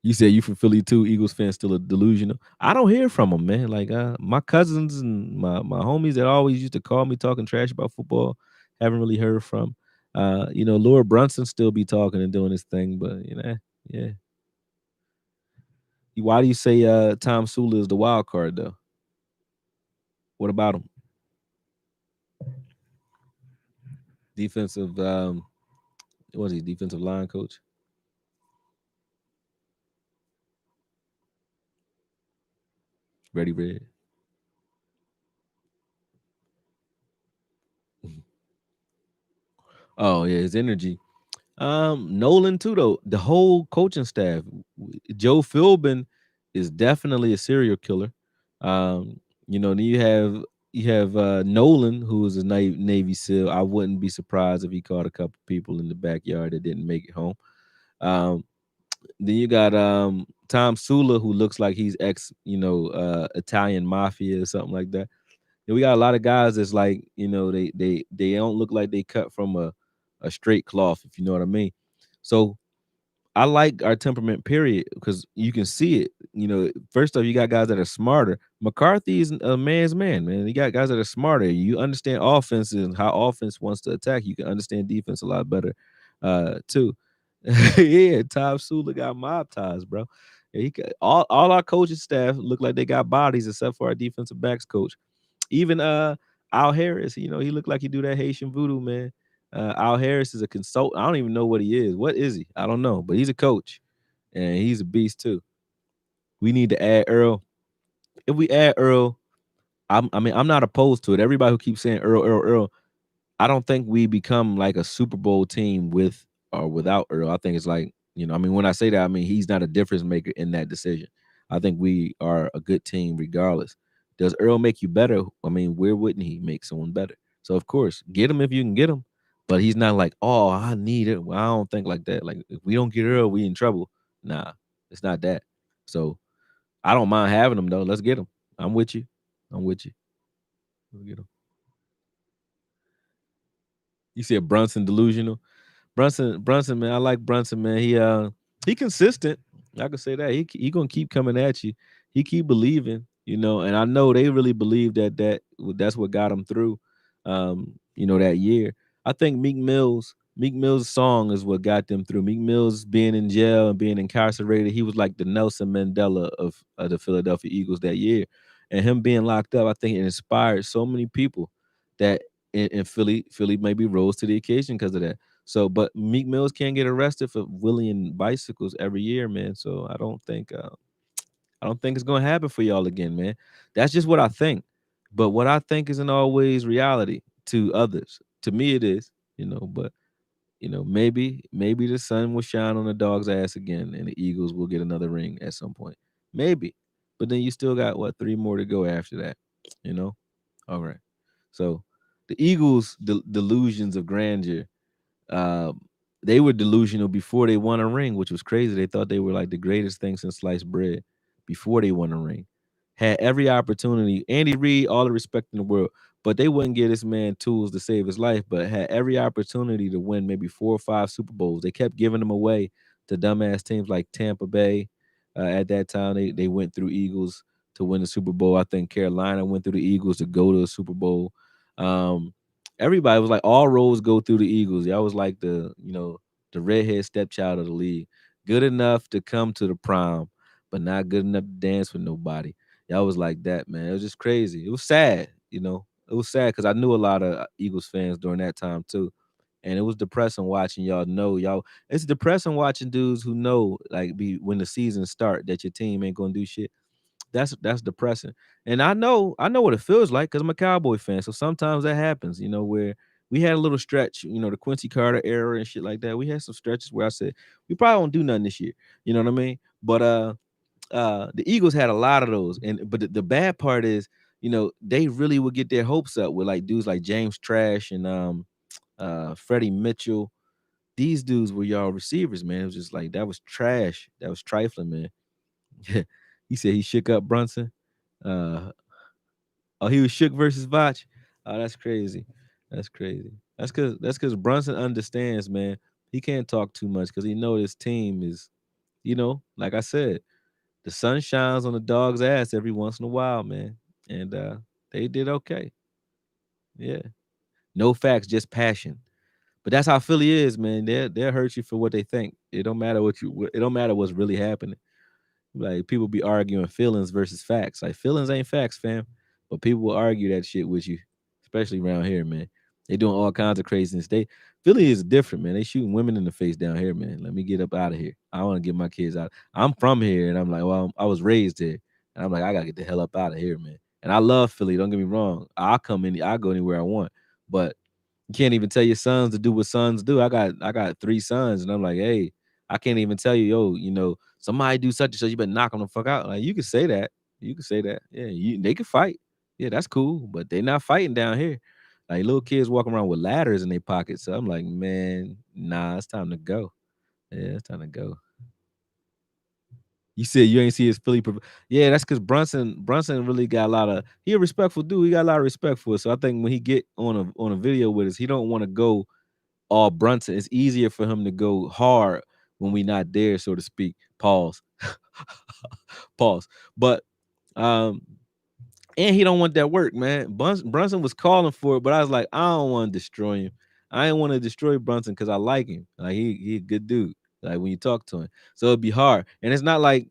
You said you from Philly too. Eagles fans still a delusional. I don't hear from them, man. Like my cousins and my homies that always used to call me talking trash about football, haven't really heard from. Lord Brunson still be talking and doing his thing, but yeah. Why do you say Tom Sula is the wild card though? What about him? Defensive what was he, defensive line coach? Ready Red. Oh yeah, his energy. Nolan too though. The whole coaching staff. Joe Philbin is definitely a serial killer. Then you have Nolan, who is a Navy SEAL. I wouldn't be surprised if he caught a couple people in the backyard that didn't make it home. Um, then you got Tom Sula, who looks like he's Italian mafia or something like that. And we got a lot of guys that's like, they don't look like they cut from a straight cloth, if you know what I mean. So I like our temperament, period, because you can see it. First off, you got guys that are smarter. McCarthy is a man's man, man. You got guys that are smarter. You understand offense and how offense wants to attack. You can understand defense a lot better, too. Yeah, Tom Sula got mob ties, bro. Yeah, all our coaching staff look like they got bodies except for our defensive backs coach. Even Al Harris, he looked like he do that Haitian voodoo, man. Al Harris is a consultant. I don't even know what he is. What is he? I don't know, but he's a coach and he's a beast too. We need to add Earl. If we add Earl, I'm not opposed to it. Everybody who keeps saying Earl, Earl, Earl, I don't think we become like a Super Bowl team with or without Earl. I think it's like, when I say that, I mean he's not a difference maker in that decision. I think we are a good team regardless. Does Earl make you better? I mean, where wouldn't he make someone better? So of course, get him if you can get him. But he's not like, oh, I need it. Well, I don't think like that. Like if we don't get Earl, we in trouble. Nah, it's not that. So I don't mind having him though. Let's get him. I'm with you. I'm with you. We'll get him. You said Brunson delusional. Brunson, man, I like Brunson, man. He consistent. I can say that he gonna keep coming at you. He keep believing, and I know they really believe that's what got him through, that year. I think Meek Mill's song is what got them through. Meek Mill's being in jail and being incarcerated. He was like the Nelson Mandela of the Philadelphia Eagles that year, and him being locked up, I think it inspired so many people that in Philly maybe rose to the occasion because of that. So, but Meek Mills can't get arrested for wheeling bicycles every year, man. So I don't think it's gonna happen for y'all again, man. That's just what I think. But what I think isn't always reality to others. To me, it is, But maybe the sun will shine on the dog's ass again, and the Eagles will get another ring at some point. Maybe, but then you still got what 3 more to go after that, you know. All right. So the Eagles' delusions of grandeur, um, they were delusional before they won a ring, which was crazy. They thought they were like the greatest thing since sliced bread before they won a ring. Had every opportunity. Andy Reid, all the respect in the world, but they wouldn't give this man tools to save his life. But had every opportunity to win maybe 4 or 5 Super Bowls. They kept giving them away to dumbass teams like Tampa Bay. At that time, they went through Eagles to win the Super Bowl. I think Carolina went through the Eagles to go to the Super Bowl. Um, Everybody was like, all roads go through the Eagles. Y'all was like the redhead stepchild of the league. Good enough to come to the prom, but not good enough to dance with nobody. Y'all was like that, man. It was just crazy. It was sad, It was sad because I knew a lot of Eagles fans during that time too. And it was depressing watching y'all know y'all. It's depressing watching dudes who know like be when the season start that your team ain't gonna do shit. That's depressing. And I know what it feels like because I'm a Cowboy fan. So sometimes that happens, where we had a little stretch, the Quincy Carter era and shit like that. We had some stretches where I said we probably won't do nothing this year. You know what I mean? But the Eagles had a lot of those. And but the bad part is they really would get their hopes up with like dudes like James Trash and Freddie Mitchell. These dudes were y'all receivers, man. It was just like that was trash. That was trifling, man. He said he shook up Brunson. Uh, oh, he was shook versus Vach. Oh, that's crazy. That's crazy. That's because Brunson understands, man. He can't talk too much because he know his team is, like I said, the sun shines on the dog's ass every once in a while, man. And they did okay. Yeah. No facts, just passion. But that's how Philly is, man. They'll hurt you for what they think. It don't matter it don't matter what's really happening. Like people be arguing feelings versus facts. Like feelings ain't facts, fam. But people will argue that shit with you, especially around here, man. They doing all kinds of craziness. Philly is different, man. They shooting women in the face down here, man. Let me get up out of here. I want to get my kids out. I'm from here, and I'm like, well, I was raised here, and I'm like, I gotta get the hell up out of here, man. And I love Philly. Don't get me wrong. I go anywhere I want, but you can't even tell your sons to do what sons do. I got 3 sons, and I'm like, hey, I can't even tell you, yo, somebody do such and such, you better knock them the fuck out. Like you can say that. You can say that. Yeah, they can fight. Yeah, that's cool. But they not fighting down here. Like little kids walking around with ladders in their pockets. So I'm like, man, nah, it's time to go. Yeah, it's time to go. You said you ain't see his Philly. Yeah, that's because Brunson really got a lot of. He a respectful dude. He got a lot of respect for us. So I think when he get on a video with us, he don't want to go all Brunson. It's easier for him to go hard when we not there, so to speak. Pause. Pause. But um, and he don't want that work, man. Brunson was calling for it, but I was like, I don't want to destroy him. I didn't want to destroy Brunson because I like him. Like he a good dude. Like when you talk to him, so it'd be hard. And it's not like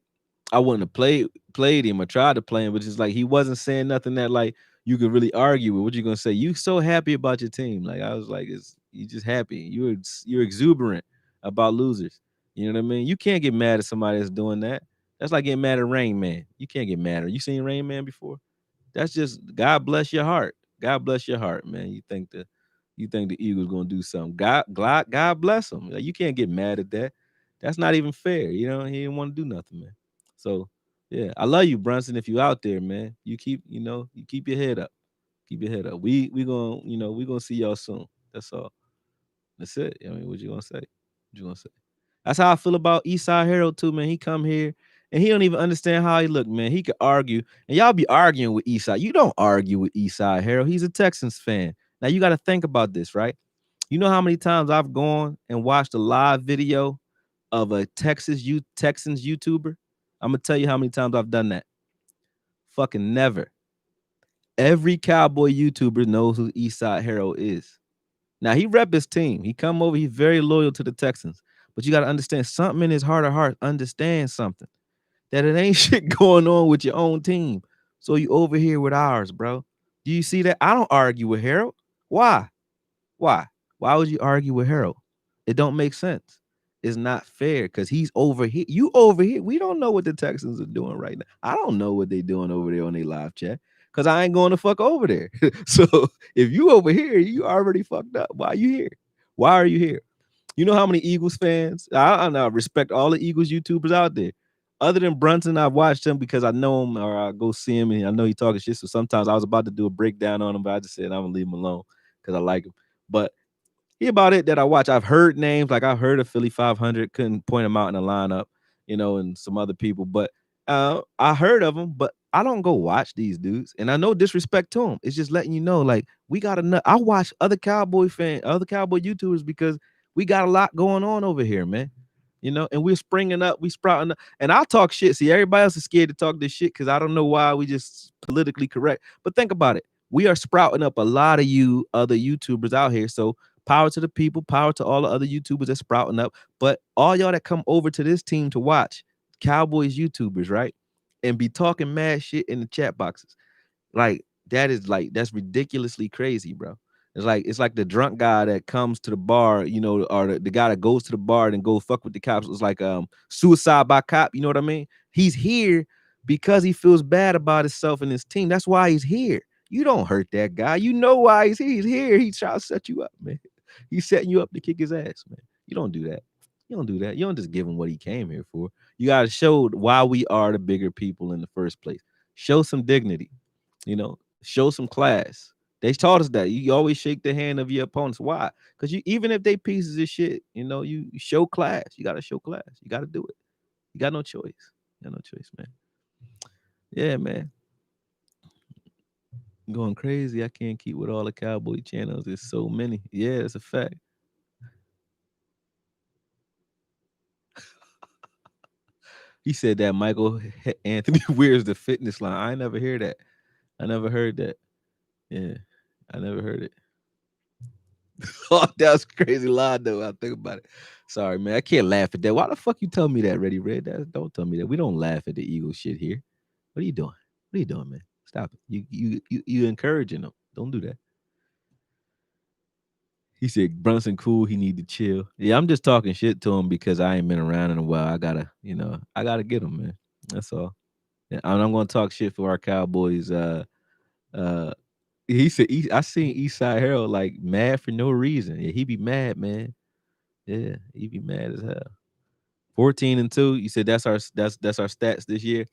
I wouldn't have played him or tried to play him, but it's like he wasn't saying nothing that like you could really argue with. What you gonna say? You so happy about your team? Like I was like, you just happy. You're exuberant about losers. You know what I mean? You can't get mad at somebody that's doing that. That's like getting mad at Rain Man. You can't get mad at. You seen Rain Man before? That's just God bless your heart. God bless your heart, man. You think the Eagles gonna do something? God bless them. Like, you can't get mad at that. That's not even fair. He didn't want to do nothing, man. So yeah, I love you, Brunson. If you out there, man, you keep your head up. Keep your head up. We gonna see y'all soon. That's all. That's it. I mean, what you gonna say? What you gonna say? That's how I feel about Eastside Harold too, man. He come here and he don't even understand how he look, man. He could argue, and y'all be arguing with Eastside. You don't argue with Eastside Harold. He's a Texans fan. Now you got to think about this, right? You know how many times I've gone and watched a live video of a Texans YouTuber? I'm gonna tell you how many times I've done that. Fucking never. Every cowboy YouTuber knows who Eastside Harold is. Now he rep his team. He come over. He's very loyal to the Texans. But you got to understand something in his heart of hearts. Understand something that it ain't shit going on with your own team. So you over here with ours, bro. Do you see that? I don't argue with Harold. Why? Why? Why would you argue with Harold? It don't make sense. It's not fair because he's over here. You over here. We don't know what the Texans are doing right now. I don't know what they doing over there on their live chat because I ain't going to fuck over there. So if you over here, you already fucked up. Why are you here? Why are you here? You know how many Eagles fans? I respect all the Eagles YouTubers out there. Other than Brunson, I've watched him because I know him or I go see him and I know he talking shit. So sometimes I was about to do a breakdown on him, but I just said I'm gonna leave him alone because I like him. But he about it that I watch. I've heard names like I've heard of Philly 500. Couldn't point them out in the lineup, and some other people. But I heard of them, but I don't go watch these dudes. And I know disrespect to them. It's just letting you know, like we got enough. I watch other Cowboy YouTubers because we got a lot going on over here, man. And we're springing up, we sprouting up. And I'll talk shit. See, everybody else is scared to talk this shit because I don't know why we just politically correct. But think about it. We are sprouting up a lot of you other YouTubers out here. So power to the people, power to all the other YouTubers that's sprouting up. But all y'all that come over to this team to watch Cowboys YouTubers, right? And be talking mad shit in the chat boxes. That's ridiculously crazy, bro. It's like the drunk guy that comes to the bar, or the guy that goes to the bar and go fuck with the cops. It's like suicide by cop, you know what I mean? He's here because he feels bad about himself and his team. That's why he's here. You don't hurt that guy. You know why he's here. He's here. He's trying to set you up, man. He's setting you up to kick his ass, man. You don't do that. You don't do that. You don't just give him what he came here for. You got to show why we are the bigger people in the first place. Show some dignity. Show some class. They taught us that you always shake the hand of your opponents. Why? Because you even if they pieces of shit, you show class. You gotta show class. You gotta do it. You got no choice. You got no choice, man. Yeah, man. Going crazy. I can't keep with all the cowboy channels. There's so many. Yeah, it's a fact. He said that Michael Anthony wears the fitness line. I never hear that. I never heard that. Yeah, I never heard it. Oh, that was a crazy line though. I think about it. Sorry, man. I can't laugh at that. Why the fuck you tell me that, Ready Red? Don't tell me that. We don't laugh at the Eagles shit here. What are you doing? What are you doing, man? Stop it. You encouraging them. Don't do that. He said Brunson cool. He need to chill. Yeah, I'm just talking shit to him because I ain't been around in a while. I gotta get him, man. That's all. Yeah, I'm gonna talk shit for our Cowboys. Uh, he said I seen Eastside Harold like mad for no reason. Yeah, he be mad, man. Yeah, he be mad as hell. 14-2. You said that's our stats this year.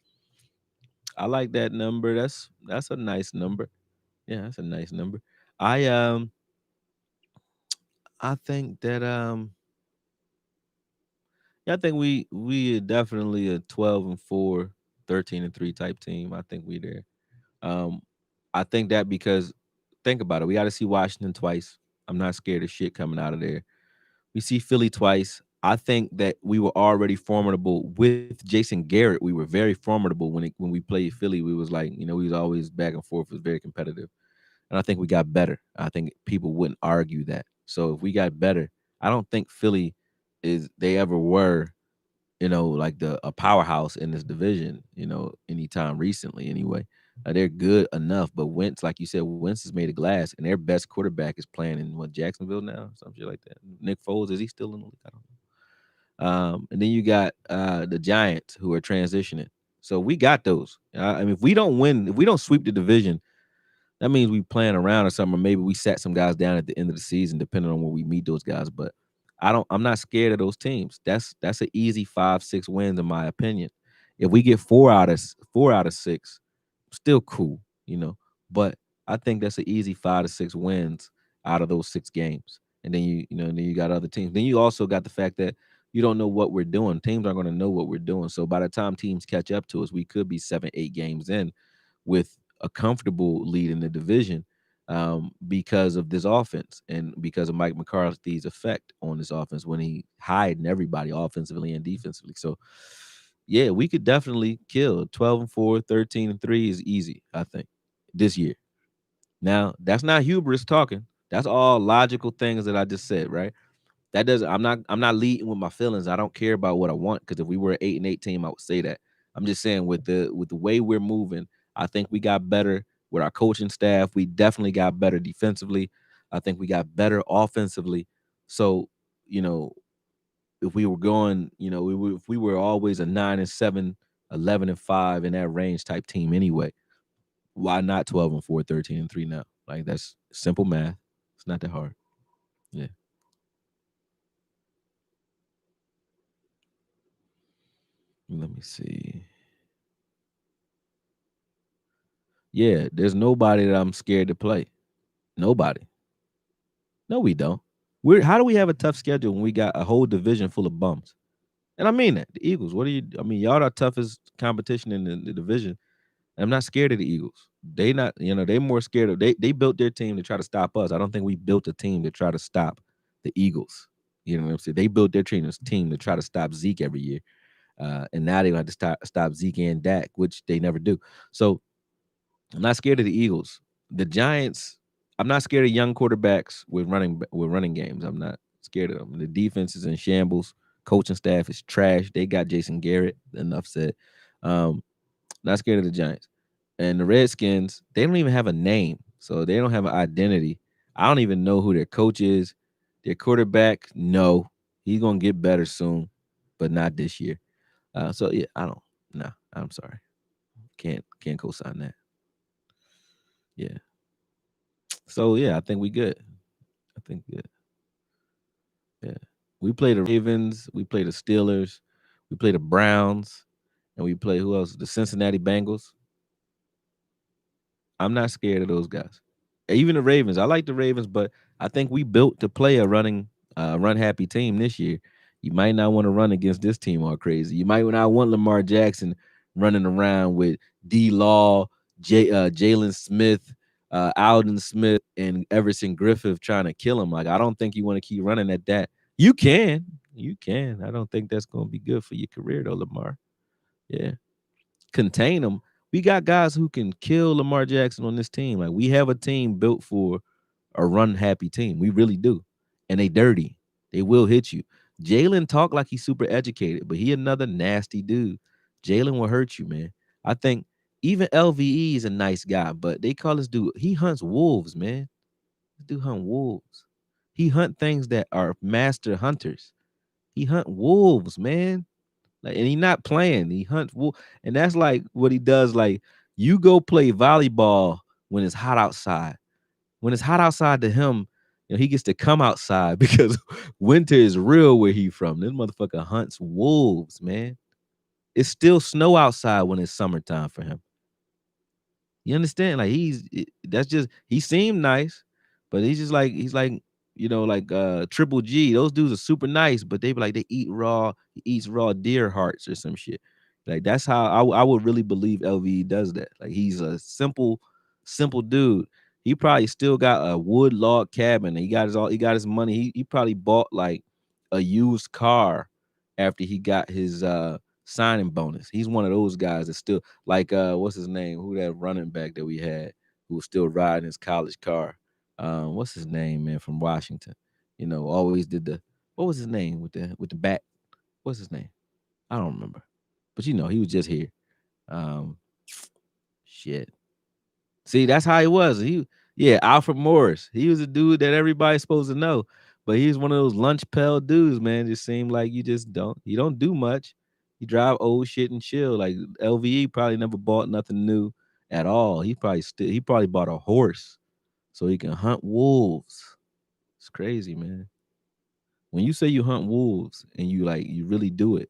I like that number. That's a nice number. Yeah, that's a nice number. I um I think that yeah, I think we are definitely a 12-4, 13-3 type team. I think we there. Um I think that because think about it, we got to see Washington twice. I'm not scared of shit coming out of there. We see Philly twice. I think that we were already formidable with Jason Garrett. We were very formidable when we played Philly. We was like, we was always back and forth. It was very competitive, and I think we got better. I think people wouldn't argue that. So if we got better, I don't think Philly is they ever were, like a powerhouse in this division. Anytime recently, anyway. They're good enough, but Wentz, like you said, Wentz is made of glass, and their best quarterback is playing in what Jacksonville now, some shit like that. Nick Foles, is he still in the league? I don't know. And then you got the Giants who are transitioning. So we got those. I mean, if we don't win, if we don't sweep the division, that means we playing around or something. Or maybe we sat some guys down at the end of the season, depending on where we meet those guys. But I'm not scared of those teams. That's an easy 5-6 wins in my opinion. If we get 4 out of 6, still cool, you know. But I think that's an easy 5 to 6 wins out of those 6 games. And then then you got other teams. Then you also got the fact that you don't know what we're doing. Teams aren't going to know what we're doing. So by the time teams catch up to us, we could be 7, 8 games in with a comfortable lead in the division because of this offense and because of Mike McCarthy's effect on this offense when he hiding everybody offensively and defensively. So yeah, we could definitely kill 12-4, 13-3 is easy, I think, this year. Now, that's not hubris talking. That's all logical things that I just said, right? That doesn't I'm not leading with my feelings. I don't care about what I want because if we were an 8-8 team, I would say that. I'm just saying with the way we're moving, I think we got better with our coaching staff. We definitely got better defensively. I think we got better offensively. So, you know, if we were going, if we were always a 9-7, 11-5 in that range type team anyway, why not 12-4, 13-3 now? Like that's simple math. It's not that hard. Yeah. Let me see. Yeah, there's nobody that I'm scared to play. Nobody. No, we don't. How do we have a tough schedule when we got a whole division full of bums? And I mean that. The Eagles. What do you I mean, y'all our toughest competition in the division. I'm not scared of the Eagles. They not, they more scared of they built their team to try to stop us. I don't think we built a team to try to stop the Eagles. You know what I'm saying? They built their team to try to stop Zeke every year. And now they have to stop Zeke and Dak, which they never do. So I'm not scared of the Eagles. The Giants, I'm not scared of young quarterbacks with running games. I'm not scared of them. The defense is in shambles. Coaching staff is trash. They got Jason Garrett. Enough said. Um, not scared of the Giants. And the Redskins, they don't even have a name. So they don't have an identity. I don't even know who their coach is. Their quarterback, no. He's gonna get better soon, but not this year. So yeah, I don't. No, I'm sorry. Can't co-sign that. Yeah. So yeah, I think we good. I think good. Yeah. We play the Ravens, we play the Steelers, we play the Browns, and we play who else? The Cincinnati Bengals. I'm not scared of those guys. Even the Ravens. I like the Ravens, but I think we built to play a run happy team this year. You might not want to run against this team all crazy. You might not want Lamar Jackson running around with D Law, Jalen Smith, Alden Smith, and Everson Griffith trying to kill him. Like, I don't think you want to keep running at that. You can. I don't think that's going to be good for your career though, Lamar. Yeah, contain them. We got guys who can kill Lamar Jackson on this team. Like, we have a team built for a run happy team. We really do. And they dirty. They will hit you. Jalen talk like he's super educated, but he another nasty dude. Jalen will hurt you, man. I think even LVE is a nice guy, but they call this dude, he hunts wolves, man. This dude hunt wolves. He hunt things that are master hunters. He hunt wolves, man. Like, and he not playing. He hunts wolf, and that's like what he does. Like, you go play volleyball when it's hot outside. When it's hot outside to him, he gets to come outside because winter is real where he from. This motherfucker hunts wolves, man. It's still snow outside when it's summertime for him. You understand? Like, that's just, he seemed nice, but he's like like Triple G. Those dudes are super nice, but they be like they eat raw, he eats raw deer hearts or some shit. Like, that's how I would really believe LVE does that. Like, he's a simple dude. He probably still got a wood log cabin. He got his money. He probably bought like a used car after he got his signing bonus. He's one of those guys that still, like, what's his name? Who, that running back that we had who was still riding his college car? What's his name, man, from Washington? Always did the, what was his name with the back? What's his name? I don't remember. But he was just here. Um Shit. See, that's how he was. Yeah, Alfred Morris. He was a dude that everybody's supposed to know. But he's one of those lunch pail dudes, man. Just seemed like you don't do much. You drive old shit and chill. Like, LVE probably never bought nothing new at all. He probably bought a horse so he can hunt wolves. It's crazy, man. When you say you hunt wolves and you really do it,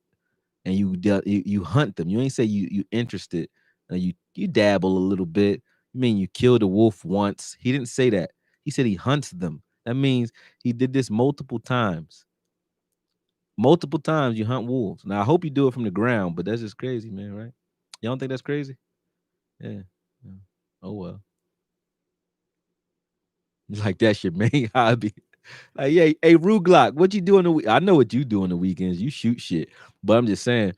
and you hunt them. You ain't say you interested. You dabble a little bit. You mean you killed a wolf once? He didn't say that. He said he hunts them. That means he did this multiple times. Multiple times you hunt wolves. Now, I hope you do it from the ground, but that's just crazy, man. Right? You don't think that's crazy? Yeah. Yeah. Oh well. Like, that's your main hobby. Like, yeah, hey, Rue Glock, what you do in the week? I know what you do on the weekends. You shoot shit, but I'm just saying.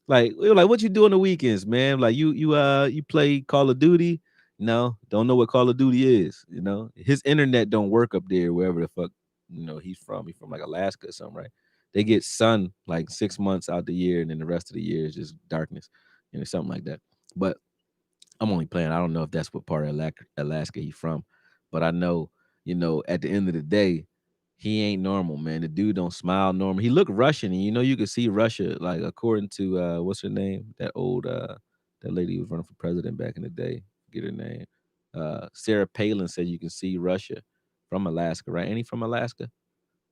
Like, we were like, what you do on the weekends, man? Like, you play Call of Duty? No, don't know what Call of Duty is. His internet don't work up there wherever the fuck he's from. He's from like Alaska or something, right? They get sun like 6 months out the year, and then the rest of the year is just darkness, something like that. But I'm only playing. I don't know if that's what part of Alaska he's from, but I know, at the end of the day, he ain't normal, man. The dude don't smile normal. He look Russian, and you could see Russia, like, according to what's her name? That lady who was running for president back in the day. Get her name. Sarah Palin said you can see Russia from Alaska, right? Ain't he from Alaska?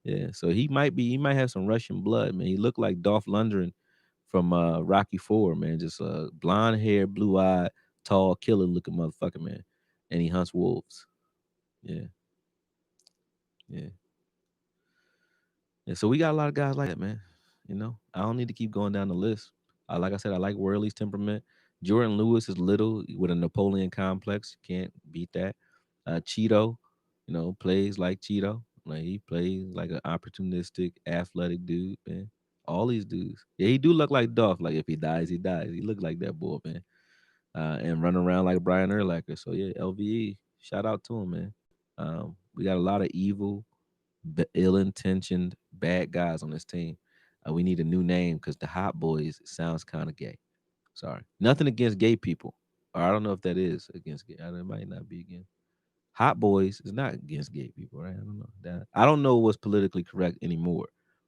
Yeah. So he might have some Russian blood, man. He looked like Dolph Lundgren from Rocky Four, man. Just blonde hair, blue eye, tall, killer looking motherfucker, man. And he hunts wolves. Yeah, yeah. Yeah, so we got a lot of guys like that, man. I don't need to keep going down the list. Like I said, I like Worley's temperament. Jordan Lewis is little with a Napoleon complex. Can't beat that. Cheeto, plays like Cheeto. Like, he plays like an opportunistic, athletic dude, man. All these dudes. Yeah, he do look like Dolph. Like, if he dies, he dies. He look like that boy, man. And run around like Brian Urlacher. So yeah, LVE, shout out to him, man. We got a lot of evil, ill-intentioned, bad guys on this team. We need a new name because the Hot Boys sounds kind of gay. Sorry, nothing against gay people. Or I don't know if that is against gay. It might not be against. Hot Boys is not against gay people, right? I don't know that. I don't know what's politically correct anymore,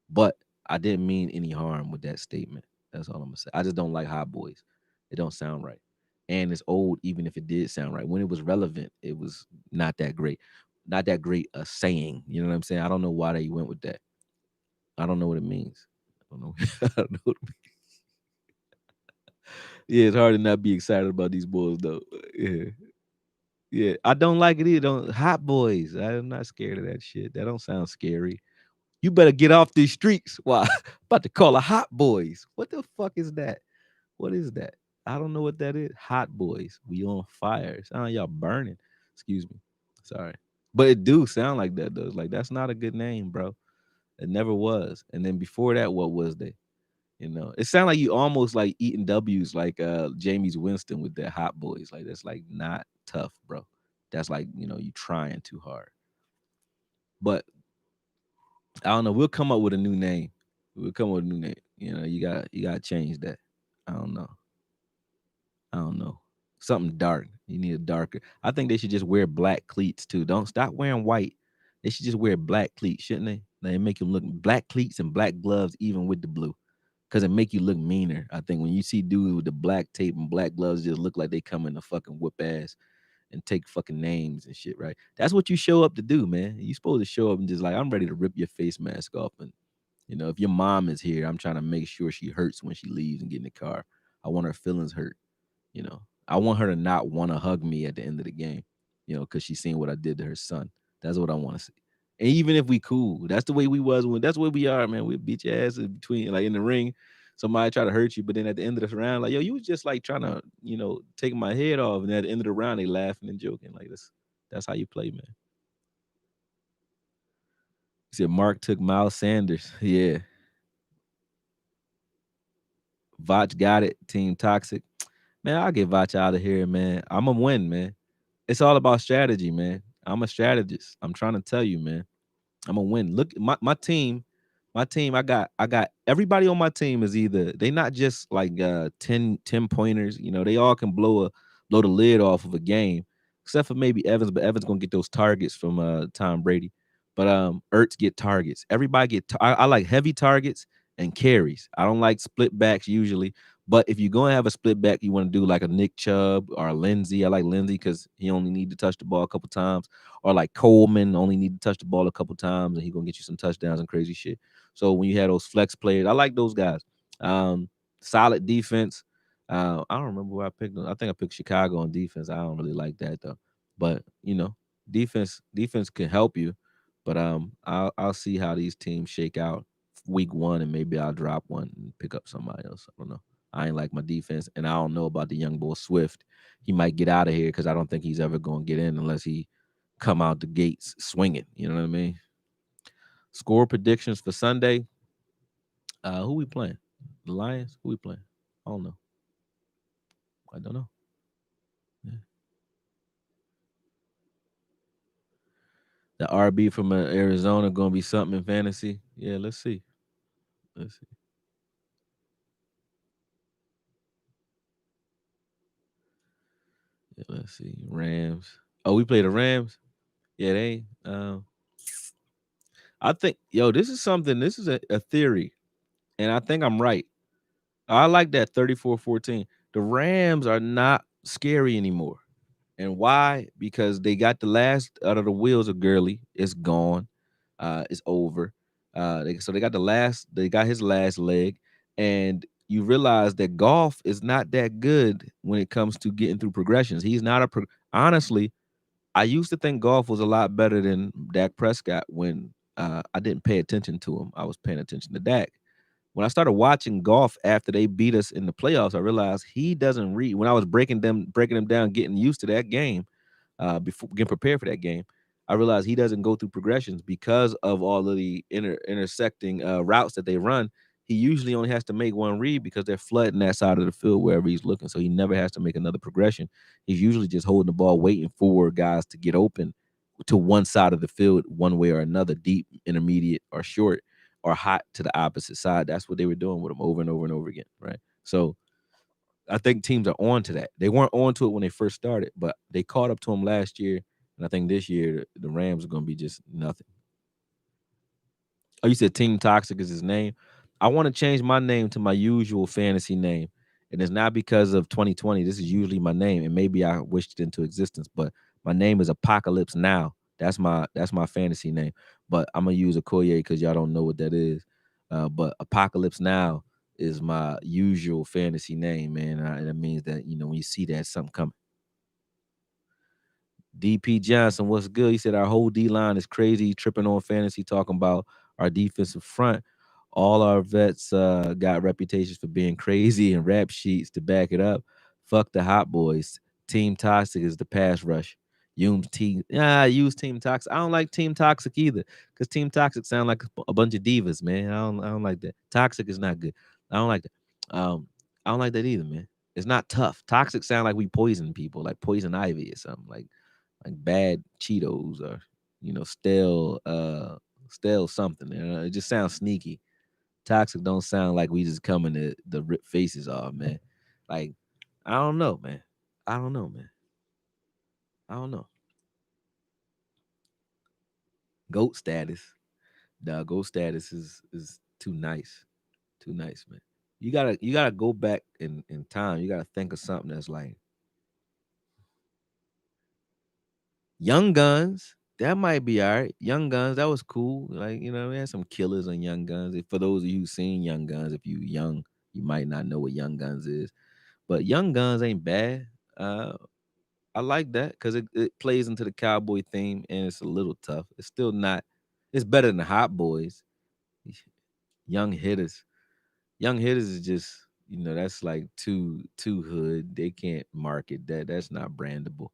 but I didn't mean any harm with that statement. That's all I'm gonna say. I just don't like Hot Boys. It don't sound right, and it's old. Even if it did sound right, when it was relevant, it was not that great. Not that great a saying. You know what I'm saying? I don't know why they went with that. I don't know what it means. I don't know. I don't know. What it means. Yeah, it's hard to not be excited about these boys though. Yeah. Yeah, I don't like it either. Don't hot boys. I'm not scared of that shit. That don't sound scary. You better get off these streets. Why? About to call a hot boys. What the fuck is that? What is that? I don't know what that is. Hot boys. We on fire. Sound like y'all burning. Excuse me. Sorry. But it do sound like that though. It's like that's not a good name, bro. It never was. And then before that, what was they? You know, it sounded like you almost like eating W's like Jamie's Winston with that hot boys. Like that's like not tough, bro. That's like, you trying too hard. But I don't know. We'll come up with a new name. We'll come up with a new name. You gotta change that. I don't know. I don't know. Something dark. You need a darker. I think they should just wear black cleats too. Don't stop wearing white. They should just wear black cleats, shouldn't they? They make them look black cleats and black gloves, even with the blue, because it make you look meaner. I think when you see dudes with the black tape and black gloves, just look like they come in to fucking whoop ass and take fucking names and shit, right? That's what you show up to do, man. You supposed to show up and just like, I'm ready to rip your face mask off. And if your mom is here, I'm trying to make sure she hurts when she leaves and get in the car. I want her feelings hurt. You know, I want her to not want to hug me at the end of the game, because she's seen what I did to her son. That's what I want to see. And even if we cool, that's the way we was when that's the way we are, man. We beat your ass in between, like in the ring. Somebody try to hurt you, but then at the end of the round, like, yo, you was just like trying to, take my head off. And at the end of the round, they laughing and joking. Like that's how you play, man. He said Mark took Miles Sanders. Yeah. Vach got it. Team Toxic. Man, I'll get Vach out of here, man. I'm gonna win, man. It's all about strategy, man. I'm a strategist. I'm trying to tell you, man. I'm gonna win. Look, my team, I got everybody on my team is either they not just like 10 pointers. They all can blow the lid off of a game, except for maybe Evans. But Evans gonna get those targets from Tom Brady. But Ertz get targets. Everybody I like heavy targets and carries. I don't like split backs usually. But if you're gonna have a split back, you want to do like a Nick Chubb or a Lindsey. I like Lindsey because he only need to touch the ball a couple times, or like Coleman only need to touch the ball a couple times and he gonna get you some touchdowns and crazy shit. So when you have those flex players, I like those guys. Solid defense. I don't remember where I picked them. I think I picked Chicago on defense. I don't really like that though. But defense can help you. But I'll see how these teams shake out week one, and maybe I'll drop one and pick up somebody else. I don't know. I ain't like my defense, and I don't know about the young boy Swift. He might get out of here because I don't think he's ever going to get in unless he come out the gates swinging. You know what I mean? Score predictions for Sunday. Who we playing? The Lions? Who we playing? I don't know. I don't know. Yeah. The RB from Arizona going to be something in fantasy. Yeah, let's see. Let's see. Yeah, let's see. Rams. Oh, we play the Rams. Yeah, they. I think, yo, this is something. This is a theory, and I think I'm right. I like that 34-14. The Rams are not scary anymore. And why? Because they got the last out of the wheels of Gurley. It's gone. It's over. So they got they got his last leg. And you realize that golf is not that good when it comes to getting through progressions. He's not honestly, I used to think golf was a lot better than Dak Prescott when I didn't pay attention to him. I was paying attention to Dak. When I started watching golf after they beat us in the playoffs, I realized he doesn't read. When I was breaking them down, getting used to that game, before getting prepared for that game, I realized he doesn't go through progressions because of all of the intersecting routes that they run. He usually only has to make one read because they're flooding that side of the field wherever he's looking. So he never has to make another progression. He's usually just holding the ball, waiting for guys to get open to one side of the field, one way or another, deep, intermediate, or short, or hot to the opposite side. That's what they were doing with him over and over and over again, right? So I think teams are on to that. They weren't on to it when they first started, but they caught up to him last year. And I think this year the Rams are going to be just nothing. Oh, you said Team Toxic is his name. I want to change my name to my usual fantasy name. And it's not because of 2020. This is usually my name. And maybe I wished it into existence, but my name is Apocalypse Now. That's my fantasy name. But I'm gonna use AKOYE because y'all don't know what that is. But Apocalypse Now is my usual fantasy name, man. And that means that when you see that something coming. DP Johnson, what's good? He said our whole D line is crazy, tripping on fantasy, talking about our defensive front. All our vets got reputations for being crazy and rap sheets to back it up. Fuck the hot boys. Team Toxic is the pass rush. Use Team Toxic. I don't like Team Toxic either, because Team Toxic sound like a bunch of divas, man. I don't like that. Toxic is not good. I don't like that. I don't like that either, man. It's not tough. Toxic sound like we poison people, like poison ivy or something, like bad Cheetos or stale something. It just sounds sneaky. Toxic don't sound like we just coming to rip faces off, man. Like, I don't know, man. I don't know, man. I don't know. Goat status. The goat status is too nice. Too nice, man. You gotta go back in time. You gotta think of something that's like Young Guns. That might be all right. Young Guns, that was cool. Like, we had some killers on Young Guns. For those of you who seen Young Guns, if you young, you might not know what Young Guns is. But Young Guns ain't bad. Uh, I like that because it plays into the cowboy theme and it's a little tough. It's still not. It's better than Hot Boys. Young Hitters. Young Hitters is just that's like too hood. They can't market that. That's not brandable.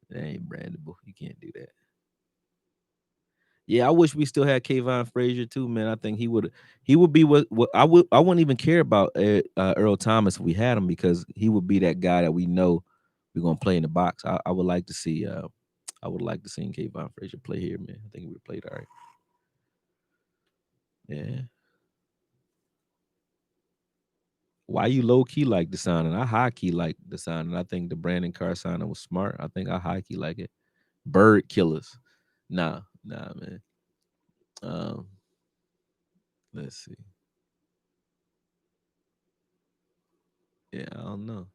That ain't brandable. You can't do that. Yeah, I wish we still had Kayvon Frazier too, man. I think he would be what I wouldn't even care about Earl Thomas if we had him, because he would be that guy that we know we're gonna play in the box. I would like to see I would like to see Kayvon Frazier play here, man. I think he would have played all right. Yeah. Why you low key like the signing? I high key like the signing. I think the Brandon Carr signing was smart. I think I high key like it. Bird killers. Nah, man. Um, let's see. Yeah, I don't know.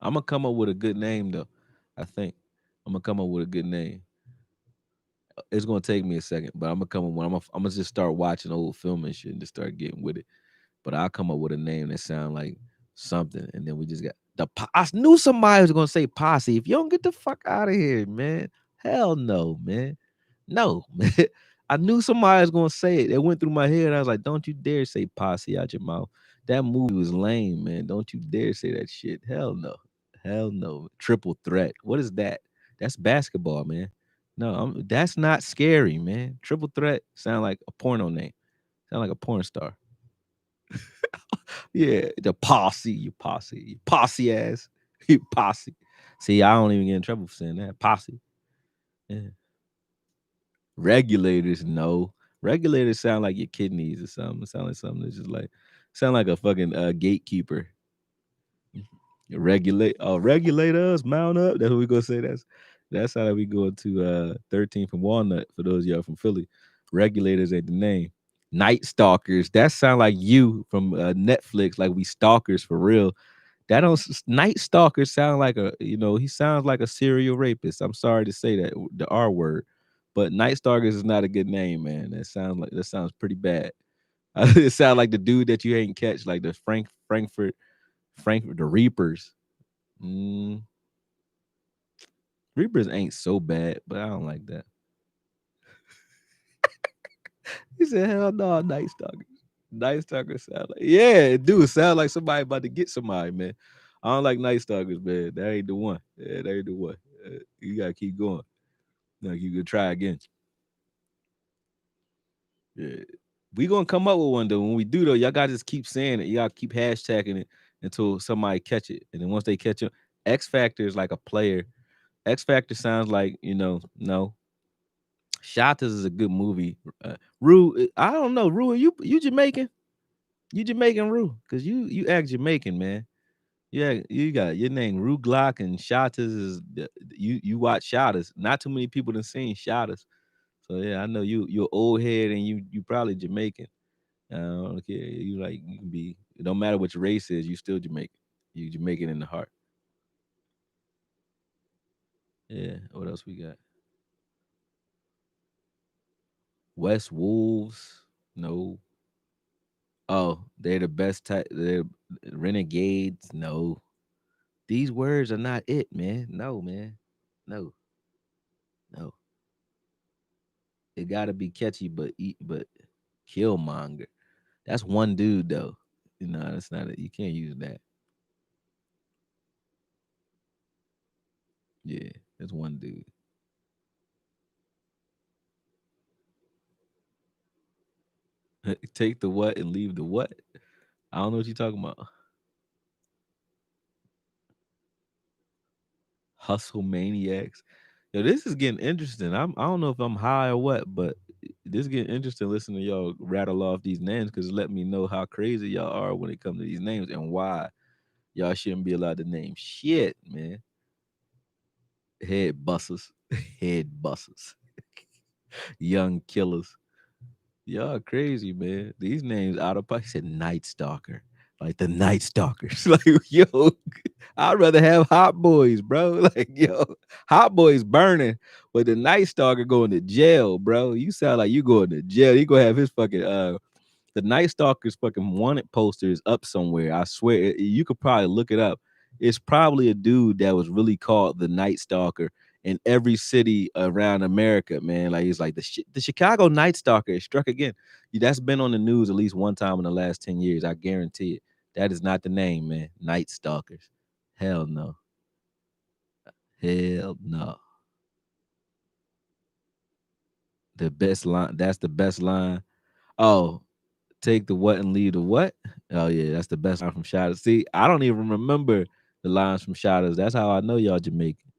I'm gonna come up with a good name though. I think I'm gonna come up with a good name. It's gonna take me a second, but I'm gonna come up with. I'm gonna just start watching old film and shit and just start getting with it. But I'll come up with a name that sound like something, and then we just got I knew somebody was gonna say posse. If you don't get the fuck out of here, man, hell no, man, no, man. I knew somebody was gonna say it. It went through my head. And I was like, don't you dare say posse out your mouth. That movie was lame, man. Don't you dare say that shit. Hell no, hell no. Triple threat. What is that? That's basketball, man. No, that's not scary, man. Triple threat sound like a porno name. Sound like a porn star. Yeah, the posse, you posse ass, you posse. See, I don't even get in trouble for saying that. Posse. Yeah. Regulators, no. Regulators sound like your kidneys or something. It sound like something that's just like sound like a fucking gatekeeper. Regulate us, mount up. That's what we gonna say. That's how we go to 13 from Walnut for those of y'all from Philly. Regulators ain't the name. Night Stalkers. That sound like you from Netflix, like we stalkers for real. That don't Night Stalker sound like he sounds like a serial rapist. I'm sorry to say that the R word, but Night Stalkers is not a good name, man. That sounds pretty bad. It sounds like the dude that you ain't catch, like the Frankfurt, the Reapers. Mm, Reapers ain't so bad, but I don't like that. He said, "Hell no, Night Stalkers." Night Stalkers sound like it do sound like somebody about to get somebody, man. I don't like Night Stalkers, man. That ain't the one. Yeah, that ain't the one. You gotta keep going. Like you could try again. Yeah. We gonna come up with one though. When we do though, y'all gotta just keep saying it. You gotta keep hashtagging it until somebody catch it. And then once they catch it, X Factor is like a player. X Factor sounds like, no. Shotters is a good movie. Rue, I don't know. Rue, you Jamaican? You Jamaican, Rue? Because you act Jamaican, man. Yeah, you got your name Rue Glock, and Shotters is you watch Shotters. Not too many people done seen Shotters. So yeah, I know you're old head and you probably Jamaican. I don't care. You can be. It don't matter what your race is. You still Jamaican. You Jamaican in the heart. Yeah. What else we got? West Wolves. No. Oh, they're the best type. They're renegades. No. These words are not it, man. No, man. No, no. It gotta be catchy, but Killmonger. That's one dude though. You know, that's not it. You can't use that. Yeah, that's one dude. Take the what and leave the what? I don't know what you're talking about. Hustle maniacs. Yo, this is getting interesting. I don't know if I'm high or what, but this is getting interesting listening to y'all rattle off these names because let me know how crazy y'all are when it comes to these names and why y'all shouldn't be allowed to name shit, man. Head busters, head busters, young killers. Y'all crazy, man. These names out of pocket. He said Night Stalker. Like the Night Stalkers. Like, yo, I'd rather have Hot Boys, bro. Like, yo, Hot Boys burning, but the Night Stalker going to jail, bro. You sound like you going to jail. He gonna have his fucking the Night Stalker's fucking wanted poster is up somewhere. I swear, you could probably look it up. It's probably a dude that was really called the Night Stalker in every city around America, man. Like he's like the Chicago Night Stalker is struck again. That's been on the news at least one time in the last 10 years. I guarantee it. That is not the name, man. Night Stalkers. Hell no. Hell no. The best line. That's the best line. Oh, take the what and leave the what? Oh yeah, that's the best line from Shadows. See, I don't even remember the lines from Shadows. That's how I know y'all Jamaican.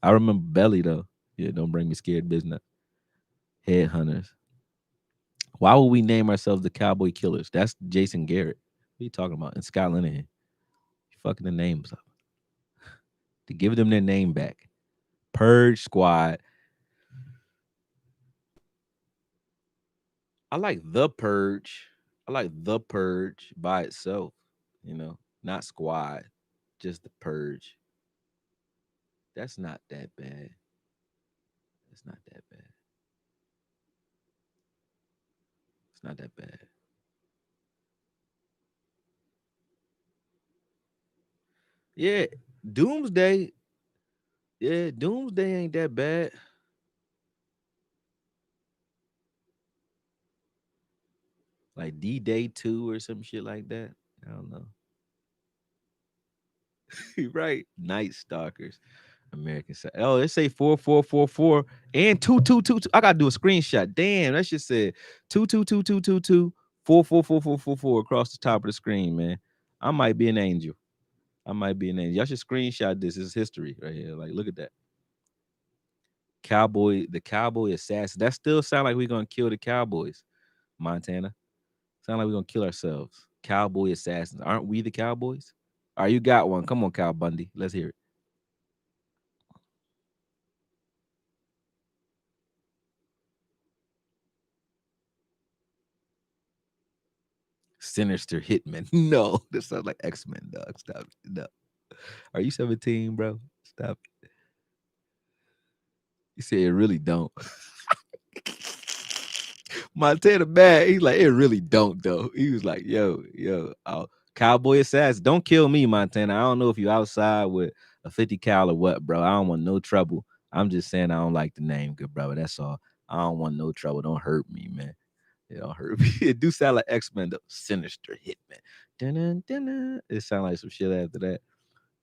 I remember Belly though. Yeah, don't bring me scared business. Headhunters. Why would we name ourselves the Cowboy Killers? That's Jason Garrett. What are you talking about? And Scott Linehan. You fucking the names up. To give them their name back. Purge Squad. I like the Purge. I like the Purge by itself. You know, not Squad. Just the Purge. That's not that bad. It's not that bad. It's not that bad. Yeah, Doomsday. Yeah, Doomsday ain't that bad. Like D-Day 2 or some shit like that. I don't know. Right. Night Stalkers. American side. Oh, it say 4444 and 2222. I gotta do a screenshot. Damn, that shit said 222222 44444 across the top of the screen, man. I might be an angel. I might be an angel. Y'all should screenshot this. It's history right here. Like, look at that. Cowboy, the cowboy assassin. That still sound like we're gonna kill the Cowboys, Montana. Sound like we're gonna kill ourselves. Cowboy assassins. Aren't we the Cowboys? All right, you got one. Come on, Cal Bundy. Let's hear it. Sinister Hitman. No, this sounds like X-Men, dog. Stop it. No. Are you 17, bro? Stop it. You say it really don't. Montana bad. He's like, it really don't though. He was like, yo, cowboy assassin. Don't kill me, Montana. I don't know if you outside with a 50 cal or what, bro. I don't want no trouble. I'm just saying I don't like the name, good brother. That's all. I don't want no trouble. Don't hurt me, man. It don't hurt me. It do sound like X-Men though. Sinister Hitman. Dun-dun, dun-dun. It sound like some shit after that.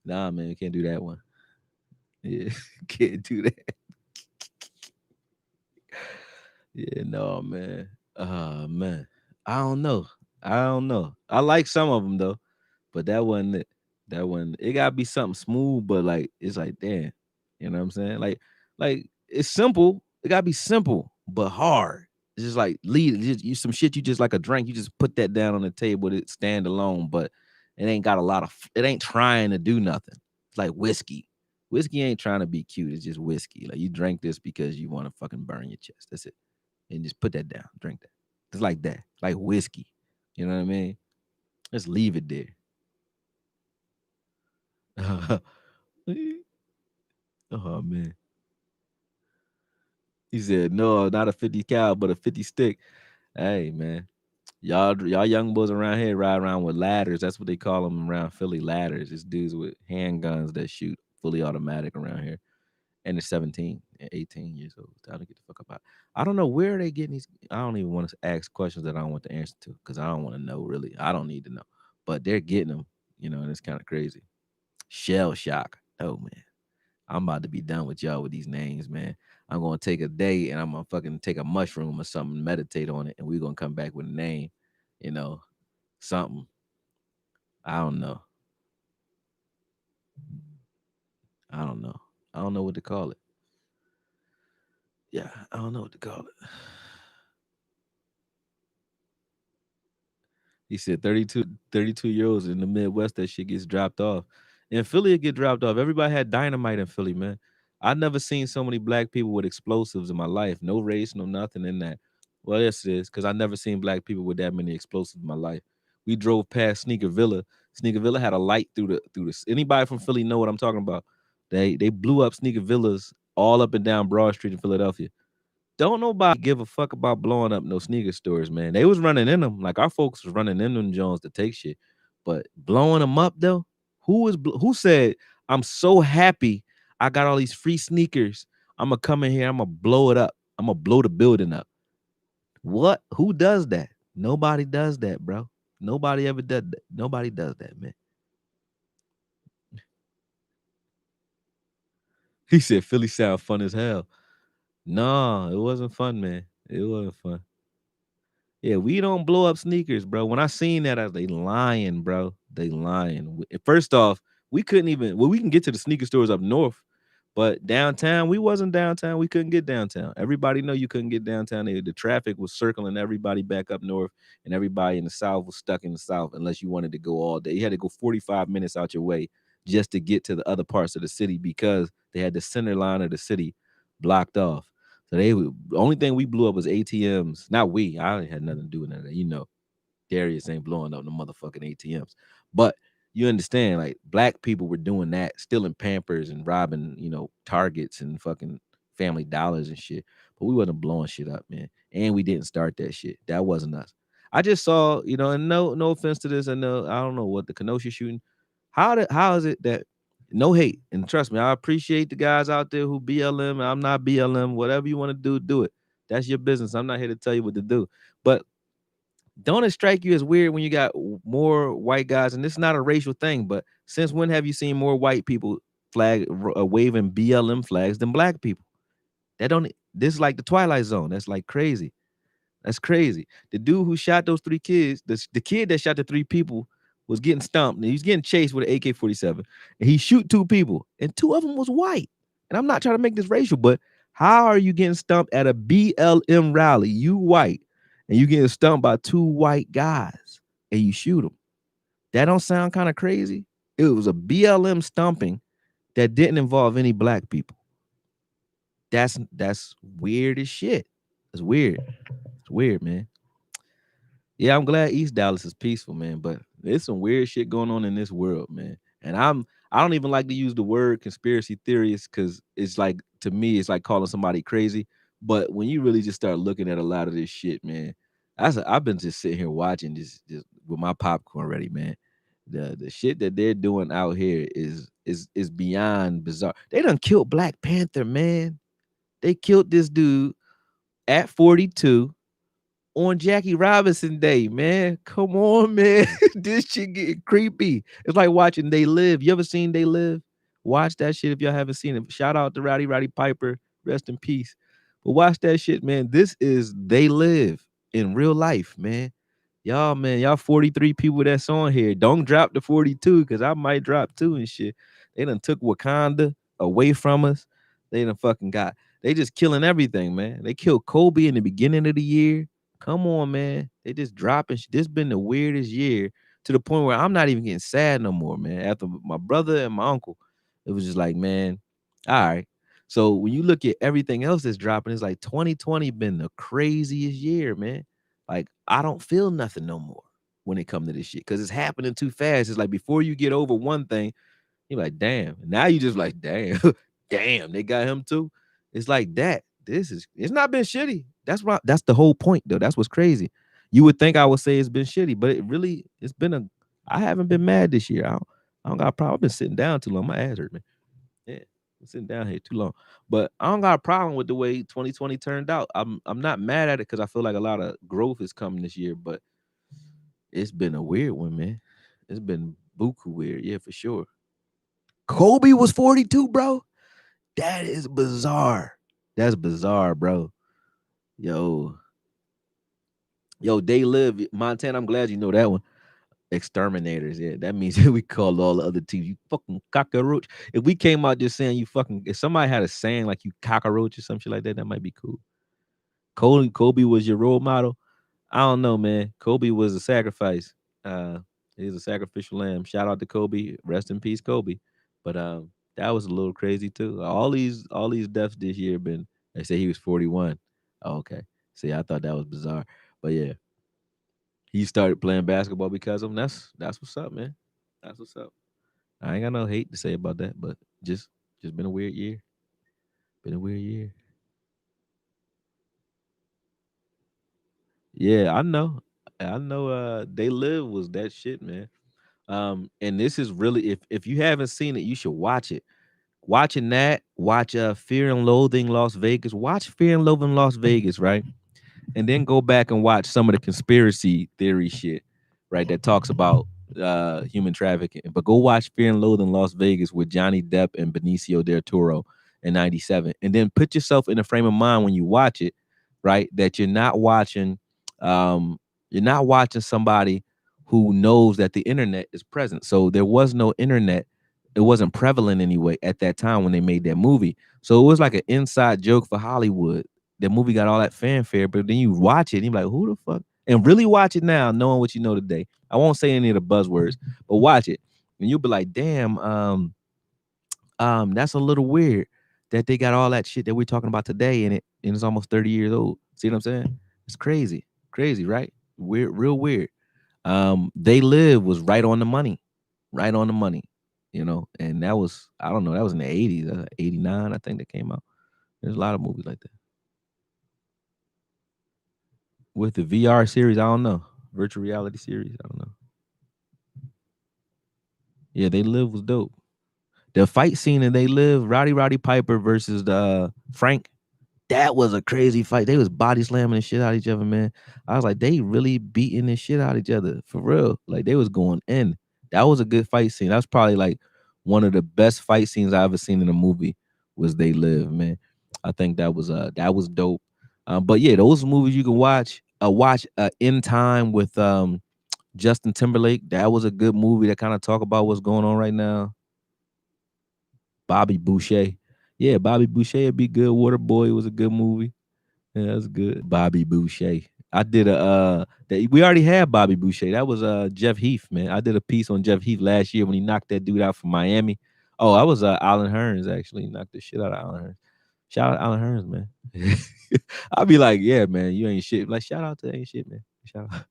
Nah, man, we can't do that one. Yeah, can't do that. Yeah, no, man. Man. I don't know. I don't know. I like some of them though, but that wasn't it. That one, it gotta be something smooth, but like it's like, damn, you know what I'm saying? Like it's simple. It gotta be simple, but hard. It's just like lead just you some shit you just like a drink. You just put that down on the table. It stand alone, but it ain't got a lot of. It ain't trying to do nothing. It's like whiskey. Whiskey ain't trying to be cute. It's just whiskey. Like you drink this because you want to fucking burn your chest. That's it. And just put that down. Drink that. It's like that. Like whiskey. You know what I mean? Just leave it there. Oh man. He said, no, not a 50 cal, but a 50 stick. Hey man. Y'all young boys around here ride around with ladders. That's what they call them around Philly, ladders. It's dudes with handguns that shoot fully automatic around here. And they're 17 and 18 years old. Time to get the fuck up out. I don't know where they getting these. I don't even want to ask questions that I don't want the answer to because I don't want to know really. I don't need to know. But they're getting them, and it's kind of crazy. Shell shock. Oh man. I'm about to be done with y'all with these names, man. I'm gonna take a day and I'm gonna fucking take a mushroom or something, meditate on it, and we're gonna come back with a name, you know, something. I don't know. I don't know. I don't know what to call it. Yeah, I don't know what to call it. He said 32 year olds in the Midwest, that shit gets dropped off. In Philly, it get dropped off. Everybody had dynamite in Philly, man. I never seen so many black people with explosives in my life. No race, no nothing in that. Well, yes, it is, because I never seen black people with that many explosives in my life. We drove past Sneaker Villa. Sneaker Villa had a light through the. Anybody from Philly know what I'm talking about? They blew up Sneaker Villas all up and down Broad Street in Philadelphia. Don't nobody give a fuck about blowing up no sneaker stores, man. They was running in them, like our folks was running in them Jones to take shit, but blowing them up though. Who said I'm so happy I got all these free sneakers? I'm gonna come in here. I'm gonna blow it up. I'm gonna blow the building up. What? Who does that? Nobody does that, bro. Nobody ever does that. Nobody does that, man. He said Philly sound fun as hell. No, it wasn't fun, man. It wasn't fun. Yeah, we don't blow up sneakers, bro. When I seen that, I was they lying, bro. They lying. First off, we couldn't even. Well, we can get to the sneaker stores up north, but downtown, we wasn't downtown. We couldn't get downtown. Everybody know you couldn't get downtown. The traffic was circling everybody back up north, and everybody in the south was stuck in the south unless you wanted to go all day. You had to go 45 minutes out your way just to get to the other parts of the city because they had the center line of the city blocked off. So the only thing we blew up was ATMs. Not we. I had nothing to do with that. Darius ain't blowing up the motherfucking ATMs. But you understand, like black people were doing that, stealing Pampers and robbing, Targets and fucking Family Dollars and shit. But we wasn't blowing shit up, man. And we didn't start that shit. That wasn't us. I just saw, and no offense to this, I don't know what the Kenosha shooting. How is it that no hate, and trust me, I appreciate the guys out there who BLM. I'm not BLM. Whatever you want to do it. That's your business. I'm not here to tell you what to do. But don't it strike you as weird when you got more white guys? And this is not a racial thing, but since when have you seen more white people waving BLM flags than black people? That don't. This is like the Twilight Zone. That's like crazy. That's crazy. The dude who shot those three kids, the kid that shot the three people, was getting stomped. And he was getting chased with an AK-47. And he shoot two people, and two of them was white. And I'm not trying to make this racial, but how are you getting stumped at a BLM rally? You white, and you getting stumped by two white guys, and you shoot them. That don't sound kind of crazy? It was a BLM stomping that didn't involve any black people. That's weird as shit. That's weird. It's weird, man. Yeah, I'm glad East Dallas is peaceful, man. But there's some weird shit going on in this world, man. And I don't even like to use the word conspiracy theorist because it's like to me, it's like calling somebody crazy. But when you really just start looking at a lot of this shit, man, I've been just sitting here watching just with my popcorn ready, man. The shit that they're doing out here is beyond bizarre. They done killed Black Panther, man. They killed this dude at 42 on Jackie Robinson Day, man. Come on, man. This shit getting creepy. It's like watching They Live. You ever seen They Live? Watch that shit if y'all haven't seen it. Shout out to Roddy Piper. Rest in peace. But watch that shit, man. This is They Live in real life, man. Y'all, man, y'all 43 people that's on here. Don't drop the 42 because I might drop two and shit. They done took Wakanda away from us. They done fucking they just killing everything, man. They killed Kobe in the beginning of the year. Come on, man. They just dropping. This been the weirdest year to the point where I'm not even getting sad no more, man. After my brother and my uncle, it was just like, man, all right. So when you look at everything else that's dropping, it's like 2020 been the craziest year, man. Like I don't feel nothing no more when it comes to this shit because it's happening too fast. It's like before you get over one thing, you're like, damn. Now you just like, damn, damn, they got him too. It's like that. It's not been shitty. That's the whole point, though. That's what's crazy. You would think I would say it's been shitty, but it's been a. I haven't been mad this year. I don't got a problem. I've been sitting down too long. My ass hurt, man. Yeah, I'm sitting down here too long. But I don't got a problem with the way 2020 turned out. I'm not mad at it because I feel like a lot of growth is coming this year. But it's been a weird one, man. It's been buku weird, yeah, for sure. Kobe was 42, bro. That is bizarre. That's bizarre, bro. Yo, they live Montana. I'm glad you know that one. Exterminators, yeah. That means we call all the other teams you fucking cockroach. If we came out just saying you fucking, if somebody had a saying like you cockroach or some shit like that, that might be cool. Kobe was your role model. I don't know, man. Kobe was a sacrifice. Uh, he's a sacrificial lamb. Shout out to Kobe. Rest in peace, Kobe. But that was a little crazy too. All these deaths this year been. They say he was 41. Oh, okay. See, I thought that was bizarre. But yeah, he started playing basketball because of him. That's what's up, man. That's what's up. I ain't got no hate to say about that, but just been a weird year. Been a weird year. Yeah, I know. I know They Live was that shit, man. And this is really, if you haven't seen it, you should watch it. Watching that, watch Fear and Loathing Las Vegas. Watch Fear and Loathing Las Vegas, right? And then go back and watch some of the conspiracy theory shit, right? That talks about human trafficking. But go watch Fear and Loathing Las Vegas with Johnny Depp and Benicio del Toro in '97, and then put yourself in a frame of mind when you watch it, right? That um, you're not watching somebody who knows that the internet is present. So there was no internet. It wasn't prevalent anyway at that time when they made that movie. So it was like an inside joke for Hollywood. The movie got all that fanfare, but then you watch it and you're like, who the fuck? And really watch it now, knowing what you know today. I won't say any of the buzzwords, but watch it. And you'll be like, damn, that's a little weird that they got all that shit that we're talking about today in it, and it's almost 30 years old. See what I'm saying? It's crazy. Crazy, right? Weird, real weird. They Live was right on the money. Right on the money. And that was, I don't know, that was in the 80s, 89, I think that came out. There's a lot of movies like that. With the VR series, I don't know. Virtual reality series, I don't know. Yeah, They Live was dope. The fight scene in They Live, Roddy Piper versus Frank, that was a crazy fight. They was body slamming the shit out of each other, man. I was like, they really beating the shit out of each other for real. Like they was going in. That was a good fight scene. That was probably like one of the best fight scenes I ever seen in a movie. Was They Live, man. I think that was dope. But yeah, those movies you can watch. Watch In Time with Justin Timberlake. That was a good movie that kind of talk about what's going on right now. Bobby Boucher. Yeah, Bobby Boucher would be good. Waterboy was a good movie. Yeah, that's good. Bobby Boucher. I did we already had Bobby Boucher. That was Jeff Heath, man. I did a piece on Jeff Heath last year when he knocked that dude out from Miami. Oh, I was Alan Hearns actually. He knocked the shit out of Alan Hearns. Shout out Alan Hearns, man. I'll be like, yeah, man, you ain't shit. Like, shout out to ain't shit, man. Shout out,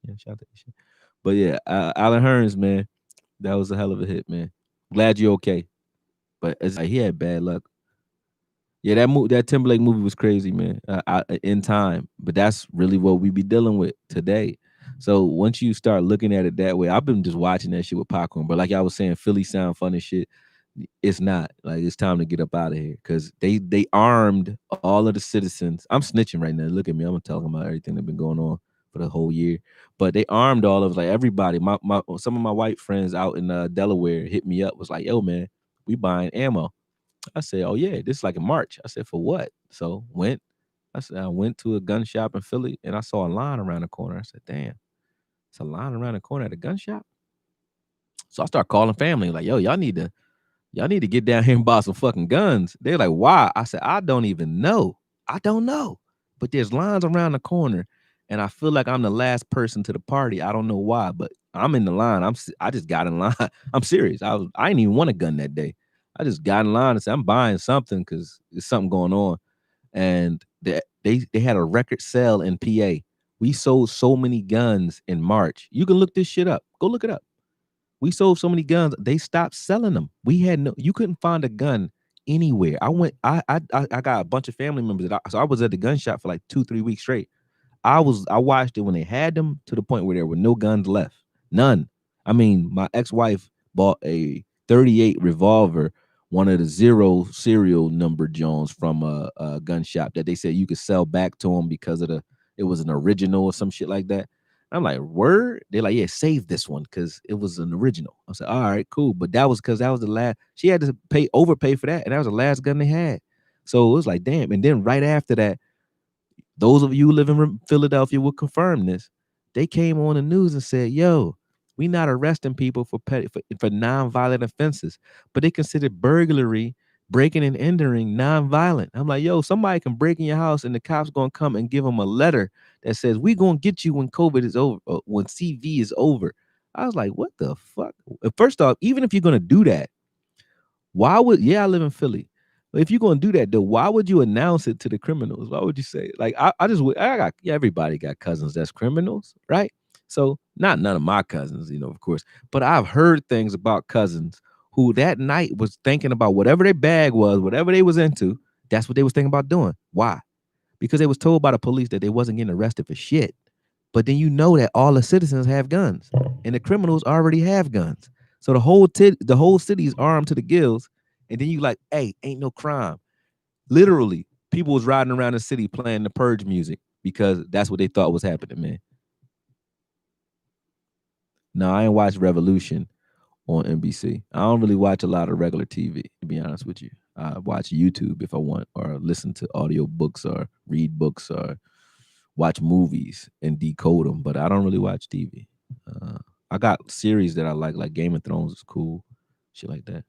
yeah, shout out to ain't shit. But yeah, Alan Hearns, man, that was a hell of a hit, man. Glad you're okay. But it's like he had bad luck. Yeah, that Timberlake movie was crazy, man. In time, but that's really what we be dealing with today. So once you start looking at it that way, I've been just watching that shit with popcorn. But like I was saying, Philly sound fun as shit. It's not like it's time to get up out of here because they armed all of the citizens. I'm snitching right now. Look at me. I'm gonna tell them about everything that's been going on for the whole year. But they armed all of like everybody. My some of my white friends out in Delaware hit me up. Was like, yo, man, we buying ammo. I said, "Oh yeah, this is like in March." I said, "For what?" So went. I said, "I went to a gun shop in Philly, and I saw a line around the corner." I said, "Damn, it's a line around the corner at a gun shop." So I start calling family, like, "Yo, y'all need to get down here and buy some fucking guns." They're like, "Why?" I said, "I don't even know. I don't know, but there's lines around the corner, and I feel like I'm the last person to the party. I don't know why, but I'm in the line. I just got in line. I'm serious. I didn't even want a gun that day. I just got in line and said I'm buying something because there's something going on." And they had a record sale in PA. We sold so many guns in March. You can look this shit up. Go look it up. We sold so many guns, they stopped selling them. We had you couldn't find a gun anywhere. I got a bunch of family members so I was at the gun shop for like 2-3 weeks straight. I watched it when they had them to the point where there were no guns left. None. I mean, my ex-wife bought a 38 revolver, one of the zero serial number Jones from a gun shop that they said you could sell back to them because of it was an original or some shit like that. I'm like, word? They're like, yeah, save this one because it was an original. I said, all right, cool. But that was because that was the last. She had to overpay for that, and that was the last gun they had. So it was like, damn. And then right after that, those of you who live in Philadelphia will confirm this. They came on the news and said, "Yo, we not arresting people for non-violent offenses, but they consider burglary, breaking and entering non-violent." I'm like, "Yo, somebody can break in your house and the cops gonna come and give them a letter that says we gonna get you when COVID is over, when CV is over." I was like, "What the fuck?" First off, even if you're gonna do that, why would I live in Philly? If you're gonna do that though, why would you announce it to the criminals? Why would you say it? Like I just I got everybody got cousins that's criminals, right? So not none of my cousins, of course, but I've heard things about cousins who that night was thinking about whatever their bag was, whatever they was into, that's what they was thinking about doing. Why? Because they was told by the police that they wasn't getting arrested for shit. But then you know that all the citizens have guns, and the criminals already have guns. So the whole city is armed to the gills, and then you like, hey, ain't no crime. Literally, people was riding around the city playing the Purge music because that's what they thought was happening, man. No, I ain't watched Revolution on NBC. I don't really watch a lot of regular TV, to be honest with you. I watch YouTube if I want, or listen to audio books, or read books, or watch movies and decode them, but I don't really watch TV. I got series that I like Game of Thrones is cool, shit like that.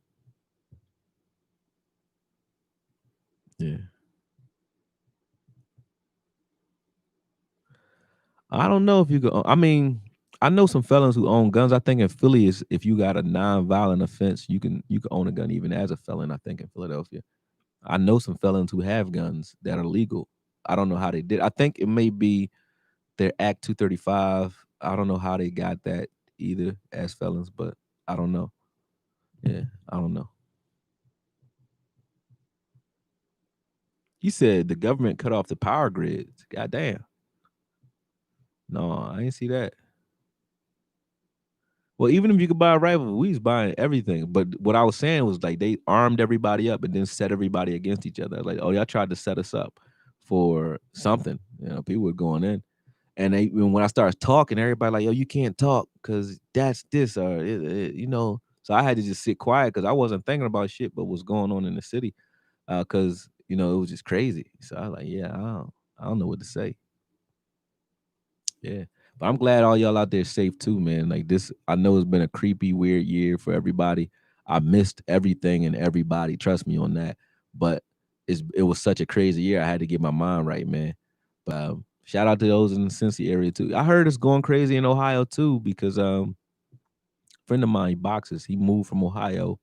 Yeah, I don't know if you go. I mean, I know some felons who own guns. I think in Philly is if you got a non-violent offense, you can own a gun even as a felon. I think in Philadelphia, I know some felons who have guns that are legal. I don't know how they did. I think it may be their Act 235. I don't know how they got that either as felons, but I don't know. Yeah, I don't know. He said the government cut off the power grids. God damn. No, I ain't see that. Well, even if you could buy a rifle, we was buying everything. But what I was saying was like they armed everybody up and then set everybody against each other. Like, oh, y'all tried to set us up for something. People were going in. And when I started talking, everybody like, yo, you can't talk because that's this or So I had to just sit quiet because I wasn't thinking about shit, but what's going on in the city. Because it was just crazy. So I was like, yeah, I don't know what to say. Yeah. But I'm glad all y'all out there safe too, man. Like this, I know it's been a creepy, weird year for everybody. I missed everything and everybody. Trust me on that. But it was such a crazy year. I had to get my mind right, man. But shout out to those in the Cincy area too. I heard it's going crazy in Ohio too because a friend of mine he boxes. He moved from Ohio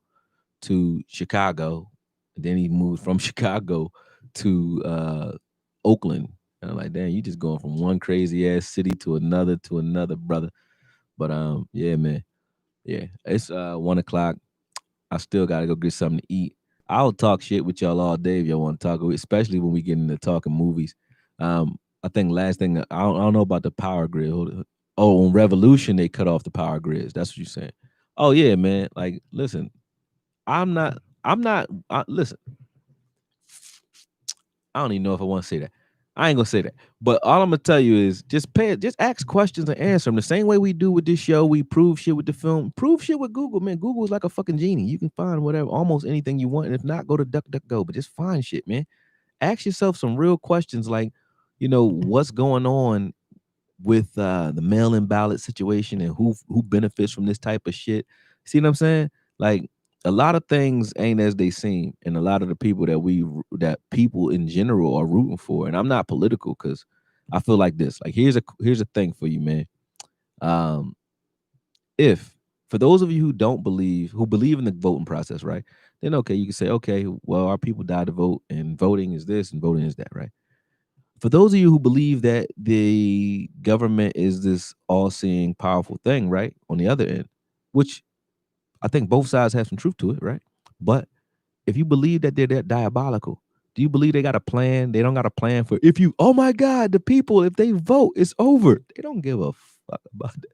to Chicago. And then he moved from Chicago to Oakland. And I'm like, damn, you just going from one crazy ass city to another, brother. But yeah, man. Yeah. It's 1 o'clock. I still gotta go get something to eat. I'll talk shit with y'all all day if y'all want to talk, especially when we get into talking movies. I think last thing I don't know about the power grid. Oh, on Revolution they cut off the power grids. That's what you're saying. Oh yeah, man. Like, listen, I'm not. Listen. I don't even know if I want to say that. I ain't gonna say that. But all I'm gonna tell you is just ask questions and answer them. The same way we do with this show, we prove shit with the film. Prove shit with Google, man. Google is like a fucking genie. You can find whatever, almost anything you want. And if not, go to DuckDuckGo. But just find shit, man. Ask yourself some real questions like, what's going on with the mail-in ballot situation and who benefits from this type of shit. See what I'm saying? Like a lot of things ain't as they seem, and a lot of the people that people in general are rooting for. And I'm not political because I feel like this. Like here's a thing for you, man. Um, if for those of you who believe in the voting process, right? Then okay, you can say, okay, well, our people died to vote, and voting is this and voting is that, right? For those of you who believe that the government is this all-seeing, powerful thing, right? On the other end, which I think both sides have some truth to it, right? But if you believe that they're that diabolical, Do you believe they got a plan? They don't got a plan for if you. Oh my God, the people if they vote, it's over. They don't give a fuck about that.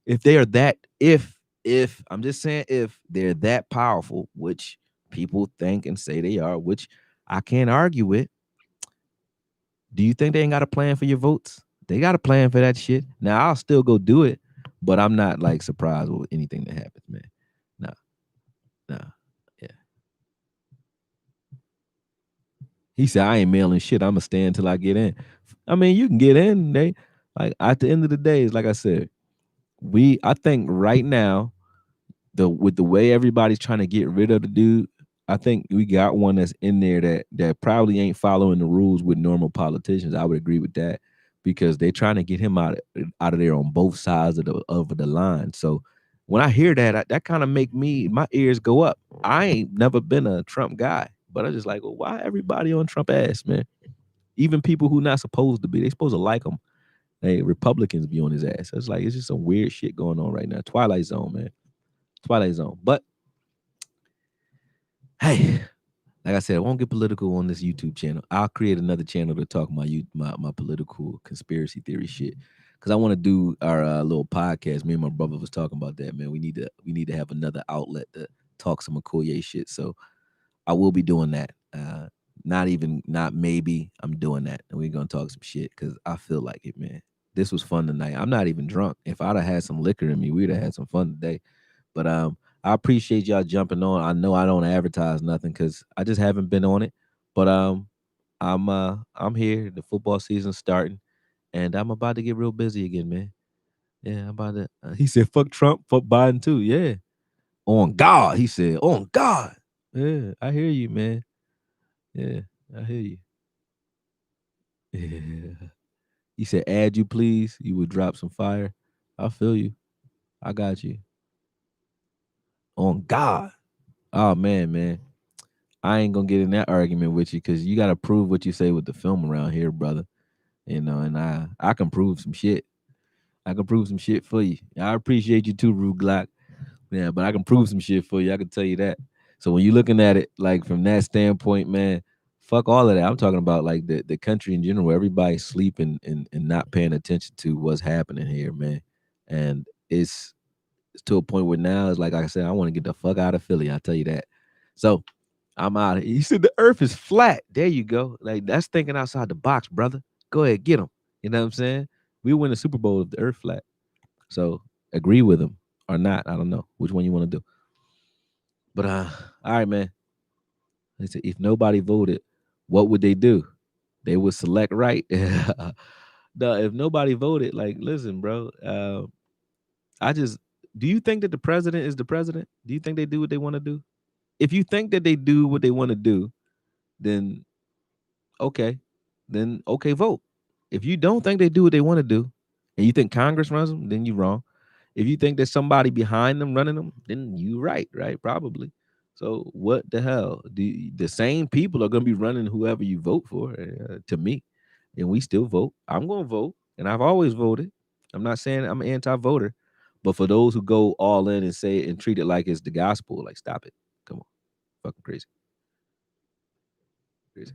If they are that, if I'm just saying, if they're that powerful, which people think and say they are, which I can't argue with. Do you think they ain't got a plan for your votes? They got a plan for that shit. Now I'll still go do it, but I'm not like surprised with anything that happens, man. No, no, yeah. He said I ain't mailing shit. I'ma stay until I get in. I mean, you can get in. They like at the end of the day, it's like I said, I think right now with the way everybody's trying to get rid of the dude, I think we got one that's in there that probably ain't following the rules with normal politicians. I would agree with that because they're trying to get him out of there on both sides of the line. So when I hear that, that kind of make my ears go up. I ain't never been a Trump guy, but I just like, well, why everybody on Trump ass, man? Even people who not supposed to be, they supposed to like him. Hey, Republicans be on his ass. It's like it's just some weird shit going on right now. Twilight Zone, man. Twilight Zone. But hey, like I said, I won't get political on this YouTube channel. I'll create another channel to talk my political conspiracy theory shit. Cause I want to do our little podcast. Me and my brother was talking about that, man. We need to have another outlet to talk some AKOYE shit. So I will be doing that. Not maybe. I'm doing that, and we're gonna talk some shit because I feel like it, man. This was fun tonight. I'm not even drunk. If I'd have had some liquor in me, we'd have had some fun today. But I appreciate y'all jumping on. I know I don't advertise nothing because I just haven't been on it. But I'm here. The football season's starting, and I'm about to get real busy again, man. Yeah, I'm about to. He said, "Fuck Trump, fuck Biden too." Yeah, on God, he said, "On God." Yeah, I hear you, man. Yeah, I hear you. Yeah. He said, "Add you, please." You would drop some fire. I feel you. I got you. On God. Oh man, man. I ain't gonna get in that argument with you because you gotta prove what you say with the film around here, brother. You know, and I can prove some shit. I can prove some shit for you. I appreciate you too, Rue Glock. Yeah, but I can prove some shit for you. I can tell you that. So when you're looking at it like from that standpoint, man, fuck all of that. I'm talking about like the country in general. Everybody's sleeping and not paying attention to what's happening here, man. And it's to a point where now it's like I said, I want to get the fuck out of Philly. I tell you that. So I'm out. He said the earth is flat. There you go. Like that's thinking outside the box, brother. Go ahead, get him. You know what I'm saying? We win the Super Bowl if the earth flat. So agree with him or not. I don't know which one you want to do. But all right, man. They said if nobody voted, what would they do? They would select right. No, if nobody voted, like, listen, bro. I just do you think that the president is the president? Do you think they do what they want to do? If you think that they do what they want to do, then okay, okay, vote. If you don't think they do what they want to do, and you think Congress runs them, then you're wrong. If you think there's somebody behind them running them, then you right, probably. So what the hell? The same people are gonna be running whoever you vote for. To me, and we still vote. I'm gonna vote, and I've always voted. I'm not saying I'm an anti-voter, but for those who go all in and say it and treat it like it's the gospel, like stop it. Come on, fucking crazy, crazy.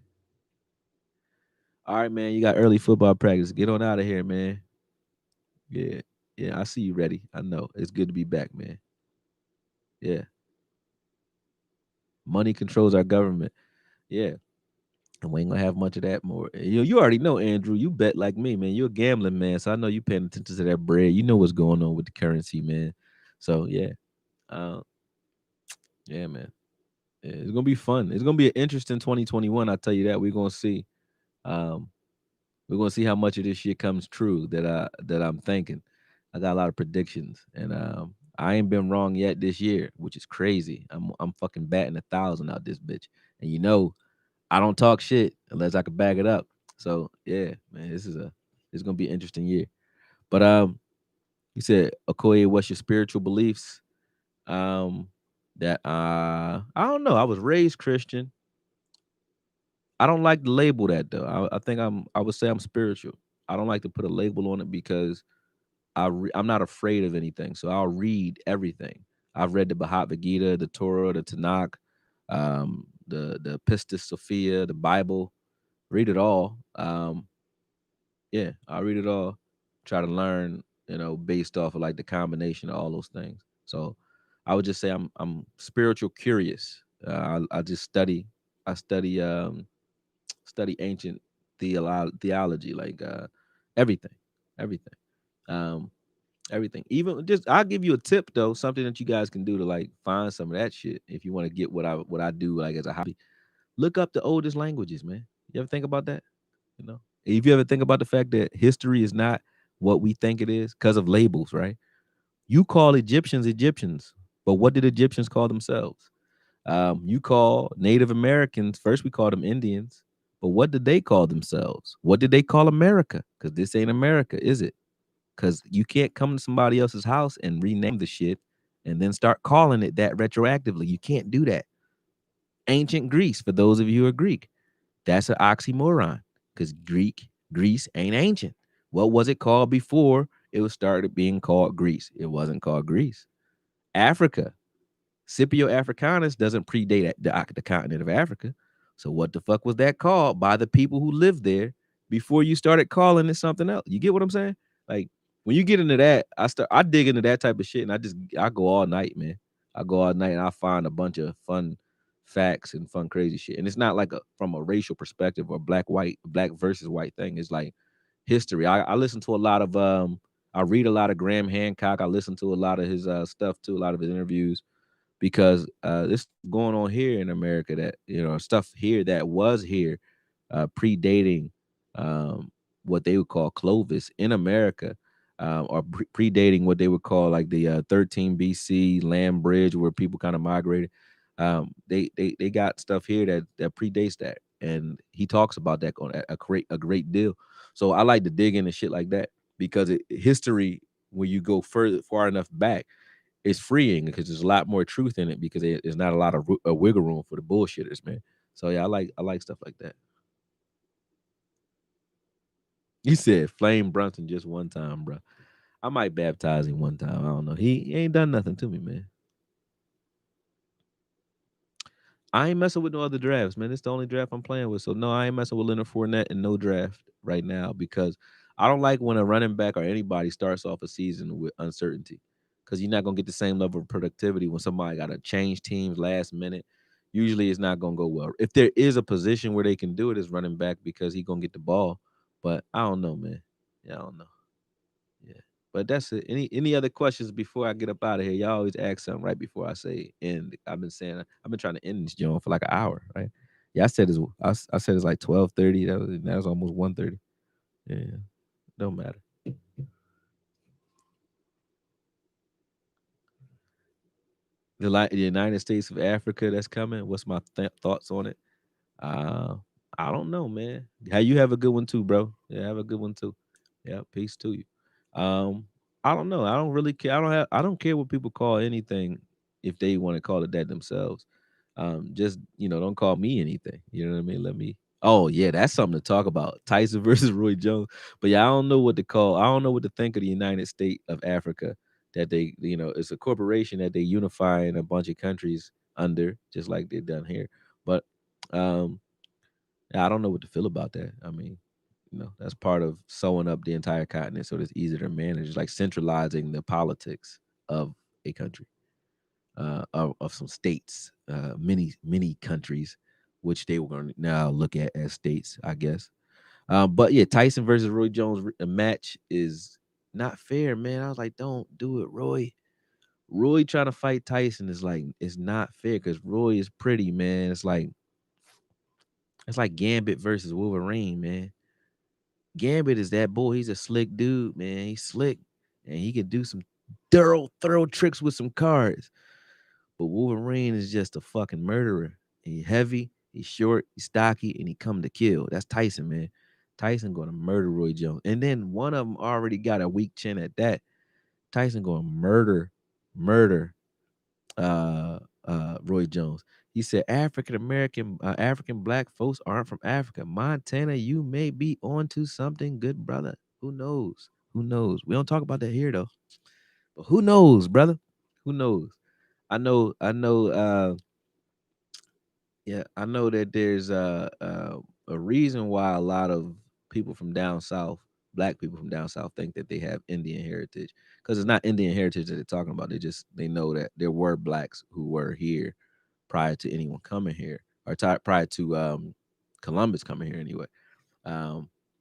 All right, man. You got early football practice. Get on out of here, man. Yeah. Yeah, I see you ready. I know. It's good to be back, man. Yeah. Money controls our government. Yeah. And we ain't gonna have much of that more. You already know, Andrew. You bet like me, man. You're a gambling man. So I know you paying attention to that bread. You know what's going on with the currency, man. So yeah. Uh, yeah, man. Yeah, it's gonna be fun. It's gonna be an interesting 2021. I tell you that. We're gonna see. Um, We're gonna see how much of this shit comes true that I'm thinking. I got a lot of predictions, and I ain't been wrong yet this year, which is crazy. I'm fucking batting 1,000 out this bitch, and you know I don't talk shit unless I can back it up. So yeah, man, it's gonna be an interesting year. But you said Okoye, what's your spiritual beliefs? Um, that I don't know. I was raised Christian. I don't like to label that though. I think I would say I'm spiritual. I don't like to put a label on it because I'm not afraid of anything. So I'll read everything. I've read the Bhagavad Gita, the Torah, the Tanakh, the Pistis Sophia, the Bible. Read it all. Yeah, I read it all. Try to learn, based off of like the combination of all those things. So I would just say I'm spiritual curious. I just study. I study ancient theology, like everything, everything, um, everything. Even just I'll give you a tip though, something that you guys can do to like find some of that shit if you want to get what I do like as a hobby. Look up the oldest languages, man. You ever think about that? You know, if you ever think about the fact that history is not what we think it is because of labels, right? You call Egyptians Egyptians, but what did Egyptians call themselves? You call Native Americans, first we called them Indians, but what did they call themselves? What did they call America? Because this ain't America, is it? Because you can't come to somebody else's house and rename the shit and then start calling it that retroactively. You can't do that. Ancient Greece, for those of you who are Greek, that's an oxymoron because Greece ain't ancient. What was it called before it was started being called Greece? It wasn't called Greece. Africa, Scipio Africanus doesn't predate the continent of Africa. So what the fuck was that called by the people who lived there before you started calling it something else? You get what I'm saying? Like when you get into that, I dig into that type of shit and I go all night, man. I go all night and I find a bunch of fun facts and fun crazy shit. And it's not like from a racial perspective or black versus white thing. It's like history. I listen to a lot of I read a lot of Graham Hancock. I listen to a lot of his stuff too, a lot of his interviews because there's stuff going on here in America that stuff here that was here predating um, what they would call Clovis in America, or predating what they would call like the 13 BC land bridge where people kind of migrated. They got stuff here that predates that, and he talks about that on a great deal. So I like to dig into shit like that because history, when you go far enough back, it's freeing because there's a lot more truth in it because there's not a lot of wiggle room for the bullshitters, man. So yeah, I like stuff like that. You said Flame Brunson just one time, bro. I might baptize him one time. I don't know. He ain't done nothing to me, man. I ain't messing with no other drafts, man. It's the only draft I'm playing with. So no, I ain't messing with Leonard Fournette in no draft right now because I don't like when a running back or anybody starts off a season with uncertainty. Because you're not gonna get the same level of productivity when somebody gotta change teams last minute. Usually it's not gonna go well. If there is a position where they can do it is running back because he gonna get the ball. But I don't know, man. Yeah, I don't know. Yeah. But that's it. Any other questions before I get up out of here? Y'all always ask something right before I say end. I've been trying to end this joint for like an hour, right? Yeah, I said it's like 12:30. That was almost 1:30. Yeah, don't matter. The United States of Africa that's coming. What's my thoughts on it? Uh, I don't know, man. How you have a good one too, bro. Yeah, have a good one too. Yeah, peace to you. Um, I don't know. I don't really care. I don't care what people call anything if they want to call it that themselves. Just don't call me anything. You know what I mean? Let me. Oh yeah, that's something to talk about. Tyson versus Roy Jones. But yeah, I don't know what to call. I don't know what to think of the United States of Africa. That it's a corporation that they unify in a bunch of countries under, just like they've done here. But um, yeah, I don't know what to feel about that. I mean, that's part of sewing up the entire continent so it's easier to manage. It's like centralizing the politics of a country, of some states, many countries, which they were going to now look at as states, I guess. But yeah, Tyson versus Roy Jones match is not fair, man. I was like, don't do it, Roy. Roy trying to fight Tyson is like it's not fair because Roy is pretty, man. It's like Gambit versus Wolverine, man. Gambit is that boy. He's a slick dude, man. He's slick, and he can do some thorough tricks with some cards. But Wolverine is just a fucking murderer. He's heavy, he's short, he's stocky, and he come to kill. That's Tyson, man. Tyson gonna murder Roy Jones, and then one of them already got a weak chin at that. Tyson gonna murder Roy Jones. He said African black folks aren't from Africa. Montana, you may be onto something good, brother. Who knows? Who knows? We don't talk about that here though. But who knows, brother? Who knows? I know Yeah, I know that there's a reason why a lot of people from down south, black people from down south, think that they have Indian heritage, because it's not Indian heritage that they're talking about. They know that there were blacks who were here prior to anyone coming here, or prior to Columbus coming here anyway.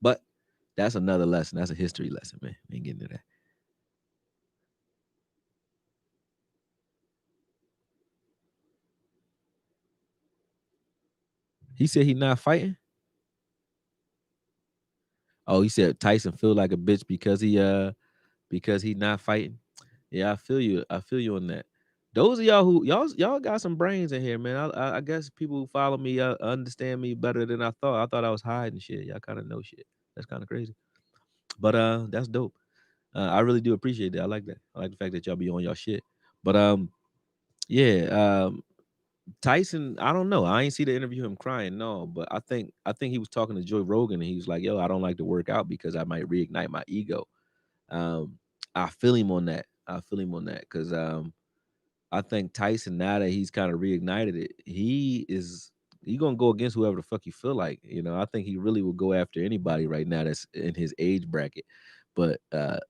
But that's another lesson. That's a history lesson, man. We ain't getting to that. He said he not fighting. Oh, he said Tyson feel like a bitch because he not fighting. Yeah, I feel you. I feel you on that. Those of y'all who y'all got some brains in here, man. I guess people who follow me understand me better than I thought. I thought I was hiding shit. Y'all kind of know shit. That's kind of crazy. But that's dope. I really do appreciate that. I like that. I like the fact that y'all be on y'all shit. But yeah. Tyson, I don't know. I ain't see the interview him crying, no. But I think he was talking to Joe Rogan and he was like, "Yo, I don't like to work out because I might reignite my ego." Um, I feel him on that. I feel him on that because I think Tyson, now that he's kind of reignited it, he gonna go against whoever the fuck he feel like. I think he really will go after anybody right now that's in his age bracket, but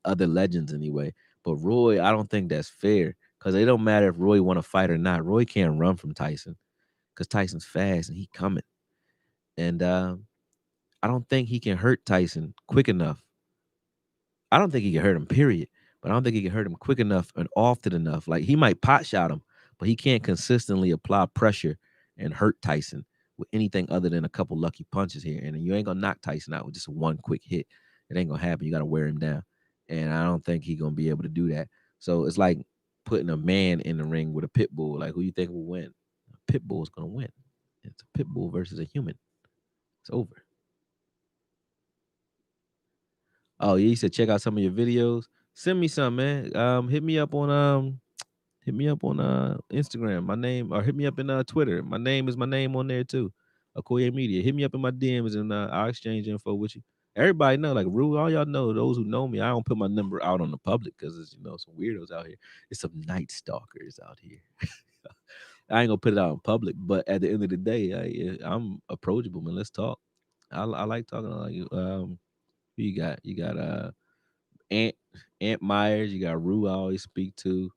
other legends anyway. But Roy, I don't think that's fair because it don't matter if Roy want to fight or not. Roy can't run from Tyson because Tyson's fast and he coming, and I don't think he can hurt Tyson quick enough. I don't think he can hurt him, period. But I don't think he can hurt him quick enough and often enough. Like he might pot shot him, but he can't consistently apply pressure and hurt Tyson with anything other than a couple lucky punches here. And you ain't gonna knock Tyson out with just one quick hit. It ain't gonna happen. You gotta wear him down. And I don't think he's gonna be able to do that. So it's like putting a man in the ring with a pit bull. Like who you think will win? A pit bull is gonna win. It's a pit bull versus a human. It's over. Oh, yeah, you said check out some of your videos. Send me some, man. Hit me up on Instagram. My name, or hit me up in Twitter. My name is my name on there too. AKOYE Media. Hit me up in my DMs and I'll exchange info with you. Everybody know, like Rue, all y'all know, those who know me, I don't put my number out on the public because it's some weirdos out here. It's some night stalkers out here. I ain't gonna put it out in public, but at the end of the day, I'm approachable, man. Let's talk. I like talking to you. Who you got? You got Ant Ant Myers. You got Rue. I always speak to.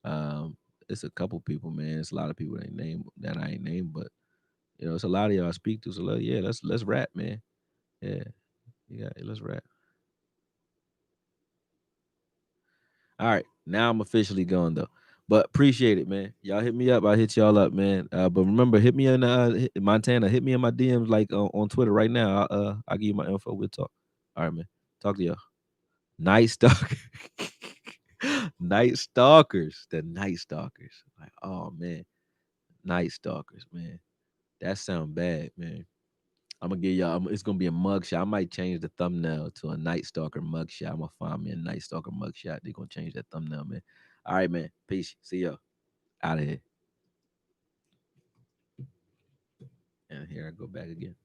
Um, it's a couple people, man. It's a lot of people that I ain't named, but it's a lot of y'all I speak to. So yeah, let's rap, man. Yeah, let's rap. All right, now I'm officially going though. But appreciate it, man. Y'all hit me up. I hit y'all up, man. But remember, hit me in Montana. Hit me in my DMs like on Twitter right now. I'll give you my info. We'll talk. All right, man. Talk to y'all. Night stalker. Night stalkers. The night stalkers. Like, oh man. Night stalkers, man. That sound bad, man. I'm gonna give y'all. It's gonna be a mugshot. I might change the thumbnail to a Night Stalker mugshot. I'm gonna find me a Night Stalker mugshot. They're gonna change that thumbnail, man. All right, man. Peace. See y'all. Out of here. And here I go back again.